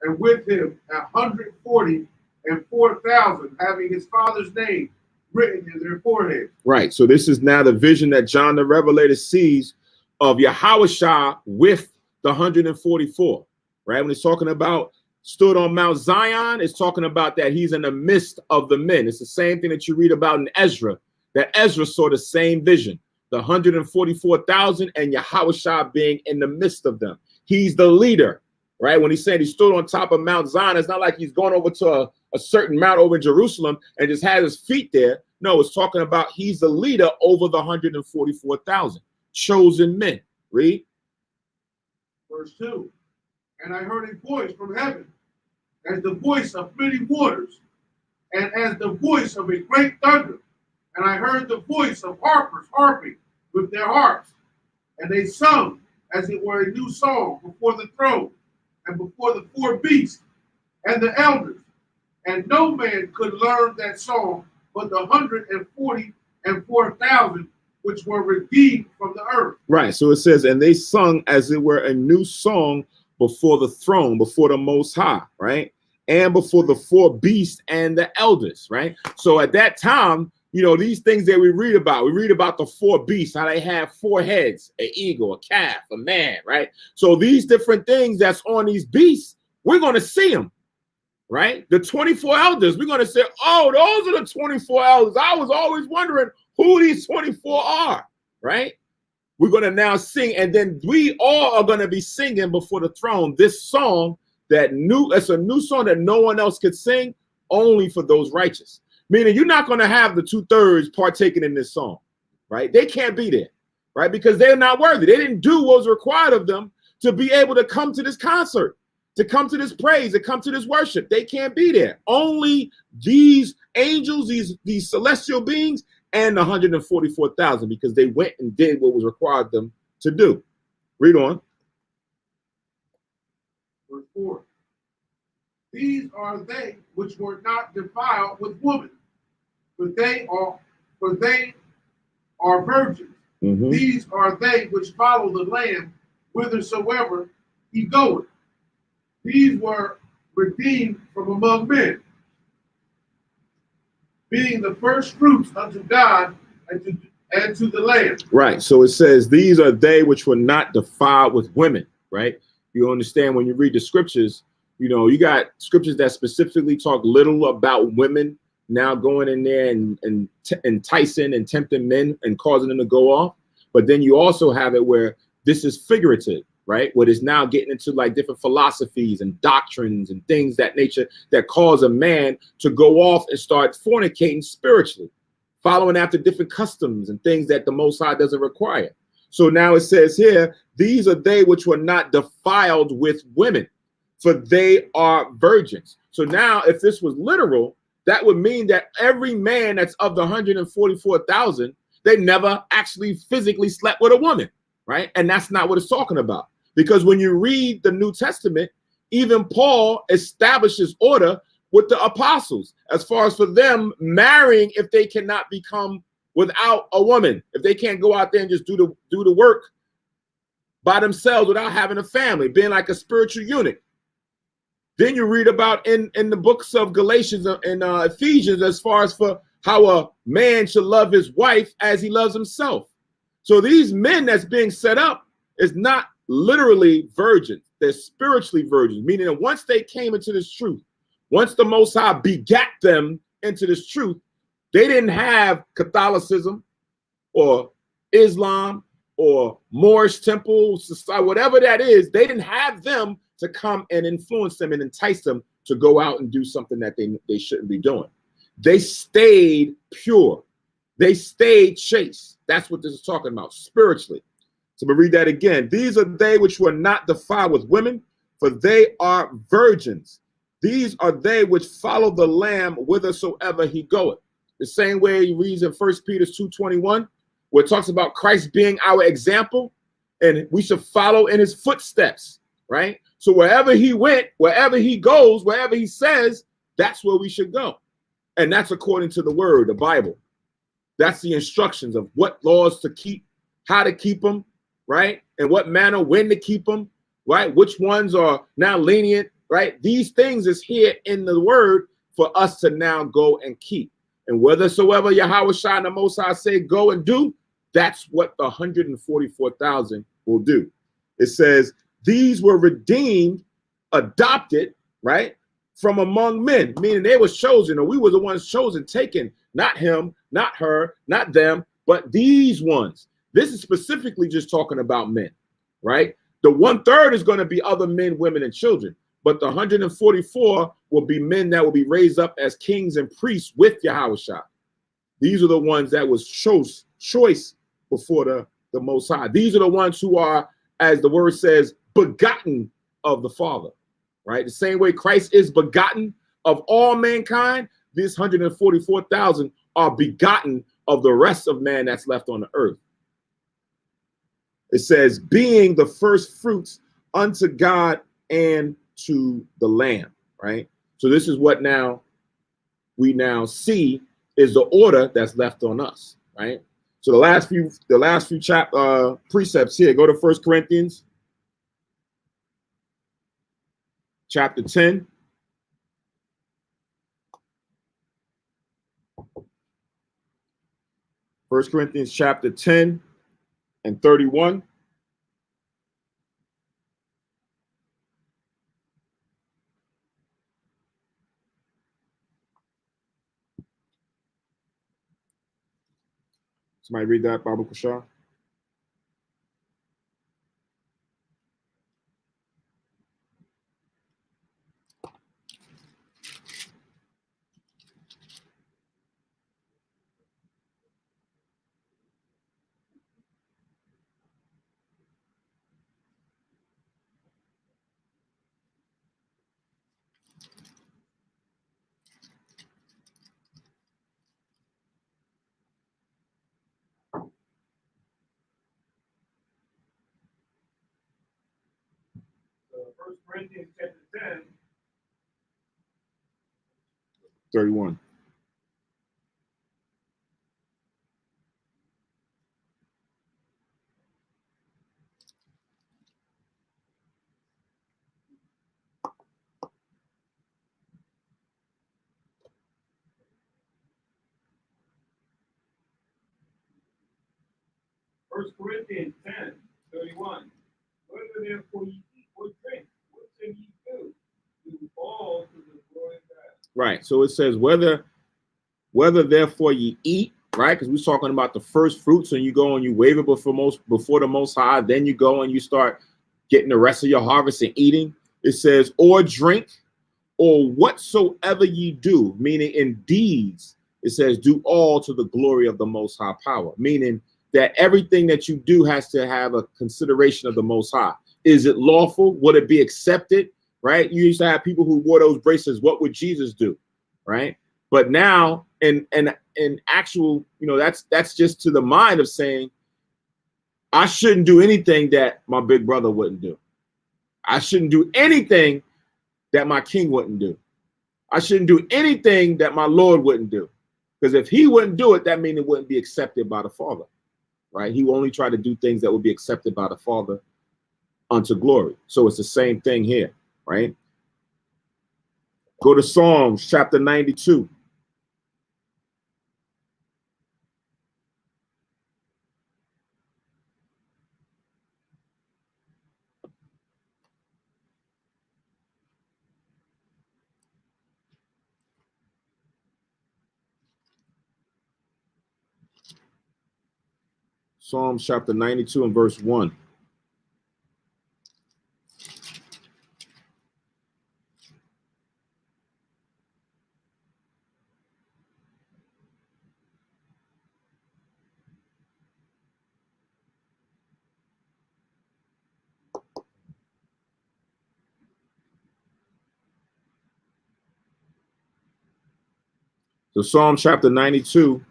and with him 144,000, having his father's name written in their foreheads. Right. So this is now the vision that John the Revelator sees of Yahweh Shai with the 144. Right. When it's talking about stood on Mount Zion, it's talking about that he's in the midst of the men. It's the same thing that you read about in Ezra, that Ezra saw the same vision, the 144,000 and Yahweh Shai being in the midst of them. He's the leader. Right. When he said he stood on top of Mount Zion, it's not like he's going over to a certain mount over in Jerusalem and just had his feet there. No, it's talking about he's the leader over the 144,000 chosen men. Read. Verse 2. And I heard a voice from heaven, as the voice of many waters, and as the voice of a great thunder. And I heard the voice of harpers harping with their harps. And they sung, as it were, a new song before the throne, and before the four beasts and the elders. And no man could learn that song but the 144,000 which were redeemed from the earth. Right. So it says, and they sung as it were a new song before the throne, before the Most High, right? And before the four beasts and the elders, right? So at that time, you know, these things that we read about the four beasts, how they have four heads, an eagle, a calf, a man, right? So these different things that's on these beasts, we're going to see them, right? The 24 elders, we're going to say, oh, those are the 24 elders. I was always wondering who these 24 are, right? We're going to now sing, and then we all are going to be singing before the throne this song it's a new song that no one else could sing, only for those righteous. Meaning you're not going to have the 2/3 partaking in this song, right? They can't be there, right? Because they're not worthy. They didn't do what was required of them to be able to come to this concert, to come to this praise, to come to this worship. They can't be there. Only these angels, these celestial beings, and the 144,000, because they went and did what was required of them to do. Read on. Verse 4. These are they which were not defiled with woman, for they are virgins. Mm-hmm. These are they which follow the Lamb whithersoever he goeth. These were redeemed from among men, being the first fruits unto God and to the Lamb. Right. So it says, these are they which were not defiled with women, right? You understand when you read the scriptures, you know, you got scriptures that specifically talk little about women, now going in there and enticing and tempting men and causing them to go off. But then you also have it where this is figurative, right? What is now getting into like different philosophies and doctrines and things that nature that cause a man to go off and start fornicating spiritually, following after different customs and things that the Most High doesn't require. So now it says here, these are they which were not defiled with women, for they are virgins. So now if this was literal, that would mean that every man that's of the 144,000, they never actually physically slept with a woman, right? And that's not what it's talking about. Because when you read the New Testament, even Paul establishes order with the apostles as far as for them marrying if they cannot become without a woman, if they can't go out there and just do the work by themselves without having a family, being like a spiritual unit. Then you read about in the books of Galatians and Ephesians as far as for how a man should love his wife as he loves himself. So these men that's being set up is not literally virgins. They're spiritually virgins, meaning that once they came into this truth, once the Most High begat them into this truth, they didn't have Catholicism or Islam or Moorish temple society, whatever that is. They didn't have them to come and influence them and entice them to go out and do something that they shouldn't be doing. They stayed pure. They stayed chaste. That's what this is talking about spiritually. So we read that again. These are they which were not defiled with women, for they are virgins. These are they which follow the Lamb whithersoever he goeth. The same way he reads in 1 Peter 2:21, where it talks about Christ being our example, and we should follow in his footsteps, right? So wherever he went, wherever he goes, wherever he says, that's where we should go. And that's according to the word, the Bible. That's the instructions of what laws to keep, how to keep them, right? And what manner, when to keep them, right? Which ones are now lenient, right? These things is here in the word for us to now go and keep. And whethersoever Yahweh Shai and the Most High say go and do, that's what the 144,000 will do. It says, these were redeemed, adopted, right, from among men, meaning they were chosen, or we were the ones chosen, taken, not him, not her, not them, but these ones. This is specifically just talking about men, right? The 1/3 is going to be other men, women, and children, but the 144 will be men that will be raised up as kings and priests with Yahushua. These are the ones that was choice before the Most High. These are the ones who are, as the word says, begotten of the Father, right? The same way Christ is begotten of all mankind, these 144,000 are begotten of the rest of man that's left on the earth. It says, being the first fruits unto God and to the Lamb, right? So this is what now we now see is the order that's left on us, right? So the last few precepts here, go to 1 Corinthians chapter 10. First Corinthians chapter 10 and 31. Somebody read that, Babu Kushar. So 1 Corinthians chapter 10, 31. First Corinthians 10, 31. Whether therefore ye eat or drink, whatsoever ye do all to the glory of God. Right. So it says whether Whether therefore ye eat, right? Because we're talking about the first fruits, and you go and you wave it before the Most High, then you go and you start getting the rest of your harvest and eating. It says, or drink, or whatsoever ye do, meaning in deeds. It says, do all to the glory of the Most High power, meaning that everything that you do has to have a consideration of the Most High. Is it lawful? Would it be accepted? Right? You used to have people who wore those bracelets. What would Jesus do? Right? But now, in actual, that's just to the mind of saying, I shouldn't do anything that my big brother wouldn't do. I shouldn't do anything that my king wouldn't do. I shouldn't do anything that my Lord wouldn't do. Because if he wouldn't do it, that means it wouldn't be accepted by the Father. Right? He will only try to do things that would be accepted by the Father unto glory. So it's the same thing here, right? Go to Psalms chapter 92. Psalms chapter 92 and verse 1. So Psalm chapter 92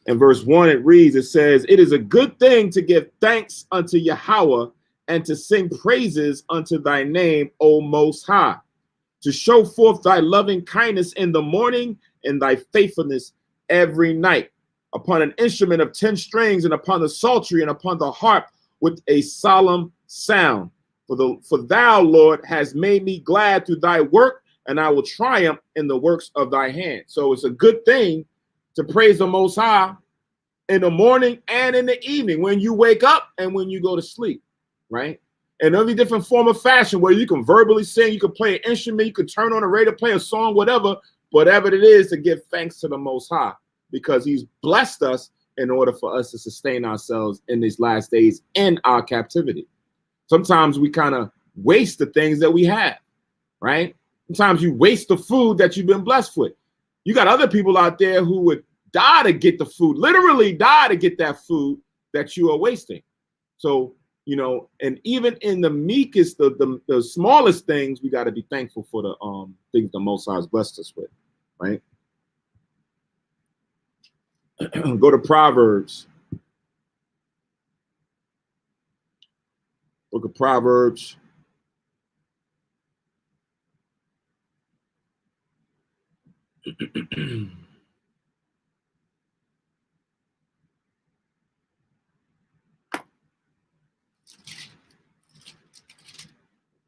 and verse 1, it reads, it says, it is a good thing to give thanks unto Yahweh and to sing praises unto thy name, O Most High, to show forth thy loving kindness in the morning and thy faithfulness every night, upon an instrument of 10 strings and upon the psaltery and upon the harp with a solemn sound. For thou, Lord, has made me glad through thy work, and I will triumph in the works of thy hand. So it's a good thing to praise the Most High in the morning and in the evening, when you wake up and when you go to sleep, right? And every different form of fashion, where you can verbally sing, you can play an instrument, you can turn on a radio, play a song, whatever it is, to give thanks to the Most High, because he's blessed us in order for us to sustain ourselves in these last days in our captivity. Sometimes we kind of waste the things that we have, right? Sometimes you waste the food that you've been blessed with. You got other people out there who would die to get the food, literally die to get that food that you are wasting. So, and even in the meekest, the smallest things, we got to be thankful for the things the Most High has blessed us with, right? Go to Proverbs. Book of Proverbs.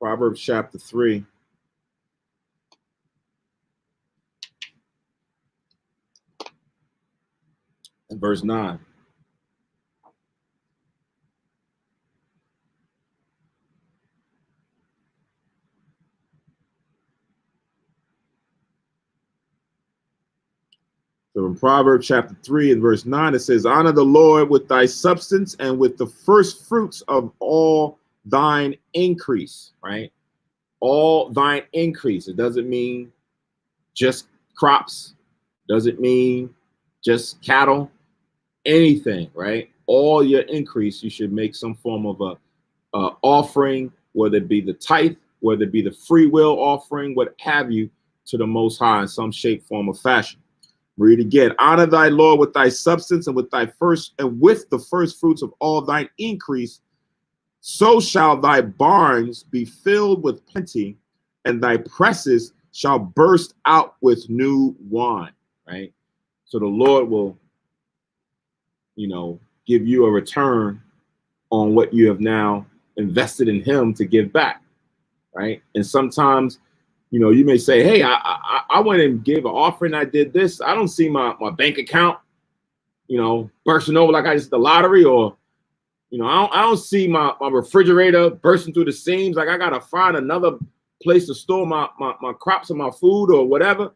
Proverbs chapter 3. And verse 9. So in Proverbs chapter 3 and verse 9, it says, honor the Lord with thy substance and with the first fruits of all thine increase, right? All thine increase. It doesn't mean just crops. Doesn't mean just cattle, anything, right? All your increase, you should make some form of a offering, whether it be the tithe, whether it be the free will offering, what have you, to the Most High in some shape, form, or fashion. Read again. Honor thy Lord with thy substance and with thy first and with the first fruits of all thine increase. So shall thy barns be filled with plenty, and thy presses shall burst out with new wine. Right. So the Lord will, give you a return on what you have now invested in him to give back. Right. And sometimes, you may say, hey, I went and gave an offering. I did this. I don't see my bank account, bursting over like I just the lottery, or, I don't see my refrigerator bursting through the seams. Like I got to find another place to store my crops and my food or whatever.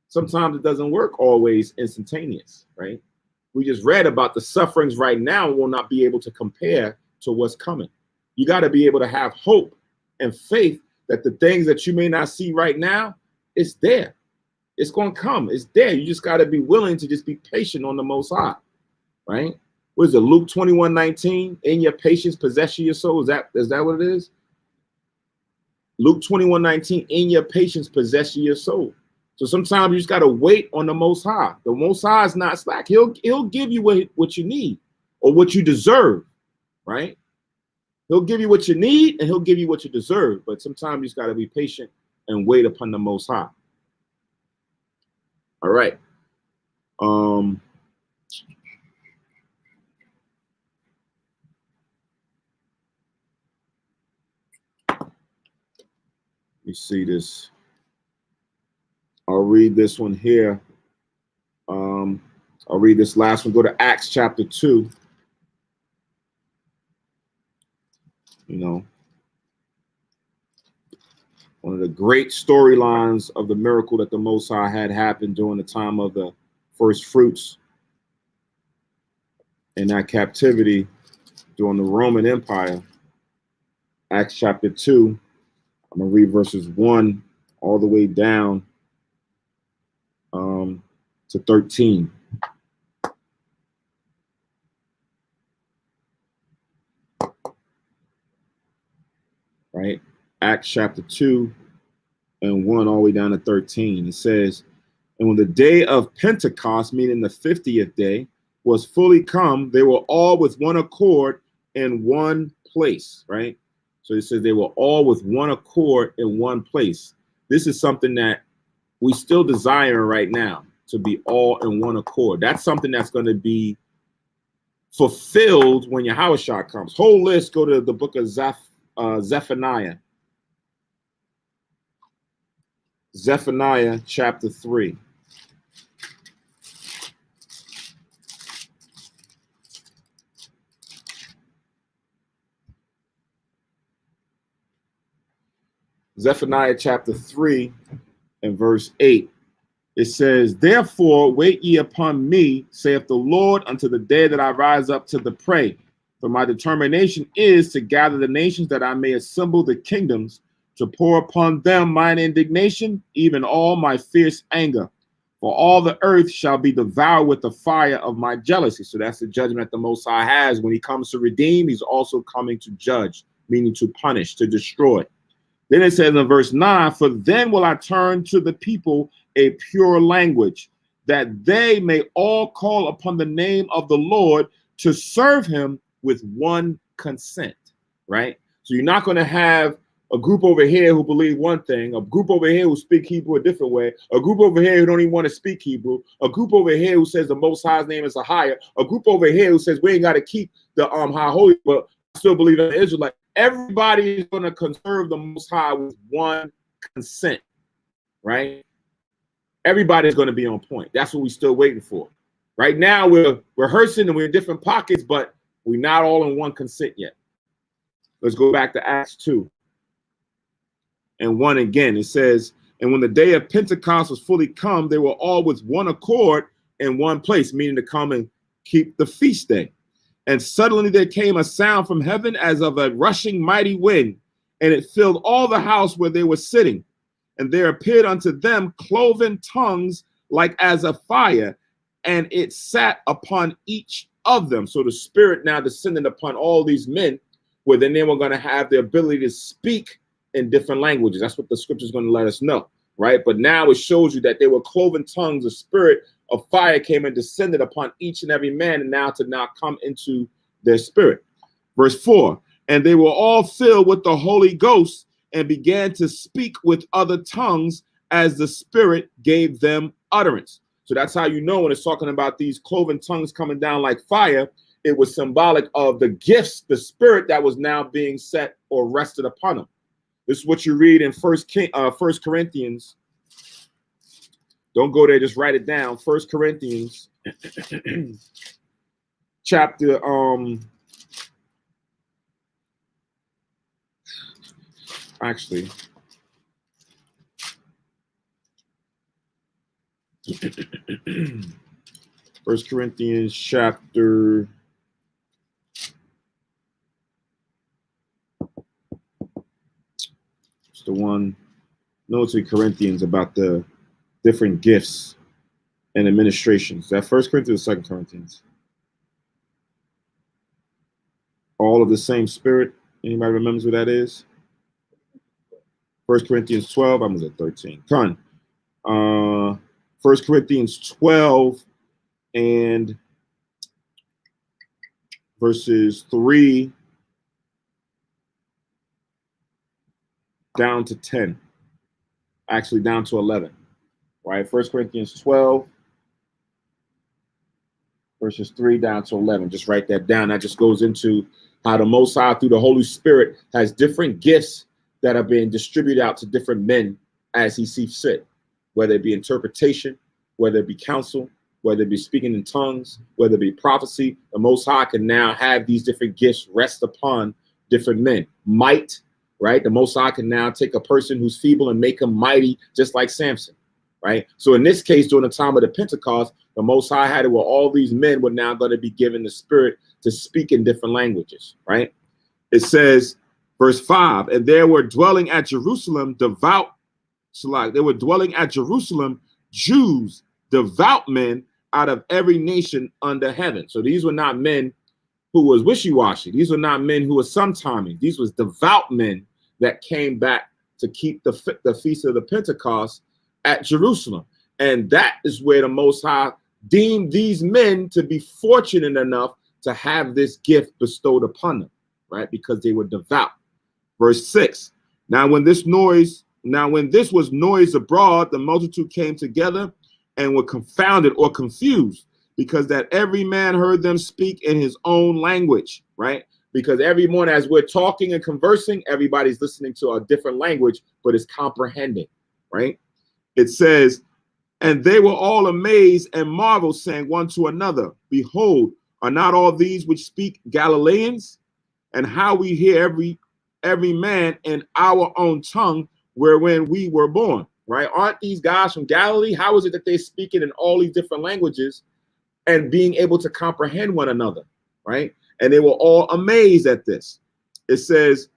sometimes it doesn't work always instantaneous, right? We just read about the sufferings right now will not be able to compare to what's coming. You got to be able to have hope and faith that the things that you may not see right now, it's there. It's going to come. It's there. You just got to be willing to just be patient on the Most High, right? What is it? Luke 21:19, in your patience possess your soul. Is that what it is? Luke 21:19, in your patience possess your soul. So sometimes you just got to wait on the Most High. The Most High is not slack. He'll give you what you need or what you deserve, right? He'll give you what you need and he'll give you what you deserve. But sometimes you just got to be patient and wait upon the Most High. All right. You see this. I'll read this one here. I'll read this last one. Go to Acts chapter 2. You know, one of the great storylines of the miracle that the Most High had happened during the time of the first fruits in that captivity during the Roman Empire. Acts chapter 2. I'm going to read verses 1 all the way down to 13. Right? Acts chapter 2 and 1 all the way down to 13. It says, and when the day of Pentecost, meaning the 50th day, was fully come, they were all with one accord in one place, right? So it says they were all with one accord in one place. This is something that we still desire right now, to be all in one accord. That's something that's going to be fulfilled when Yahushua comes. Whole list, go to the book of Zephaniah. Zephaniah chapter 3. Zephaniah chapter 3 and verse 8. It says, therefore wait ye upon me, saith the Lord, unto the day that I rise up to the prey. For my determination is to gather the nations, that I may assemble the kingdoms, to pour upon them mine indignation, even all my fierce anger. For all the earth shall be devoured with the fire of my jealousy. So that's the judgment the Most High has. When he comes to redeem, he's also coming to judge, meaning to punish, to destroy. Then it says in verse 9, for then will I turn to the people a pure language, that they may all call upon the name of the Lord, to serve him with one consent, right? So you're not going to have a group over here who believe one thing, a group over here who speak Hebrew a different way, a group over here who don't even want to speak Hebrew, a group over here who says the Most High's name is a higher, a group over here who says we ain't got to keep the high holy, but still believe in the Israelite. Everybody is going to conserve the Most High with one consent, right? Everybody's going to be on point. That's what we're still waiting for. Right now, we're rehearsing and we're in different pockets, but we're not all in one consent yet. Let's go back to Acts 2 and 1 again. It says, and when the day of Pentecost was fully come, they were all with one accord in one place, meaning to come and keep the feast day. And suddenly there came a sound from heaven as of a rushing mighty wind, and it filled all the house where they were sitting. And there appeared unto them cloven tongues like as a fire, and it sat upon each of them. So the Spirit now descended upon all these men, where then they were going to have the ability to speak in different languages. That's what the scripture is going to let us know, right? But now it shows you that they were cloven tongues. The spirit of fire came and descended upon each and every man, and now to now come into their spirit. Verse 4, and they were all filled with the Holy Ghost, and began to speak with other tongues as the Spirit gave them utterance. So that's how you know when it's talking about these cloven tongues coming down like fire, it was symbolic of the gifts, the Spirit that was now being set or rested upon them. This is what you read in First Corinthians. Don't go there, just write it down. 1 Corinthians chapter actually First Corinthians chapter. It's the one. No, it's in Corinthians about the different gifts and administrations. Is that First Corinthians or 2 Corinthians? All of the same spirit. Anybody remembers what that is? 1 Corinthians 12. I'm at 13. Con. 1 Corinthians 12 and verses 3 down to 10. Actually, down to 11. Right? 1 Corinthians 12 verses 3 down to 11. Just write that down. That just goes into how the Most High, through the Holy Spirit, has different gifts that are being distributed out to different men as he sees fit, whether it be interpretation, whether it be counsel, whether it be speaking in tongues, whether it be prophecy. The Most High can now have these different gifts rest upon different men. Might, right? The Most High can now take a person who's feeble and make him mighty, just like Samson, right? So in this case, during the time of the Pentecost, the Most High had it where all these men were now going to be given the spirit to speak in different languages, right? It says, verse 5, and there were dwelling at Jerusalem devout, they were dwelling at Jerusalem Jews, devout men out of every nation under heaven. So these were not men who was wishy-washy. These were not men who were sometiming. These was devout men that came back to keep the feast of the Pentecost at Jerusalem. And that is where the Most High deemed these men to be fortunate enough to have this gift bestowed upon them, right? Because they were devout. Verse 6, now when this was noise abroad, the multitude came together and were confounded or confused, because that every man heard them speak in his own language, right? Because every morning as we're talking and conversing, everybody's listening to a different language, but it's comprehending, right? It says, and they were all amazed and marveled, saying one to another, behold, are not all these which speak Galileans? And how we hear every man in our own tongue wherein we were born, right? Aren't these guys from Galilee? How is it that they're speaking in all these different languages and being able to comprehend one another, right? And they were all amazed at this. It says,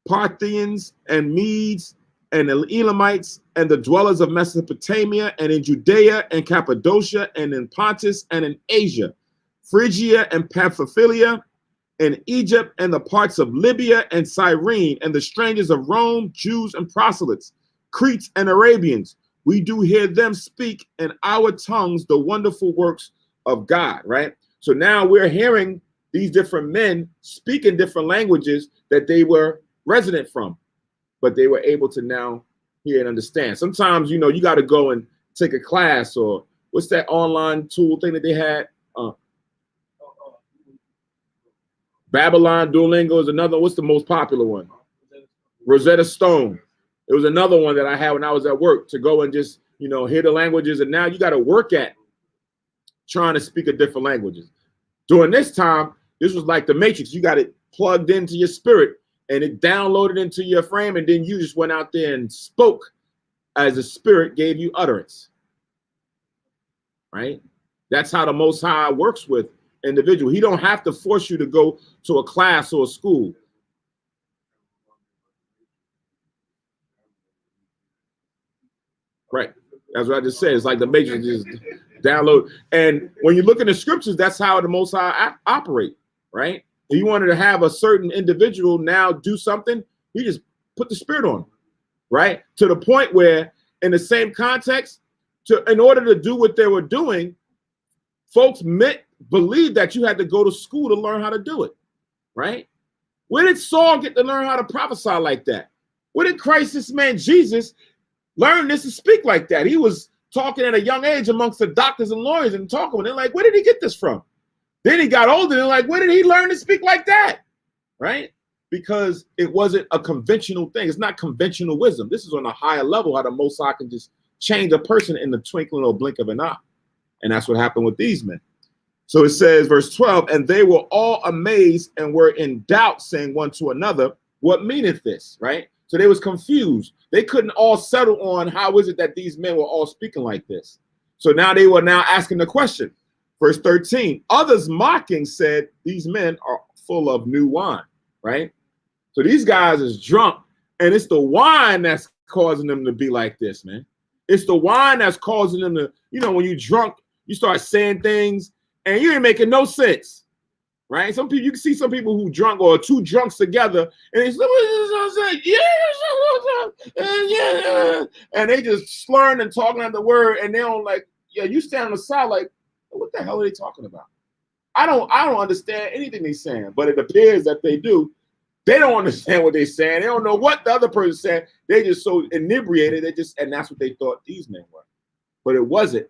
Parthians and Medes and the Elamites and the dwellers of Mesopotamia and in Judea and Cappadocia and in Pontus and in Asia, Phrygia and Pamphylia, and Egypt and the parts of Libya and Cyrene, and the strangers of Rome, Jews and proselytes, Cretes and Arabians, we do hear them speak in our tongues the wonderful works of God, right? So now we're hearing these different men speak in different languages that they were resident from, but they were able to now hear and understand. Sometimes, you know, you got to go and take a class, or what's that online tool thing that they had? Babylon, Duolingo is another. What's the most popular one? Rosetta Stone. It was another one that I had when I was at work, to go and just, you know, hear the languages. And now you got to work at trying to speak a different languages. During this time, this was like the Matrix. You got it plugged into your spirit and it downloaded into your frame. And then you just went out there and spoke as the spirit gave you utterance. Right? That's how the Most High works with individual. He don't have to force you to go to a class or a school. Right. That's what I just said. It's like the Matrix, just download. And when you look in the scriptures, that's how the Most High operate, right? If you wanted to have a certain individual now do something, he just put the spirit on, right? To the point where in the same context, in order to do what they were doing, folks believed that you had to go to school to learn how to do it, right? Where did Saul get to learn how to prophesy like that? Where did Christ, this man Jesus, learn this and speak like that? He was talking at a young age amongst the doctors and lawyers and talking with them. Like, where did he get this from? Then he got older and like, where did he learn to speak like that? Right? Because it wasn't a conventional thing. It's not conventional wisdom. This is on a higher level, how the Most High can just change a person in the twinkling or blink of an eye. And that's what happened with these men. So it says, verse 12, and they were all amazed and were in doubt, saying one to another, what meaneth this? Right? So they was confused. They couldn't all settle on how is it that these men were all speaking like this. So now they were now asking the question. Verse 13, others mocking said, these men are full of new wine, right? So these guys is drunk, and it's the wine that's causing them to be like this, man. It's the wine that's causing them to, you know, when you're drunk, you start saying things and you ain't making no sense, right? Some people, you can see some people who drunk or two drunks together, and they say, yeah, and they just slurring and talking out the word, and they don't like, yeah, you stand on the side like, what the hell are they talking about? I don't understand anything they're saying, but it appears that they do. They don't understand what they're saying. They don't know what the other person's saying. They just so inebriated. And that's what they thought these men were. But it wasn't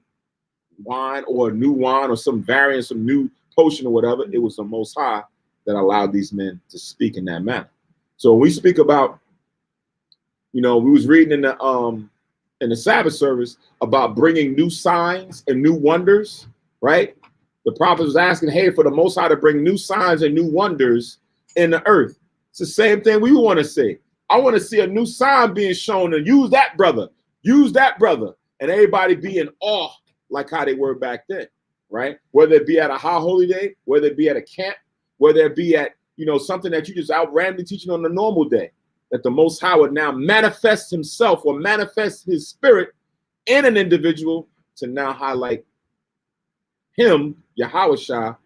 wine or new wine or some variant, some new potion or whatever. It was the Most High that allowed these men to speak in that manner. So when we speak about, you know, we was reading in the Sabbath service about bringing new signs and new wonders, right? The prophet was asking, hey, for the Most High to bring new signs and new wonders in the earth. It's the same thing we want to see. I want to see a new sign being shown and use that brother, and everybody be in awe like how they were back then, right? Whether it be at a high holy day, whether it be at a camp, whether it be at, you know, something that you just out randomly teaching on a normal day, that the Most High would now manifest himself or manifest his spirit in an individual to now highlight him, Yahushua,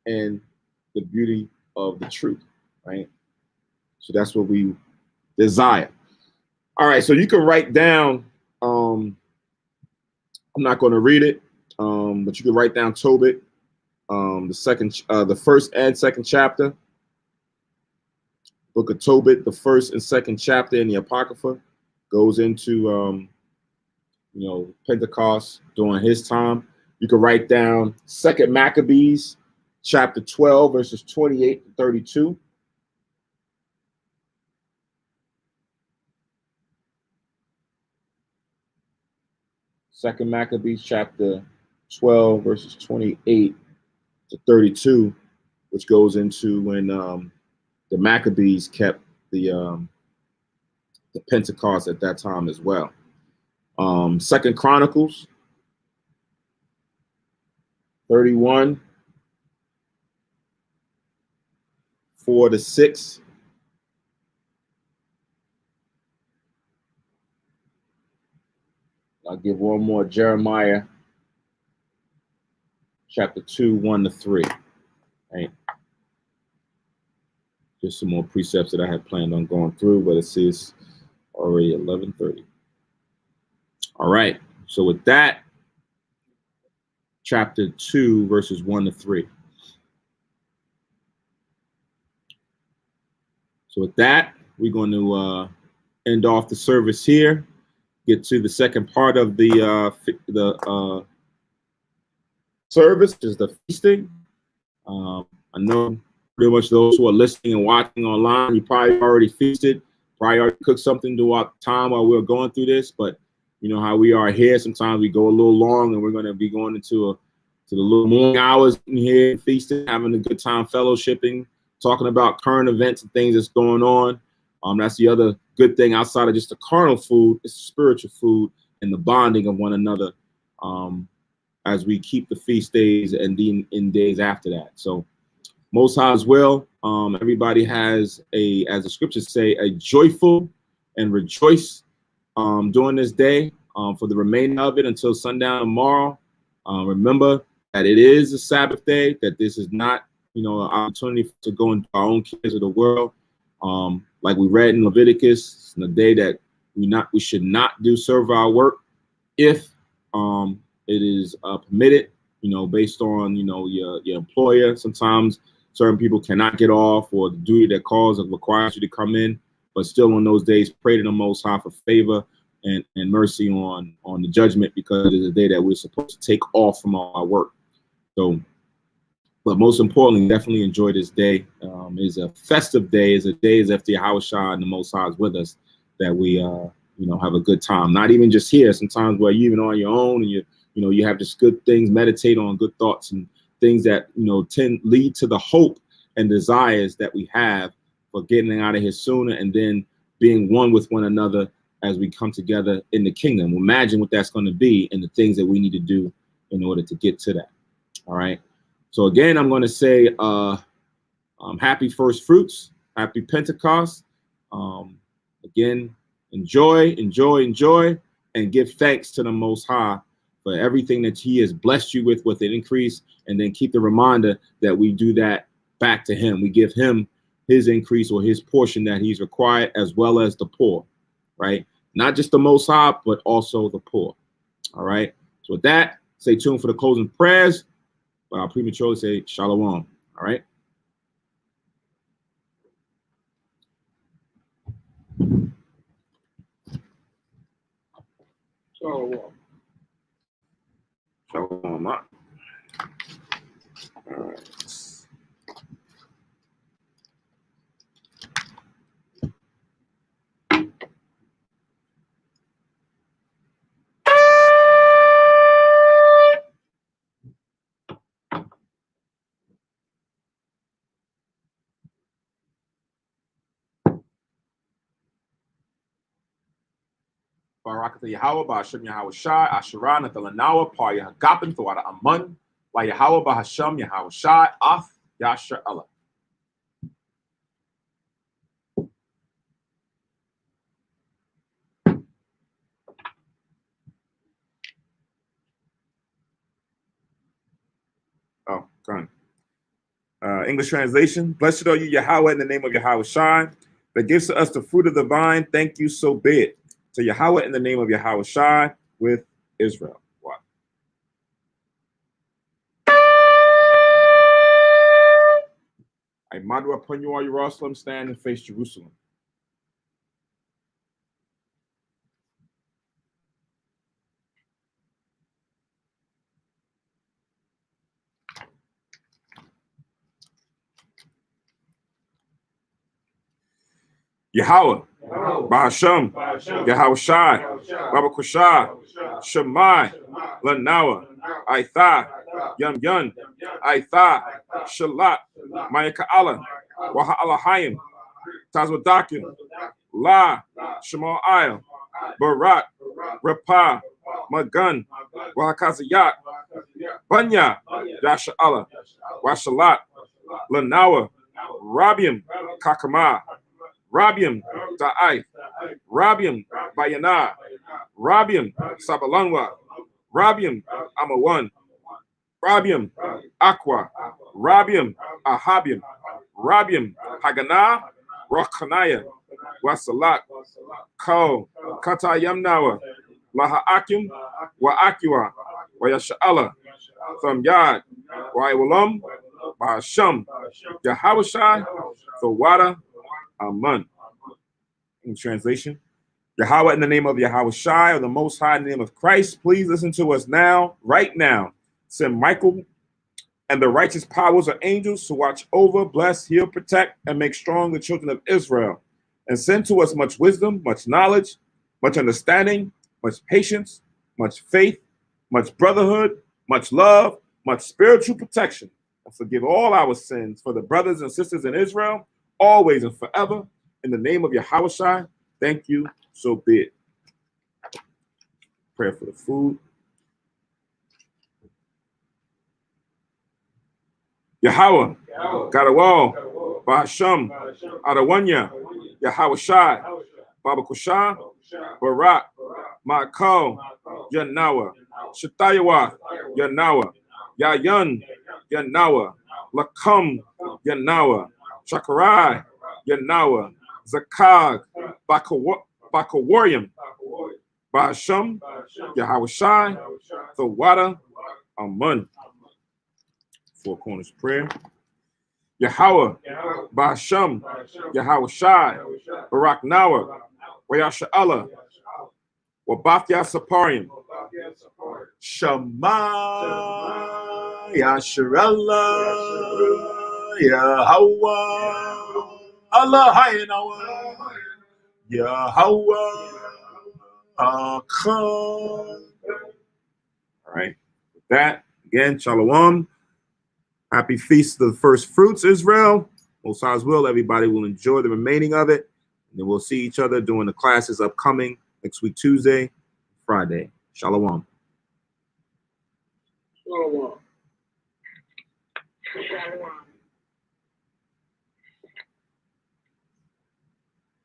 and the beauty of the truth, right? So that's what we desire. All right, so you can write down, I'm not going to read it, but you can write down Tobit, the first and second chapter, book of Tobit, the first and second chapter in the Apocrypha, goes into, you know, Pentecost during his time. You can write down 2 Maccabees, chapter 12, verses 28 to 32. Second Maccabees chapter 12, verses 28 to 32, which goes into when the Maccabees kept the Pentecost at that time as well. Second Chronicles 31, 4 to 6. I'll give one more, Jeremiah chapter 2, 1 to 3. Right. Just some more precepts that I had planned on going through, but it says already 11:30. All right. So with that, chapter 2, verses 1 to 3. So with that, we're going to end off the service here. Get to the second part of the service, which is the feasting. I know pretty much those who are listening and watching online, you probably already feasted, probably already cooked something throughout the time while we were going through this. But you know how we are here. Sometimes we go a little long, and we're going to be going into the little morning hours in here, feasting, having a good time, fellowshipping, talking about current events and things that's going on. That's the other good thing outside of just the carnal food, it's spiritual food and the bonding of one another as we keep the feast days and in days after that. So Most High as well. Everybody has as the scriptures say, a joyful and rejoice during this day for the remainder of it until sundown tomorrow. Remember that it is a Sabbath day, that this is not, you know, an opportunity to go into our own cares of the world. Like we read in Leviticus, it's the day that we should not do servile work if it is permitted, you know, based on, you know, your employer. Sometimes certain people cannot get off, or the duty that calls it requires you to come in, but still on those days, pray to the Most High for favor and mercy on the judgment, because it is a day that we're supposed to take off from all our work. So, but most importantly, definitely enjoy this day. It's a festive day. It's a day as if the Yahushua and the Most High is with us, that we, you know, have a good time. Not even just here. Sometimes where you even on your own, and you have just good things, meditate on good thoughts and things that, you know, lead to the hope and desires that we have for getting out of here sooner, and then being one with one another as we come together in the kingdom. Imagine what that's going to be and the things that we need to do in order to get to that. All right. So again, I'm going to say happy first fruits, happy Pentecost. Again, enjoy, and give thanks to the Most High for everything that he has blessed you with an increase. And then keep the reminder that we do that back to him. We give him his increase or his portion that he's required, as well as the poor, right? Not just the Most High, but also the poor. All right. So with that, stay tuned for the closing prayers. But I'll prematurely say shalom. All right. Shalom. Shalom. All right. Barakatah Yahweh, Ba'ashem Yahweh Shai, Asherah, Nathalanawa, Par Yahagapin, Thawada Amun, La Yahweh, Ba'ashem Yahweh Shai, Af, Yasher Allah. Oh, gone. English translation. Blessed are you, Yahweh, in the name of Yahweh Shai, that gives to us the fruit of the vine. Thank you, so be it. To Yahweh in the name of Yahweh Shai with Israel. Wow. I model upon you all Jerusalem, stand and face Jerusalem. Yahweh, Ba'ashem, Yahweh Shai, Baba Kushah, Shemai, Lanawa, Aitha, Yum Yun, Aitha, Shalat, Mayaka Allah, Waha Allahayim, Tazwadakin, La, Shemal Ayah, Barak, Rapah, Magun, Wahakazayat, Banya, Yasha Allah, Washalat, Lanawa, Rabiam, Kakama, Rabiam Da'ai, Rabiam Bayana, Rabiam Sabalanwa, Rabiam Amawan, Rabiam Aqua, Rabiam Ahabiam, Rabiam Hagana, Rakhanaya, Wasalat, Ko, Katayamnawa, Lahaakim, Wa'akiwa, Wayasha'ala, Thamyad, Waiwalam, Ba'asham, Yahawashai, Thawada, Amun. In translation, Yahweh in the name of Yahweh Shai, or the Most High in the name of Christ, please listen to us now, right now. Send Michael and the righteous powers of angels to watch over, bless, heal, protect, and make strong the children of Israel. And send to us much wisdom, much knowledge, much understanding, much patience, much faith, much brotherhood, much love, much spiritual protection, and forgive all our sins for the brothers and sisters in Israel, always and forever, in the name of Yahweh Shai. Thank you, so be it. Prayer for the food. Yahweh, Gadawal, Bahasham, Adawanya, Yahweh Shai, Baba Kushah, Barak, Ma'akal, Yanawa, Shatayawa, Yanawa, Yayan, Yanawa, Lakam, Yanawa, Chakarai, Yanawa, Zakag, Bakawarium, Bahasham, Yahweh Shai, Thawada, Amun. Four corners prayer. Yahweh, Bahasham, Yahweh Shai, Barak Nawa, Wayasha Allah, Wabathya Saparium, Shema, Yasharallah, Yahweh, Allah Hayanawa, Yahweh, Akham. All right, with that, again, Shalom. Happy Feast of the First Fruits, Israel. Most High's will, everybody will enjoy the remaining of it. then we'll see each other during the classes upcoming next week, Tuesday, Friday. Shalom. Shalom. Shalom.